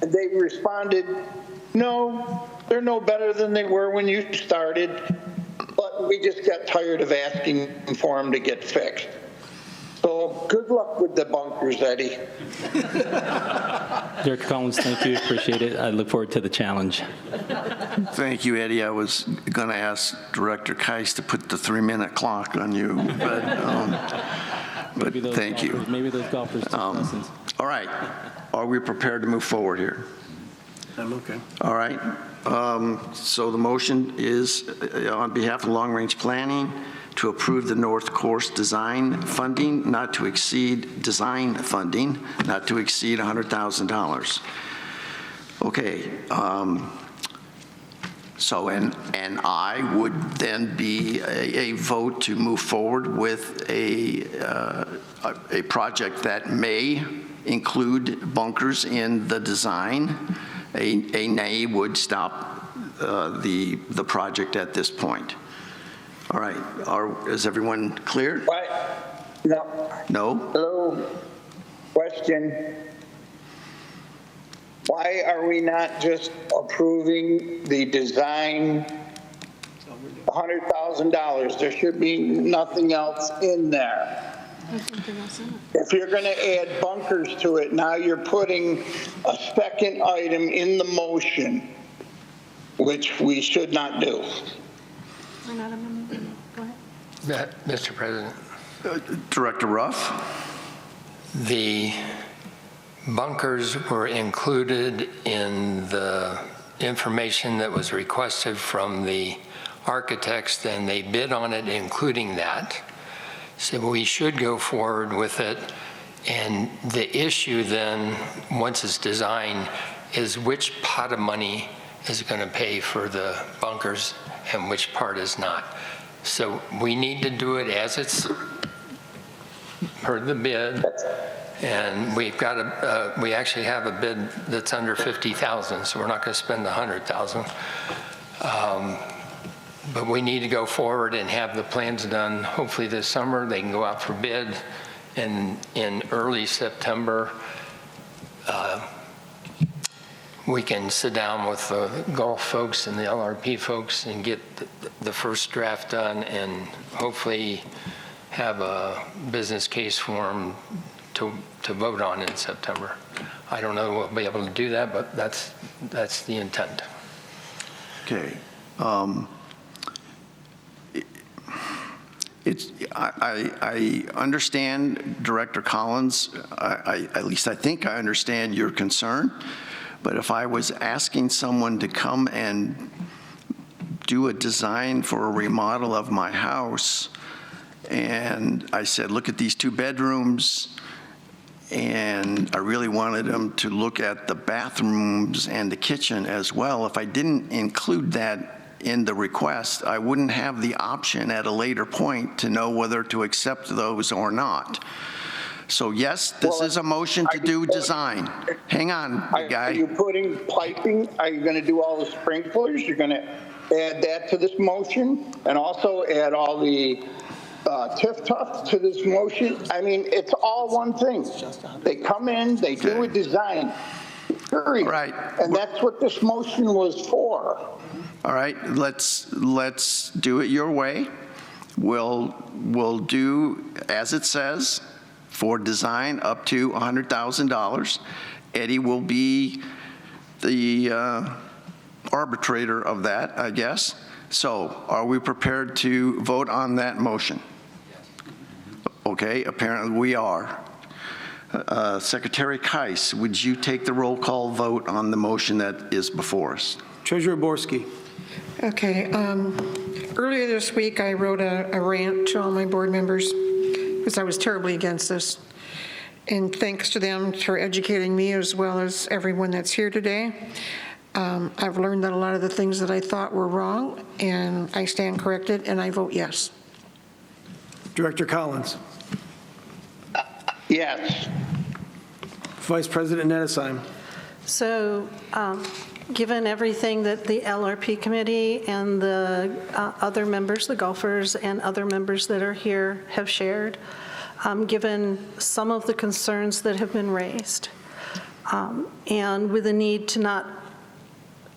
S7: And they responded, no, they're no better than they were when you started, but we just got tired of asking for them to get fixed. So good luck with the bunkers, Eddie.
S23: Director Collins, thank you. Appreciate it. I look forward to the challenge.
S2: Thank you, Eddie. I was going to ask Director Keiss to put the 3-minute clock on you, but thank you.
S23: Maybe those golfers took lessons.
S2: All right. Are we prepared to move forward here?
S15: I'm okay.
S2: All right. So the motion is on behalf of Long Range Planning to approve the North Course design funding not to exceed $100,000. Okay. So, and I would then be a vote to move forward with a project that may include bunkers in the design. A nay would stop the project at this point. All right, is everyone clear?
S7: What? No.
S2: No?
S7: Hello? Question. Why are we not just approving the design, $100,000? There should be nothing else in there. If you're going to add bunkers to it, now you're putting a second item in the motion, which we should not do.
S5: Mr. President.
S2: Director Ruff?
S5: The bunkers were included in the information that was requested from the architects, and they bid on it, including that. So we should go forward with it. And the issue then, once it's designed, is which pot of money is going to pay for the bunkers and which part is not. So we need to do it as it's per the bid. And we've got we actually have a bid that's under 50,000, so we're not going to spend 100,000. But we need to go forward and have the plans done. Hopefully this summer they can go out for bid, and in early September we can sit down with the golf folks and the LRP folks and get the first draft done, and hopefully have a business case form to vote on in September. I don't know we'll be able to do that, but that's the intent.
S2: Okay. I understand, Director Collins, at least I think I understand your concern, but if I was asking someone to come and do a design for a remodel of my house, and I said, look at these 2 bedrooms, and I really wanted them to look at the bathrooms and the kitchen as well, if I didn't include that in the request, I wouldn't have the option at a later point to know whether to accept those or not. So yes, this is a motion to do design. Hang on, big guy.
S7: Are you putting piping? Are you going to do all the sprinklers? You're going to add that to this motion and also add all the TIF-tuff to this motion? I mean, it's all one thing. They come in, they do a design, period.
S2: Right.
S7: And that's what this motion was for.
S2: All right, let's do it your way. We'll do as it says for design up to $100,000. Eddie will be the arbitrator of that, I guess. So are we prepared to vote on that motion? Okay, apparently we are. Secretary Keiss, would you take the roll call vote on the motion that is before us?
S15: Treasurer Borski.
S16: Okay. Earlier this week, I wrote a rant to all my board members because I was terribly against this. And thanks to them for educating me as well as everyone that's here today. I've learned that a lot of the things that I thought were wrong, and I stand corrected, and I vote yes.
S15: Director Collins.
S7: Yes.
S15: Vice President Nettesheim.
S18: So given everything that the LRP committee and the other members, the golfers and other members that are here have shared, given some of the concerns that have been raised, And with the need to not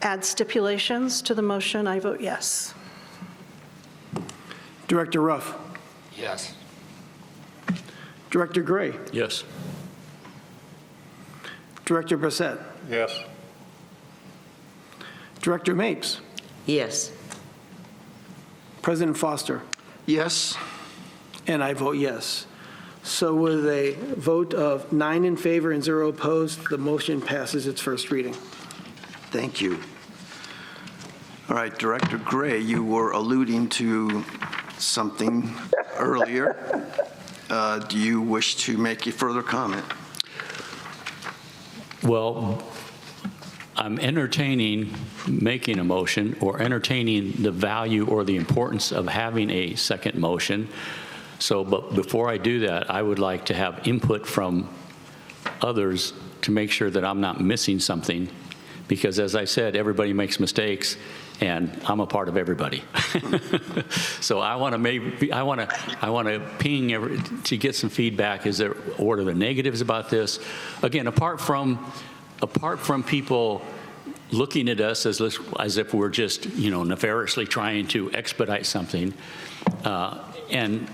S18: add stipulations to the motion, I vote yes.
S15: Director Ruff.
S5: Yes.
S15: Director Gray.
S14: Yes.
S15: Director Brissett.
S11: Yes.
S15: Director Mapes.
S12: Yes.
S15: President Foster.
S2: Yes?
S15: And I vote yes. So with a vote of 9 in favor and 0 opposed, the motion passes its first reading.
S2: Thank you. All right, Director Gray, you were alluding to something earlier. Do you wish to make a further comment?
S14: Well, I'm entertaining making a motion or entertaining the value or the importance of having a second motion. So, but before I do that, I would like to have input from others to make sure that I'm not missing something. Because as I said, everybody makes mistakes, and I'm a part of everybody. So I want to ping to get some feedback. Is there what are the negatives about this? Again, apart from people looking at us as if we're just nefariously trying to expedite something, and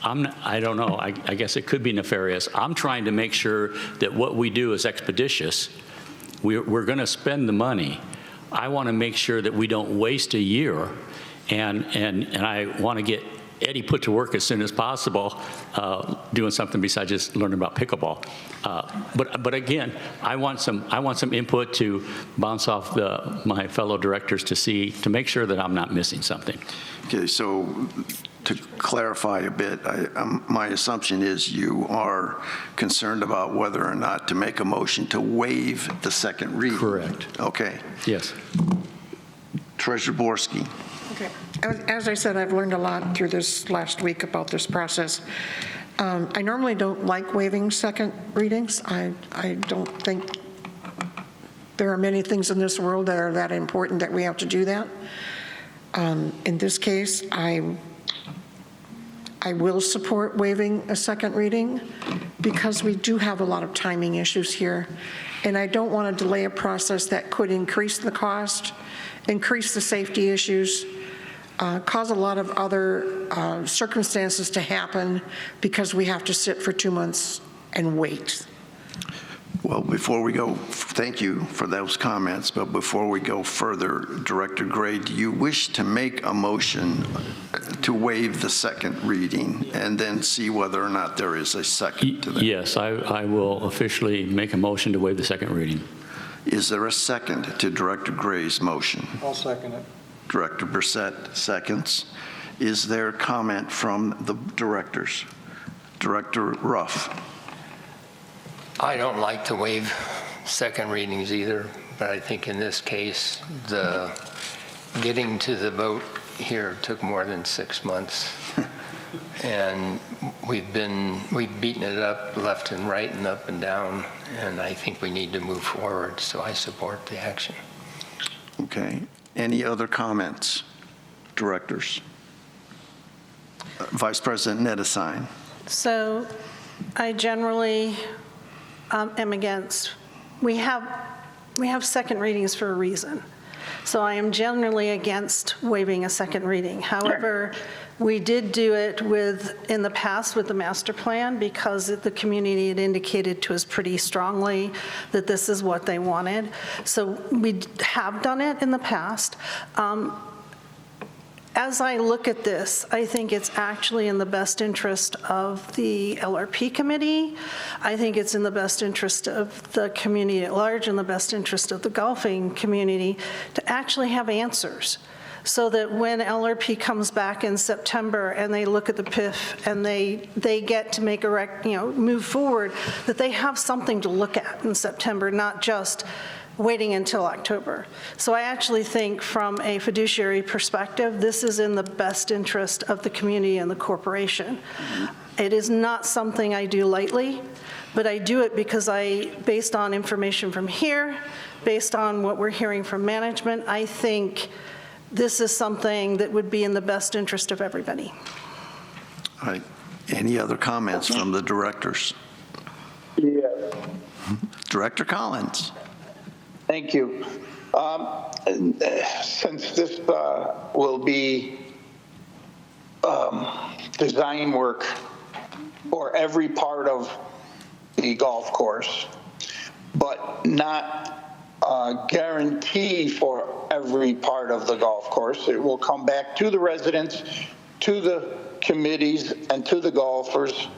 S14: I don't know. I guess it could be nefarious. I'm trying to make sure that what we do is expeditious. We're going to spend the money. I want to make sure that we don't waste a year, and I want to get Eddie put to work as soon as possible, doing something besides just learning about pickleball. But again, I want some input to bounce off my fellow directors to make sure that I'm not missing something.
S2: Okay, so to clarify a bit, my assumption is you are concerned about whether or not to make a motion to waive the second reading.
S14: Correct.
S2: Okay.
S14: Yes.
S2: Treasurer Borski.
S16: Okay. As I said, I've learned a lot through this last week about this process. I normally don't like waiving second readings. I don't think there are many things in this world that are that important that we have to do that. In this case, I will support waiving a second reading because we do have a lot of timing issues here. And I don't want to delay a process that could increase the cost, increase the safety issues, cause a lot of other circumstances to happen because we have to sit for 2 months and wait.
S2: Well, before we go, thank you for those comments, but before we go further, Director Gray, do you wish to make a motion to waive the second reading and then see whether or not there is a second to that?
S14: Yes, I will officially make a motion to waive the second reading.
S2: Is there a second to Director Gray's motion?
S11: I'll second it.
S2: Director Brissett seconds. Is there comment from the directors? Director Ruff.
S5: I don't like to waive second readings either, but I think in this case, the getting to the vote here took more than 6 months. And we've beaten it up left and right and up and down, and I think we need to move forward, so I support the action.
S2: Okay. Any other comments, directors? Vice President Nettesign.
S18: So I generally am against. We have second readings for a reason. So I am generally against waiving a second reading. However, we did do it in the past with the master plan because the community had indicated to us pretty strongly that this is what they wanted. So we have done it in the past. As I look at this, I think it's actually in the best interest of the LRP committee. I think it's in the best interest of the community at large and the best interest of the golfing community to actually have answers so that when LRP comes back in September and they look at the PIF and they get to make move forward, that they have something to look at in September, not just waiting until October. So I actually think from a fiduciary perspective, this is in the best interest of the community and the corporation. It is not something I do lightly, but I do it because based on information from here, based on what we're hearing from management, I think this is something that would be in the best interest of everybody.
S2: All right. Any other comments from the directors?
S7: Yes.
S2: Director Collins.
S7: Thank you. Since this will be design work for every part of the golf course, but not guarantee for every part of the golf course. It will come back to the residents, to the committees, and to the golfers.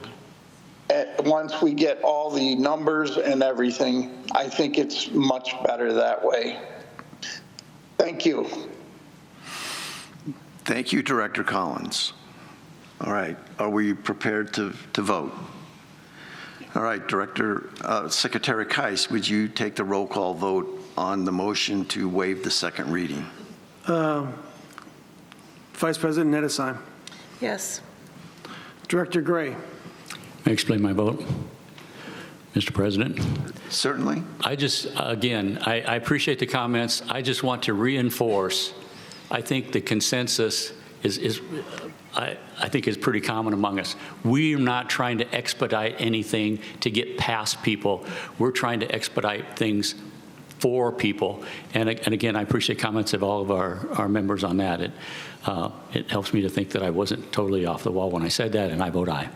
S7: Once we get all the numbers and everything, I think it's much better that way. Thank you.
S2: Thank you, Director Collins. All right, are we prepared to vote? All right, Secretary Keiss, would you take the roll call vote on the motion to waive the second reading?
S15: Vice President Nettesheim.
S18: Yes.
S15: Director Gray.
S14: May I explain my vote, Mr. President?
S2: Certainly.
S14: I just, again, I appreciate the comments. I just want to reinforce, I think the consensus I think is pretty common among us. We are not trying to expedite anything to get past people. We're trying to expedite things for people. And again, I appreciate comments of all of our members on that. It helps me to think that I wasn't totally off the wall when I said that, and I vote aye.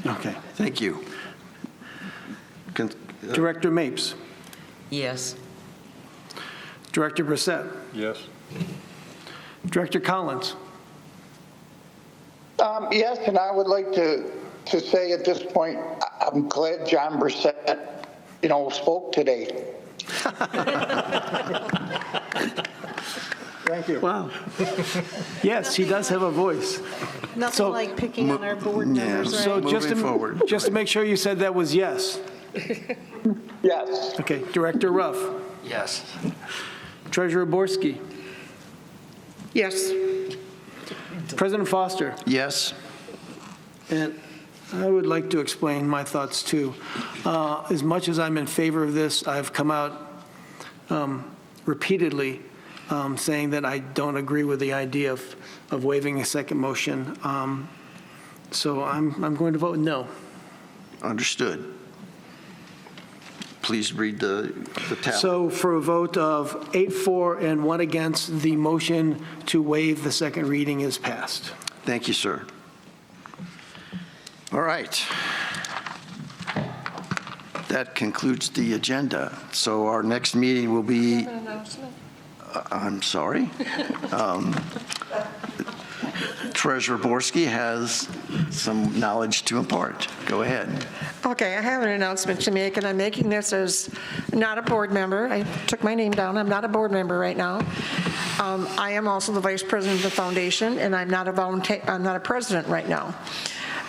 S2: Okay, thank you.
S15: Director Mapes.
S10: Yes.
S15: Director Brissett.
S11: Yes.
S15: Director Collins.
S7: Yes, and I would like to say at this point, I'm glad John Brissett, spoke today.
S15: Thank you. Wow. Yes, he does have a voice.
S18: Nothing like picking on our board members, right?
S15: So just to make sure you said that was yes.
S7: Yes.
S15: Okay, Director Ruff.
S5: Yes.
S15: Treasurer Borski.
S16: Yes.
S15: President Foster.
S2: Yes.
S15: And I would like to explain my thoughts too. As much as I'm in favor of this, I've come out repeatedly saying that I don't agree with the idea of waiving a second motion. So I'm going to vote no.
S2: Understood. Please read the tally.
S15: So for a vote of 8-4 and 1 against, the motion to waive the second reading is passed.
S2: Thank you, sir. All right. That concludes the agenda. So our next meeting will be, I'm sorry. Treasurer Borski has some knowledge to impart. Go ahead.
S16: Okay, I have an announcement to make, and I'm making this as not a board member. I took my name down. I'm not a board member right now. I am also the vice president of the foundation, and I'm not a president right now.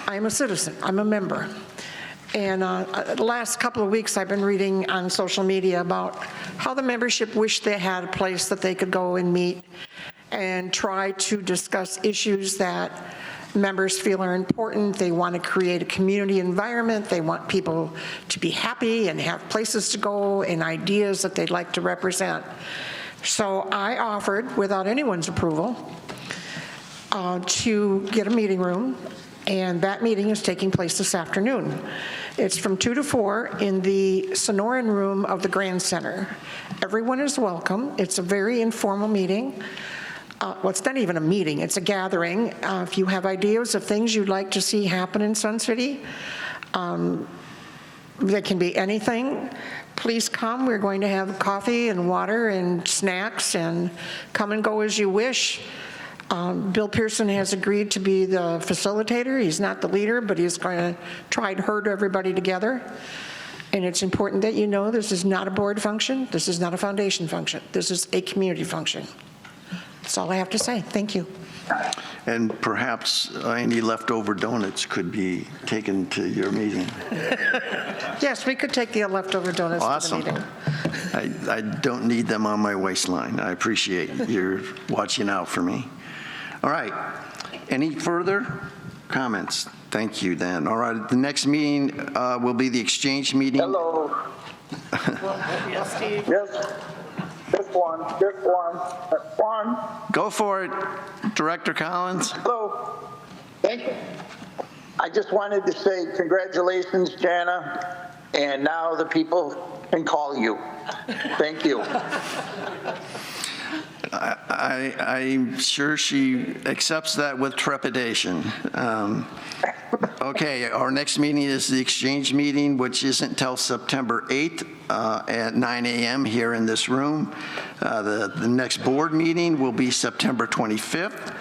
S16: I'm a citizen. I'm a member. And the last couple of weeks, I've been reading on social media about how the membership wish they had a place that they could go and meet and try to discuss issues that members feel are important. They want to create a community environment. They want people to be happy and have places to go and ideas that they'd like to represent. So I offered, without anyone's approval, to get a meeting room, and that meeting is taking place this afternoon. It's from 2 to 4 in the Sonoran room of the Grand Center. Everyone is welcome. It's a very informal meeting. Well, it's not even a meeting, it's a gathering. If you have ideas of things you'd like to see happen in Sun City, there can be anything. Please come. We're going to have coffee and water and snacks, and come and go as you wish. Bill Pearson has agreed to be the facilitator. He's not the leader, but he's going to try to herd everybody together. And it's important that you know this is not a board function. This is not a foundation function. This is a community function. That's all I have to say. Thank you.
S2: And perhaps any leftover donuts could be taken to your meeting.
S16: Yes, we could take the leftover donuts
S2: Awesome.
S16: to the meeting.
S2: I don't need them on my waistline. I appreciate your watching out for me. All right. Any further comments? Thank you, then. All right. The next meeting will be the exchange meeting.
S7: Hello.
S16: Yes, Steve.
S7: Yes. Just one.
S2: Go for it, Director Collins.
S7: Hello. Thank you. I just wanted to say congratulations, Jana. and now the people can call you. Thank you.
S2: I'm sure she accepts that with trepidation. Okay, our next meeting is the exchange meeting, which isn't until September 8th at 9 a.m. here in this room. The next board meeting will be September 25th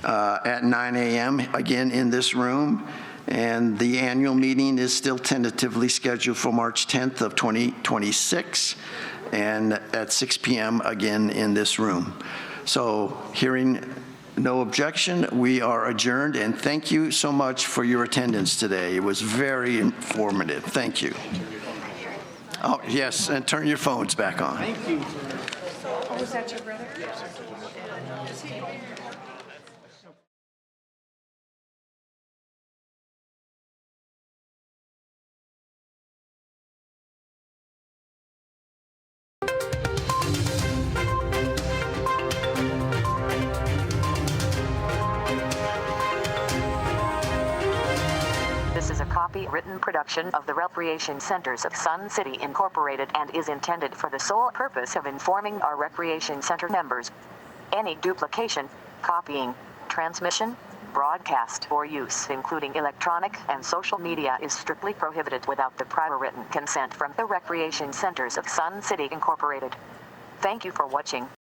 S2: at 9 a.m. again in this room. And the annual meeting is still tentatively scheduled for March 10th of 2026 and at 6 p.m. again in this room. So hearing no objection, we are adjourned, and thank you so much for your attendance today. It was very informative. Thank you. Oh, yes, and turn your phones back on.
S15: Thank you.
S16: Oh, was that your brother?
S20: This is a copywritten production of the Recreation Centers of Sun City Incorporated and is intended for the sole purpose of informing our Recreation Center members. Any duplication, copying, transmission, broadcast, or use, including electronic and social media, is strictly prohibited without the prior written consent from the Recreation Centers of Sun City Incorporated. Thank you for watching.